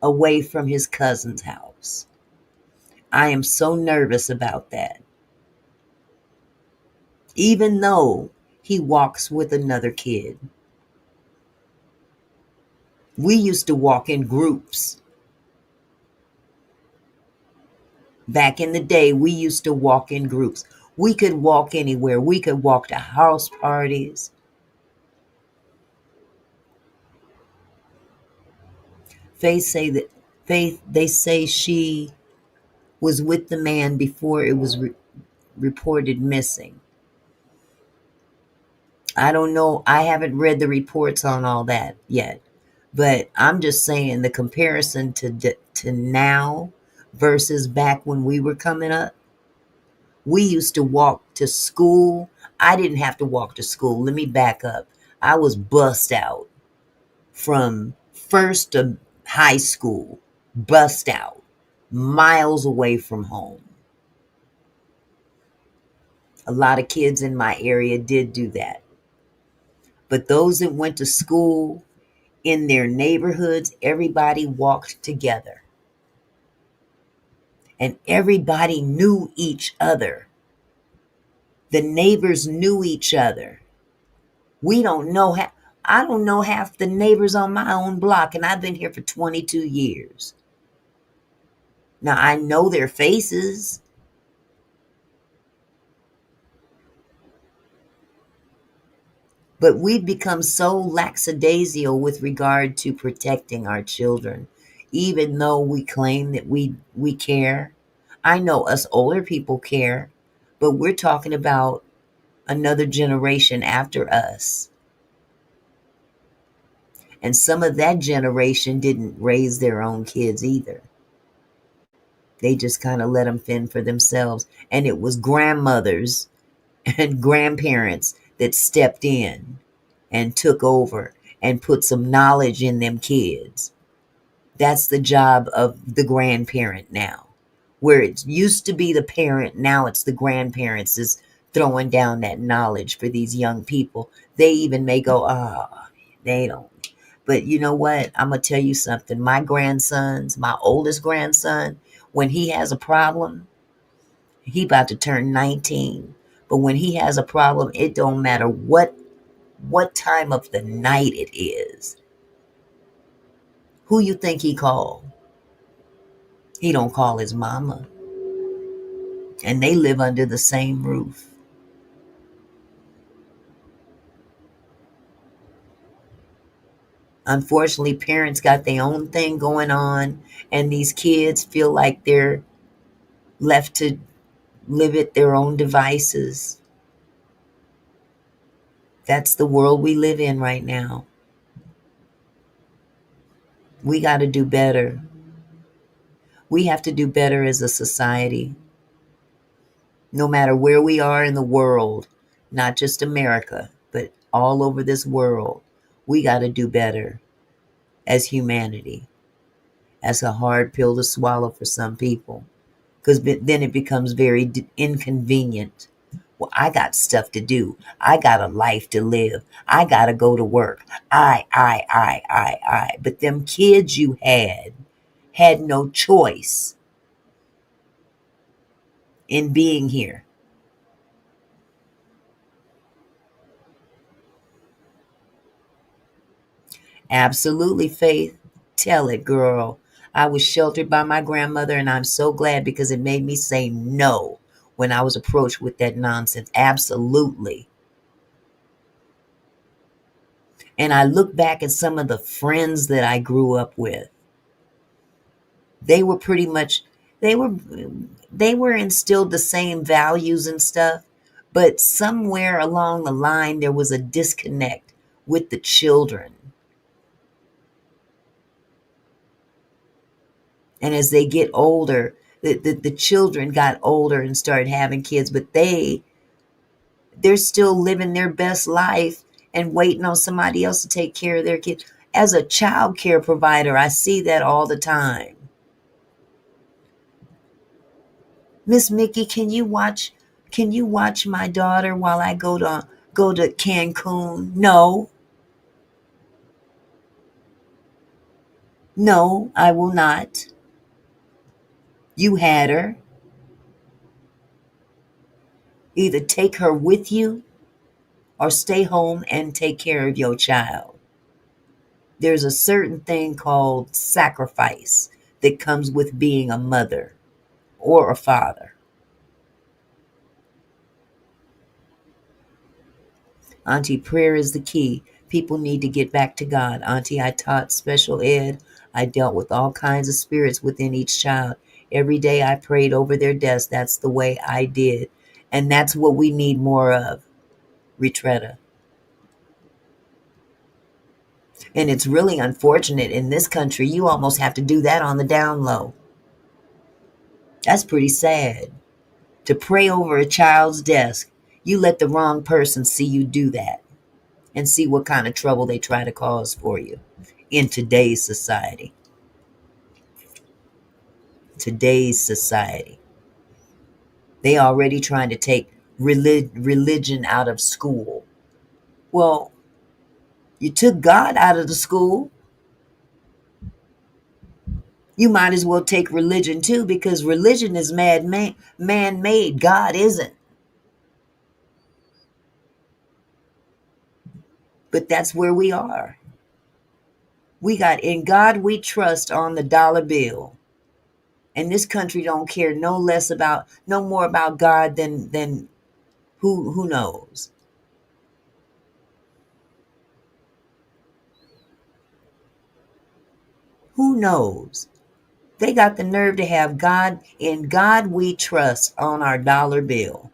away from his cousin's house. I am so nervous about that. Even though he walks with another kid. We used to walk in groups. Back in the day, we used to walk in groups. We could walk anywhere. We could walk to house parties. They say she was with the man before it was reported missing. I don't know. I haven't read the reports on all that yet. But I'm just saying the comparison to now versus back when we were coming up. We used to walk to school. I didn't have to walk to school. Let me back up. I was bussed out from first to high school, bussed out, miles away from home. A lot of kids in my area did do that. But those that went to school in their neighborhoods, everybody walked together. And everybody knew each other. The neighbors knew each other. I don't know half the neighbors on my own block, and I've been here for 22 years. Now, I know their faces. But we've become so lackadaisical with regard to protecting our children, even though we claim that we care. I know us older people care, but we're talking about another generation after us. And some of that generation didn't raise their own kids either. They just kind of let them fend for themselves. And it was grandmothers and grandparents that stepped in and took over and put some knowledge in them kids. That's the job of the grandparent now. Where it used to be the parent, now it's the grandparents is throwing down that knowledge for these young people. They even may go, they don't. But you know what? I'm going to tell you something. My grandsons, my oldest grandson, when he has a problem, he about to turn 19. But when he has a problem, it don't matter what time of the night it is. Who you think he called? He don't call his mama. And they live under the same roof. Unfortunately, parents got their own thing going on, and these kids feel like they're left to live at their own devices. That's the world we live in right now. We got to do better. We have to do better as a society. No matter where we are in the world, not just America, but all over this world, we got to do better as humanity. That's a hard pill to swallow for some people, because then it becomes very inconvenient. Well, I got stuff to do. I got a life to live. I got to go to work. I. But them kids you had no choice in being here. Absolutely, Faith. Tell it, girl. I was sheltered by my grandmother, and I'm so glad because it made me say no when I was approached with that nonsense. Absolutely. And I look back at some of the friends that I grew up with. They were pretty much they were instilled the same values and stuff, but somewhere along the line there was a disconnect with the children. And as they get older, the children got older and started having kids, but they're still living their best life and waiting on somebody else to take care of their kids. As a child care provider, I see that all the time. Miss Mickey, can you watch my daughter while I go to Cancun? No. No, I will not. You had her. Either take her with you or stay home and take care of your child. There's a certain thing called sacrifice that comes with being a mother or a father. Auntie, prayer is the key. People need to get back to God. Auntie, I taught special ed. I dealt with all kinds of spirits within each child. Every day I prayed over their deaths. That's the way I did. And that's what we need more of, Retretta. And it's really unfortunate in this country, you almost have to do that on the down low. That's pretty sad. To pray over a child's desk, you let the wrong person see you do that and see what kind of trouble they try to cause for you in today's society. Today's society. They already trying to take religion out of school. Well, you took God out of the school. You might as well take religion too, because religion is man-made. God isn't. But that's where we are. We got in God we trust on the dollar bill. And this country don't care no more about God than who knows. Who knows? They got the nerve to have God in God we trust on our dollar bill.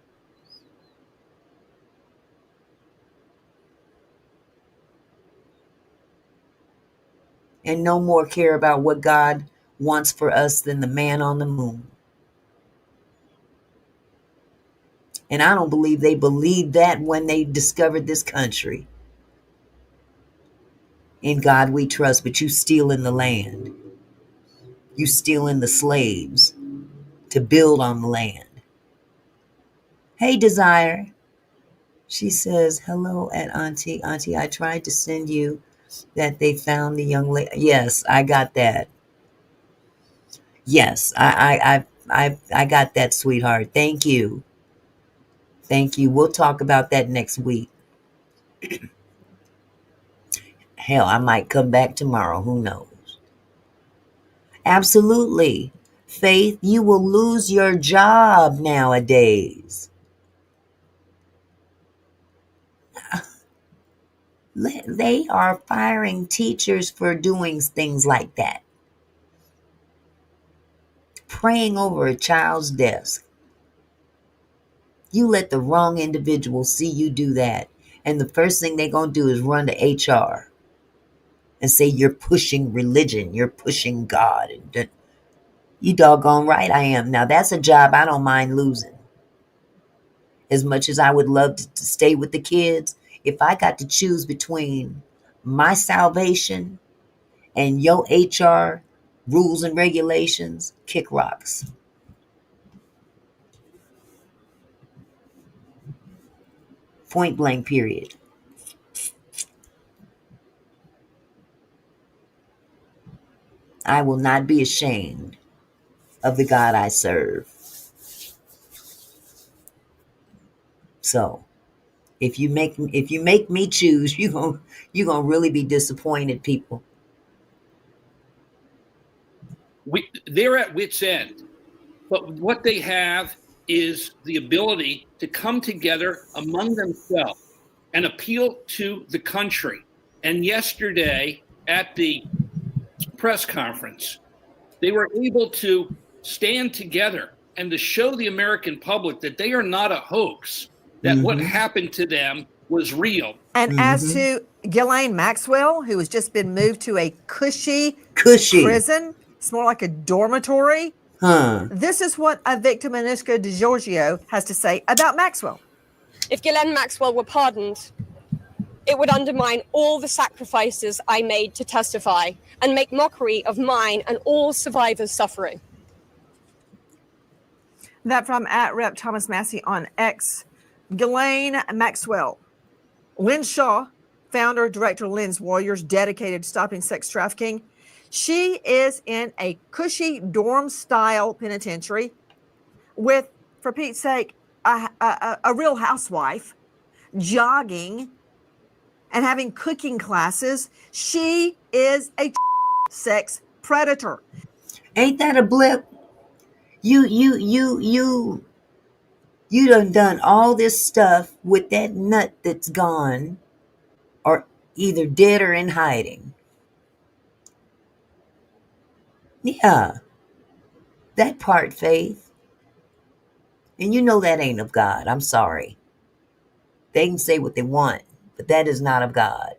and no more care about what God wants for us than the man on the moon. And I don't believe they believed that when they discovered this country. In God we trust, but you stealing the land. You stealing the slaves to build on the land. Hey, Desire. She says, hello at Auntie. Auntie, I tried to send you that they found the young lady. Yes, I got that. Yes, I got that, sweetheart. Thank you. Thank you. We'll talk about that next week. Hell, I might come back tomorrow. Who knows? Absolutely. Faith, you will lose your job nowadays. They are firing teachers for doing things like that. Praying over a child's desk. You let the wrong individual see you do that, and the first thing they're going to do is run to HR and say you're pushing religion, you're pushing God. And you doggone right I am. Now, that's a job I don't mind losing. As much as I would love to stay with the kids, if I got to choose between my salvation and your HR rules and regulations, kick rocks. Point blank, period. I will not be ashamed of the God I serve. So, if you make me choose, you're gonna really be disappointed, people. They're at wit's end, but what they have is the ability to come together among themselves and appeal to the country. And yesterday at the press conference, they were able to stand together and to show the American public that they are not a hoax, that what happened to them was real. And as to Ghislaine Maxwell, who has just been moved to a cushy prison, it's more like a dormitory. This is what a Victor Manisco Di Giorgio has to say about Maxwell. If Ghislaine Maxwell were pardoned, it would undermine all the sacrifices I made to testify and make mockery of mine and all survivors' suffering. That from @Rep Thomas Massey on X. Ghislaine Maxwell. Lynn Shaw, founder, director of Lynn's Warriors, dedicated to stopping sex trafficking. She is in a cushy dorm-style penitentiary with, for Pete's sake, a real housewife, jogging and having cooking classes. She is a sex predator. Ain't that a blip? You done all this stuff with that nut that's gone or either dead or in hiding. Yeah. That part, Faith. And you know that ain't of God. I'm sorry. They can say what they want, but that is not of God.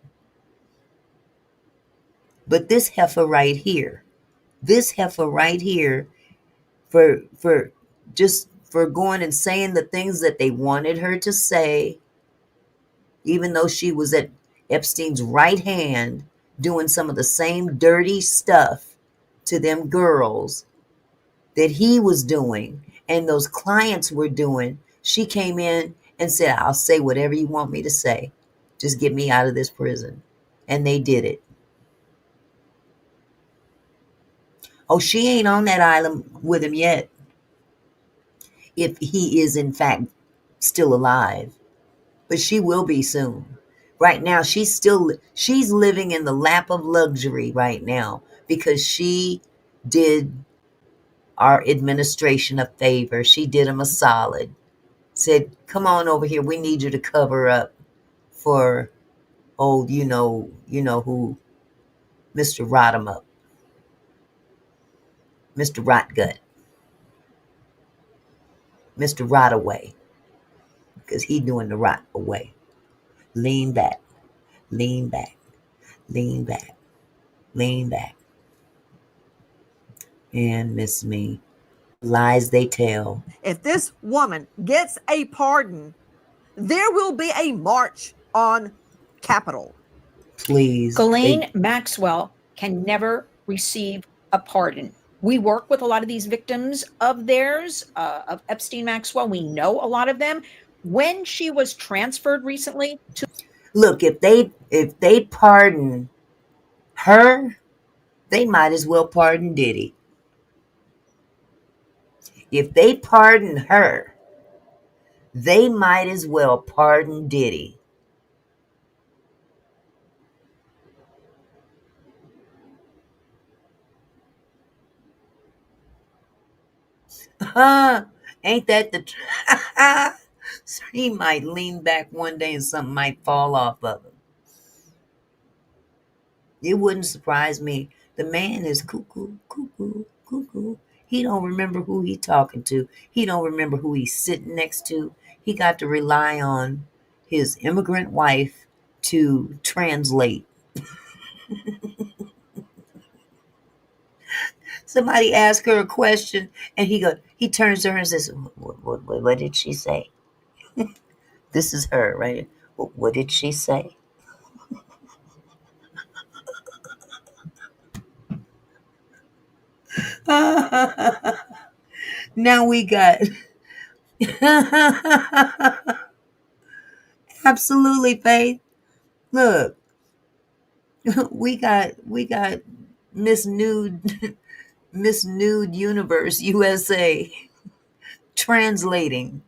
But this heifer right here, for going and saying the things that they wanted her to say, even though she was at Epstein's right hand doing some of the same dirty stuff to them girls that he was doing and those clients were doing, she came in and said, I'll say whatever you want me to say. Just get me out of this prison. And they did it. Oh, she ain't on that island with him yet. If he is, in fact, still alive. But she will be soon. Right now, she's living in the lap of luxury right now because she did our administration a favor. She did him a solid. Said, come on over here. We need you to cover up for, you know who, Mr. Rot-em-up. Mr. Rot-gut. Mr. Rot-away. Because he doing the rot away. Lean back. Lean back. Lean back. Lean back. And miss me. Lies they tell. If this woman gets a pardon, there will be a march on Capitol. Please. Ghislaine Maxwell can never receive a pardon. We work with a lot of these victims of theirs, of Epstein Maxwell. We know a lot of them. When she was transferred recently to Look, if they pardon her, they might as well pardon Diddy. If they pardon her, they might as well pardon Diddy. Ain't that the so he might lean back one day and something might fall off of him. It wouldn't surprise me. The man is cuckoo, cuckoo, cuckoo. He don't remember who he talking to. He don't remember who he's sitting next to. He got to rely on his immigrant wife to translate. Somebody asked her a question, and he turns to her and says, what did she say? This is her, right? What did she say? Now we got absolutely, Faith. Look, we got Miss Nude Miss Nude Universe USA translating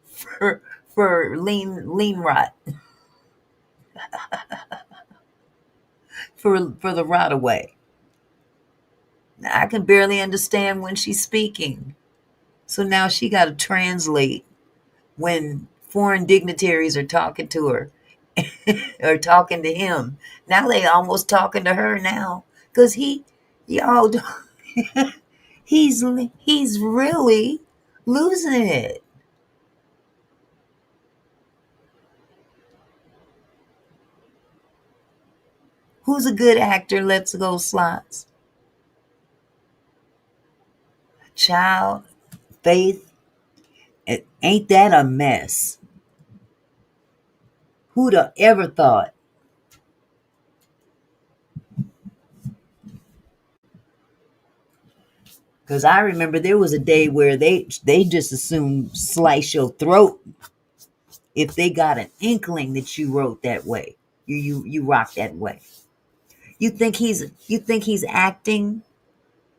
for lean rot. for the rot away. I can barely understand when she's speaking. So now she got to translate when foreign dignitaries are talking to her or talking to him. Now they almost talking to her now because y'all, he's really losing it. Who's a good actor? Let's go slots. Child, Faith, ain't that a mess? Who'd have ever thought? Because I remember there was a day where they just assumed slice your throat if they got an inkling that you wrote that way. You rock that way. You think he's acting?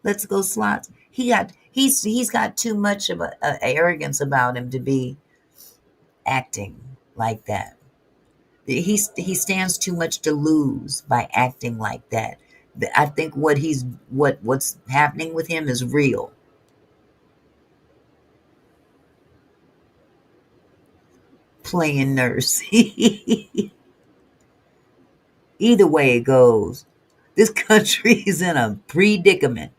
Let's go slots. He's got too much of a arrogance about him to be acting like that. He stands too much to lose by acting like that. I think what's happening with him is real. Playing nurse. Either way it goes, this country is in a predicament.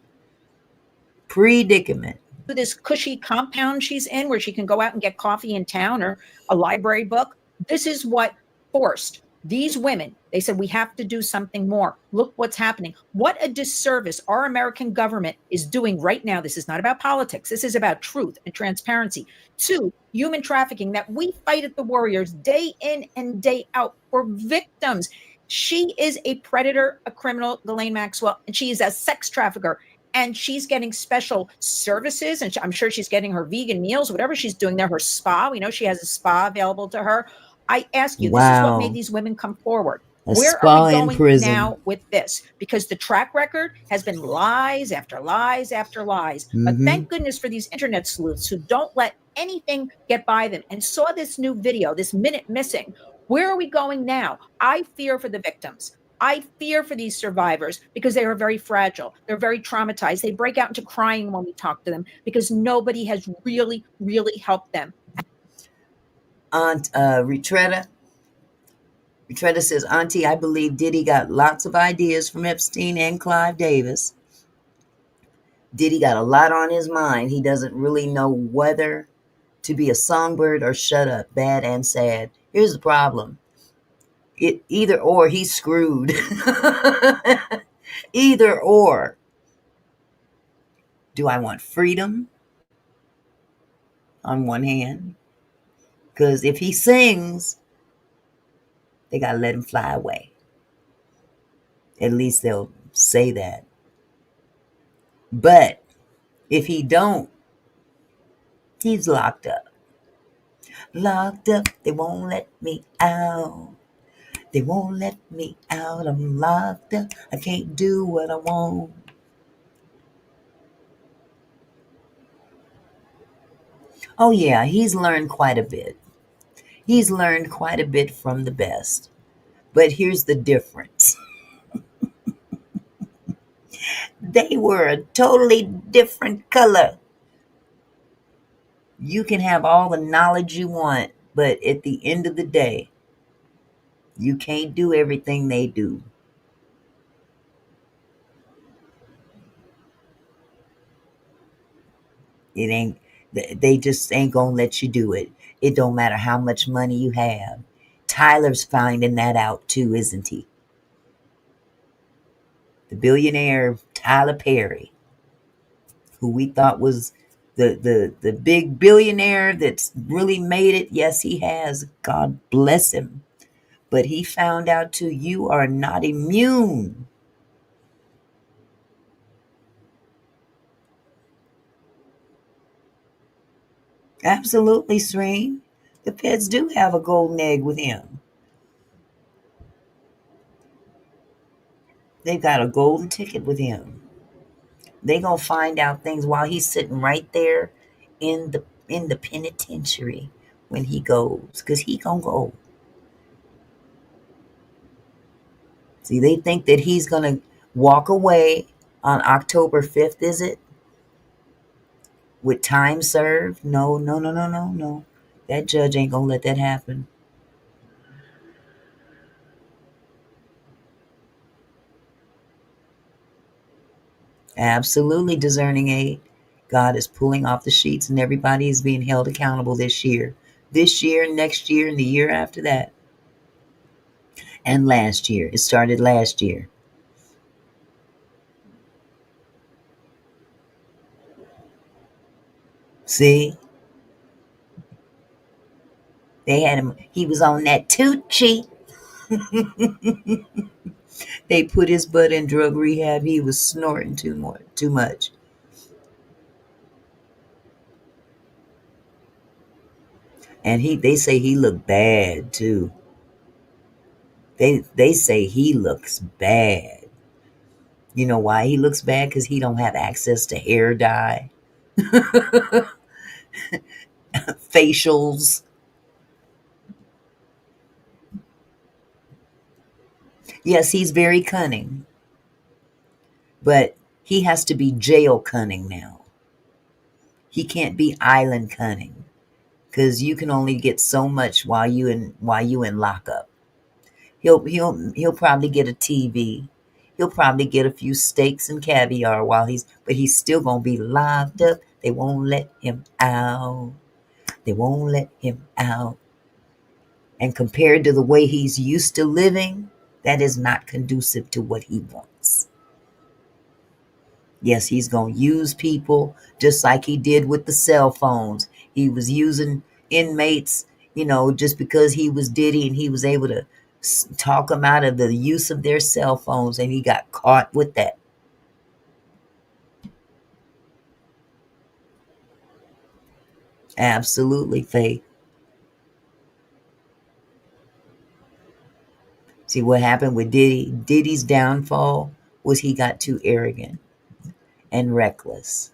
this cushy compound she's in where she can go out and get coffee in town or a library book. This is what forced these women. They said, we have to do something more. Look what's happening. What a disservice our American government is doing right now. This is not about politics. This is about truth and transparency to human trafficking that we fight at the Warriors day in and day out for victims. She is a predator, a criminal, Ghislaine Maxwell, and she is a sex trafficker. And she's getting special services, and I'm sure she's getting her vegan meals, whatever she's doing there, her spa. We know she has a spa available to her. I ask you, this is what made these women come forward. Where are we going now with this? Because the track record has been lies after lies after lies. But thank goodness for these internet sleuths who don't let anything get by them and saw this new video, this minute missing. Where are we going now? I fear for the victims. I fear for these survivors because they are very fragile. They're very traumatized. They break out into crying when we talk to them because nobody has really, really helped them. Aunt Retretta says, Auntie, I believe Diddy got lots of ideas from Epstein and Clive Davis. Diddy got a lot on his mind. He doesn't really know whether to be a songbird or shut up, bad and sad. Here's the problem. Either or, he's screwed. Either or. Do I want freedom on one hand? Because if he sings, they got to let him fly away. At least they'll say that. But if he don't, he's locked up. Locked up, they won't let me out. They won't let me out. I'm locked up. I can't do what I want. Oh, yeah, he's learned quite a bit. He's learned quite a bit from the best. But here's the difference. They were a totally different color. You can have all the knowledge you want, but at the end of the day, you can't do everything they do. It ain't, they just ain't gonna let you do it. It don't matter how much money you have. Tyler's finding that out too, isn't he? The billionaire Tyler Perry, who we thought was the big billionaire that's really made it. Yes, he has. God bless him. But he found out too, you are not immune. Absolutely, Sreen. The Feds do have a golden egg with him. They've got a golden ticket with him. They gonna find out things while he's sitting right there in the penitentiary when he goes, because he gonna go. See, they think that he's gonna walk away on October 5th, is it? With time served? No, no, no, no, no, no. That judge ain't gonna let that happen. Absolutely, discerning aid. God is pulling off the sheets and everybody is being held accountable this year. This year, next year, and the year after that. And last year. It started last year. See? They had him, he was on that Tucci. They put his butt in drug rehab. He was snorting too much. And they say he looked bad too. They say he looks bad. You know why he looks bad? Because he don't have access to hair dye, facials. Yes, he's very cunning, but he has to be jail cunning now. He can't be island cunning because you can only get so much while you in lockup. He'll probably get a TV. He'll probably get a few steaks and caviar but he's still gonna be locked up. They won't let him out. They won't let him out. And compared to the way he's used to living, that is not conducive to what he wants. Yes, he's going to use people just like he did with the cell phones. He was using inmates, just because he was Diddy and he was able to talk them out of the use of their cell phones, and he got caught with that. Absolutely, Faith. See what happened with Diddy? Diddy's downfall was he got too arrogant and reckless.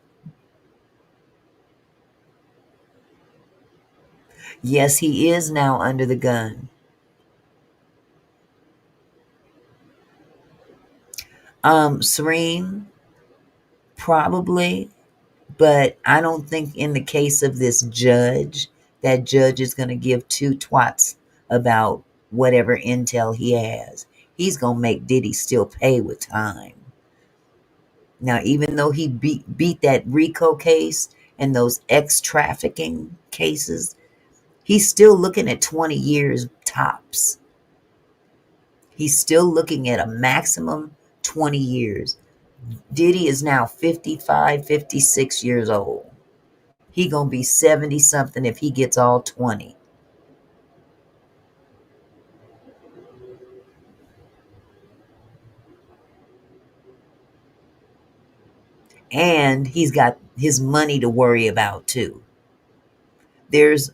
Yes, he is now under the gun. Serene, probably, but I don't think in the case of this judge, that judge is going to give two twats about whatever intel he has. He's going to make Diddy still pay with time. Now, even though he beat that RICO case and those ex-trafficking cases, he's still looking at 20 years tops. He's still looking at a maximum 20 years. Diddy is now 55, 56 years old. He gonna be 70 something if he gets all 20. And he's got his money to worry about too. There's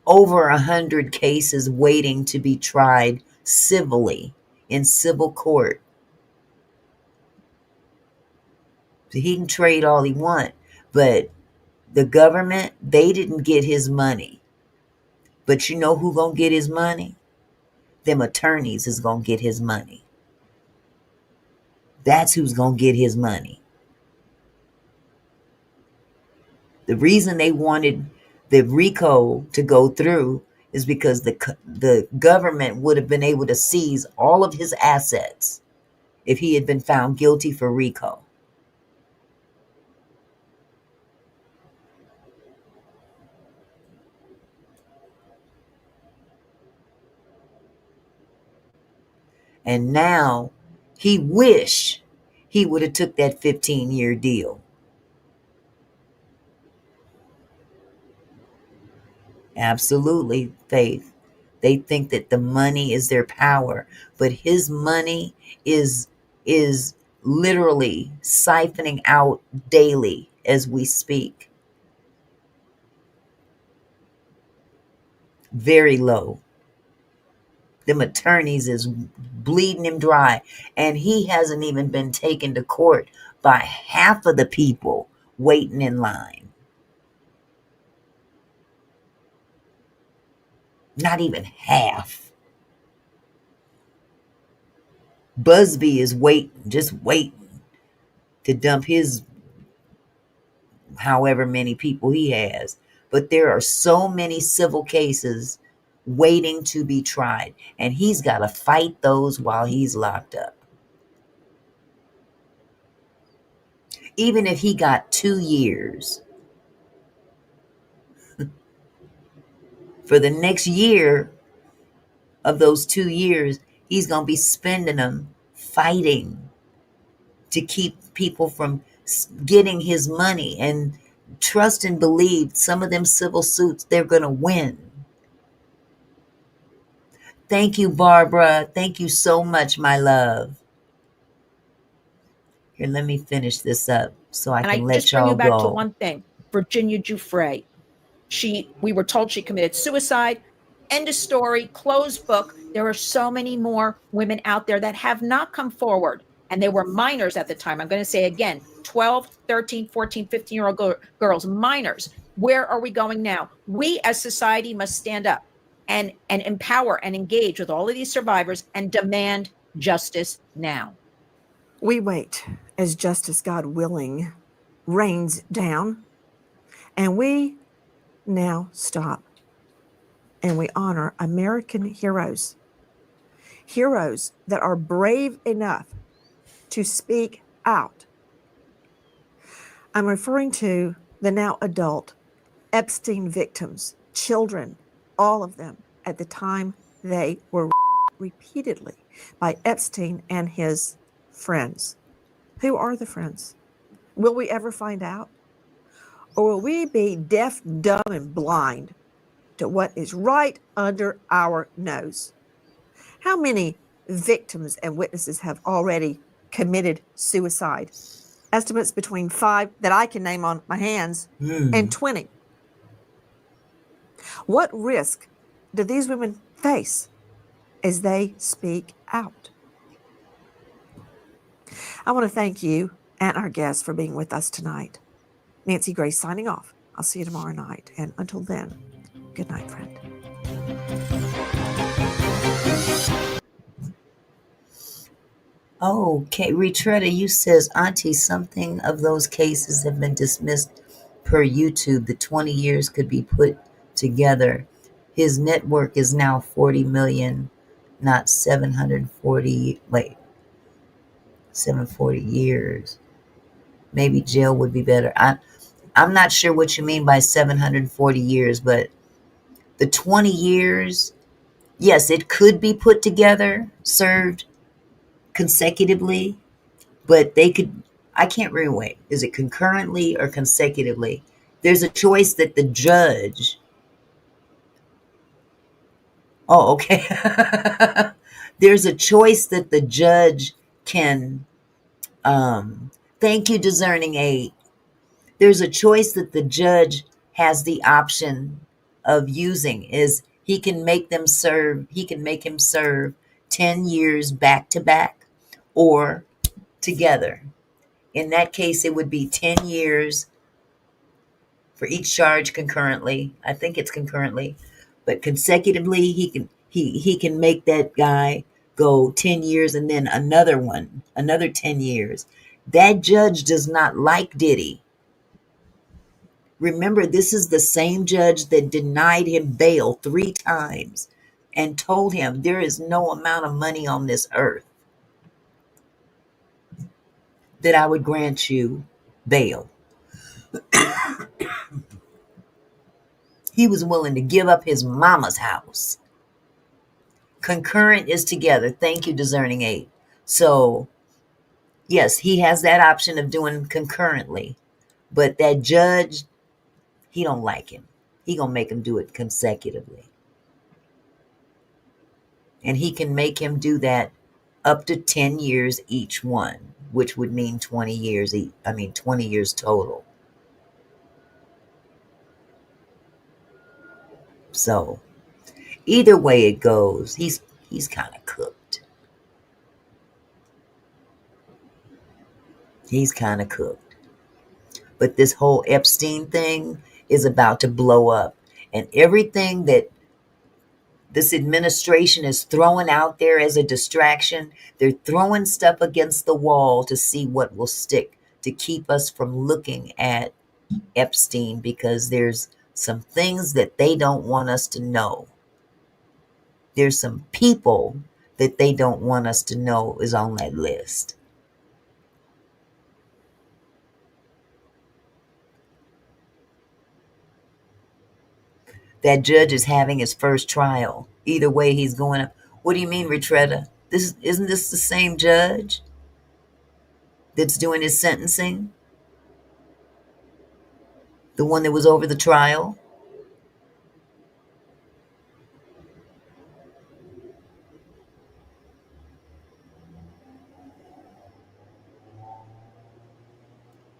over 100 cases waiting to be tried civilly in civil court. So he can trade all he wants, but the government, they didn't get his money. But you know who gonna get his money? Them attorneys is gonna get his money. That's who's gonna get his money. The reason they wanted the RICO to go through is because the government would have been able to seize all of his assets if he had been found guilty for RICO. And now he wish he would have took that 15-year deal. Absolutely, Faith. They think that the money is their power, but his money is literally siphoning out daily as we speak. Very low. Them attorneys is bleeding him dry, and he hasn't even been taken to court by half of the people waiting in line. Not even half. Busby is waiting, just waiting to dump his however many people he has. But there are so many civil cases waiting to be tried, and he's got to fight those while he's locked up. Even if he got 2 years, for the next year of those 2 years, he's going to be spending them fighting to keep people from getting his money. And trust and believe some of them civil suits, they're going to win. Thank you, Barbara. Thank you so much, my love. Here, let me finish this up so I can let just bring y'all you back to go. one thing. Virginia Giuffre. We were told she committed suicide. End of story, closed book. There are so many more women out there that have not come forward. And they were minors at the time. I'm going to say again, 12, 13, 14, 15-year-old girls, minors. Where are we going now? We as society must stand up and empower and engage with all of these survivors and demand justice now. We wait as justice, God willing, rains down, and we now stop and we honor American heroes, heroes that are brave enough to speak out. I'm referring to the now adult Epstein victims, children, all of them at the time they were repeatedly by Epstein and his friends. Who are the friends? Will we ever find out? Or will we be deaf, dumb, and blind to what is right under our nose? How many victims and witnesses have already committed suicide? Estimates between 5 that I can name on my hands and 20. What risk do these women face as they speak out? I want to thank you and our guests for being with us tonight. Nancy Grace signing off. I'll see you tomorrow night. And until then, good night, friend. Okay, Retretta, you says, Auntie, something of those cases have been dismissed per YouTube. The 20 years could be put together. His network is now 40 million, not 740. Wait, 740 years. Maybe jail would be better. I'm not sure what you mean by 740 years, but the 20 years, yes, it could be put together, served consecutively, but they could, I can't remember, wait, is it concurrently or consecutively? There's a choice that the judge, oh, okay. There's a choice that the judge can, thank you, discerning aid. There's a choice that the judge has the option of using is he can make him serve 10 years back to back or together. In that case, it would be 10 years for each charge concurrently. I think it's concurrently, but consecutively, he can make that guy go 10 years and then another 10 years. That judge does not like Diddy. Remember, this is the same judge that denied him bail 3 times and told him there is no amount of money on this earth that I would grant you bail. He was willing to give up his mama's house. Concurrent is together. Thank you, discerning aid. So, yes, he has that option of doing concurrently, but that judge, he don't like him. He gonna make him do it consecutively. And he can make him do that up to 10 years each one, which would mean 20 years 20 years total. So, either way it goes, he's kind of cooked. He's kind of cooked. But this whole Epstein thing is about to blow up. And everything that this administration is throwing out there as a distraction, they're throwing stuff against the wall to see what will stick, to keep us from looking at Epstein, because there's some things that they don't want us to know. There's some people that they don't want us to know is on that list. That judge is having his first trial. Either way, he's going up. What do you mean, Retretta? Isn't this the same judge that's doing his sentencing? The one that was over the trial?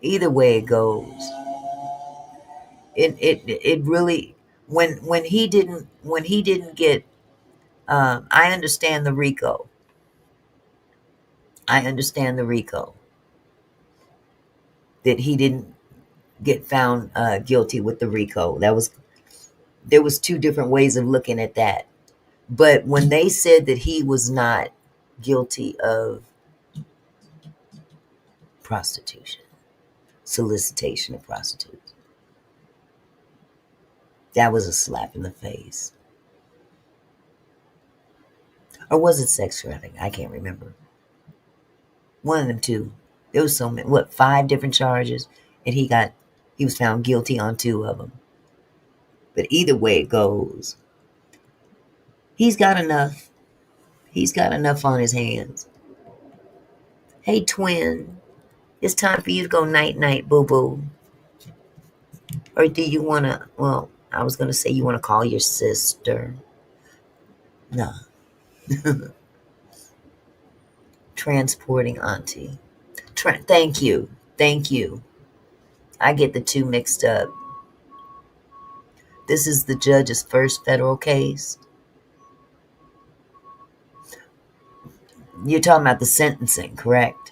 Either way it goes, it really, when he didn't get, I understand the RICO. I understand the RICO, that he didn't get found guilty with the RICO. There was 2 different ways of looking at that. But when they said that he was not guilty of prostitution, solicitation of prostitutes, that was a slap in the face. Or was it sex trafficking? I can't remember. One of them 2. There was so many, 5 different charges, and he was found guilty on 2 of them. But either way it goes, he's got enough. He's got enough on his hands. Hey, twin, it's time for you to go night-night, boo-boo. Or do you want to, well, I was going to say you want to call your sister. No. Transporting auntie. Thank you. Thank you. I get the 2 mixed up. This is the judge's first federal case. You're talking about the sentencing, correct?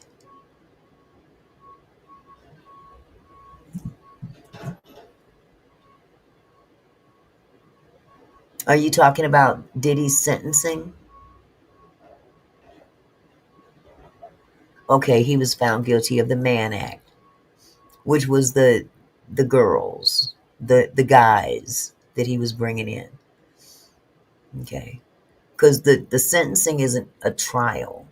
Are you talking about Diddy's sentencing? Okay, he was found guilty of the Mann Act, which was the girls, the guys that he was bringing in. Okay, because the sentencing isn't a trial.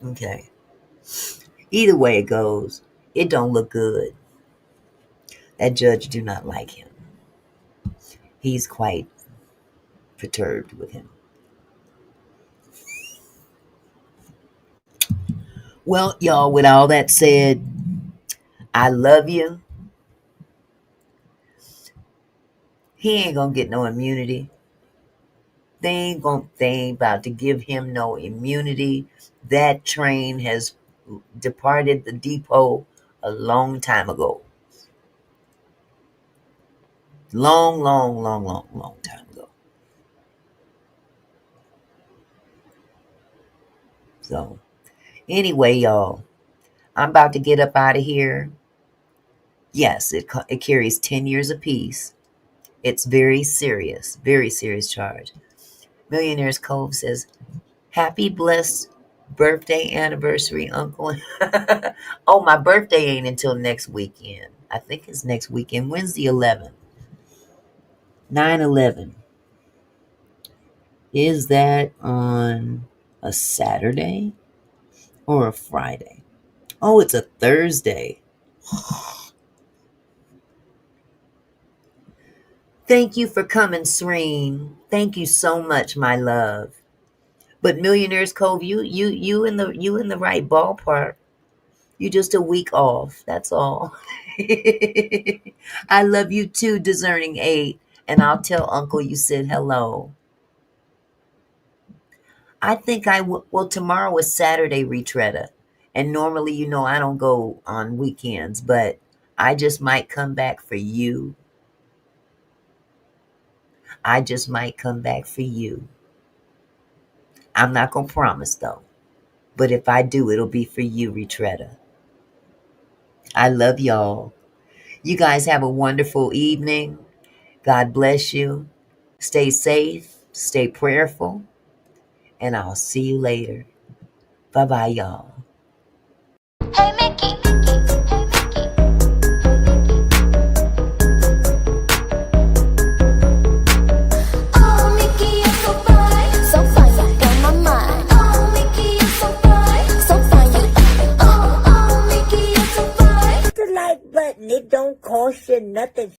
Okay. Either way it goes, it don't look good. That judge do not like him. he's quite perturbed with him. Well, y'all, with all that said, I love you. He ain't gonna get no immunity. They ain't about to give him no immunity. That train has departed the depot a long time ago. Long time ago. So, anyway, y'all, I'm about to get up out of here. Yes, it carries 10 years apiece. It's very serious charge. Millionaire's Cove says, happy blessed birthday anniversary, Uncle. Oh, my birthday ain't until next weekend. I think it's next weekend. When's the 11th? 9/11. Is that on a Saturday or a Friday? Oh, it's a Thursday. Thank you for coming, Serene. Thank you so much, my love. But Millionaire's Cove, you in the right ballpark. You just a week off. That's all. I love you too, Discerning 8. And I'll tell Uncle you said hello. I think well, tomorrow is Saturday, Retretta. And normally, I don't go on weekends, but I just might come back for you. I just might come back for you. I'm not going to promise, though. But if I do, it'll be for you, Retretta. I love y'all. You guys have a wonderful evening. God bless you. Stay safe. Stay prayerful. And I'll see you later. Bye-bye, y'all. Hey, Mickey. Button, it don't cost you nothing.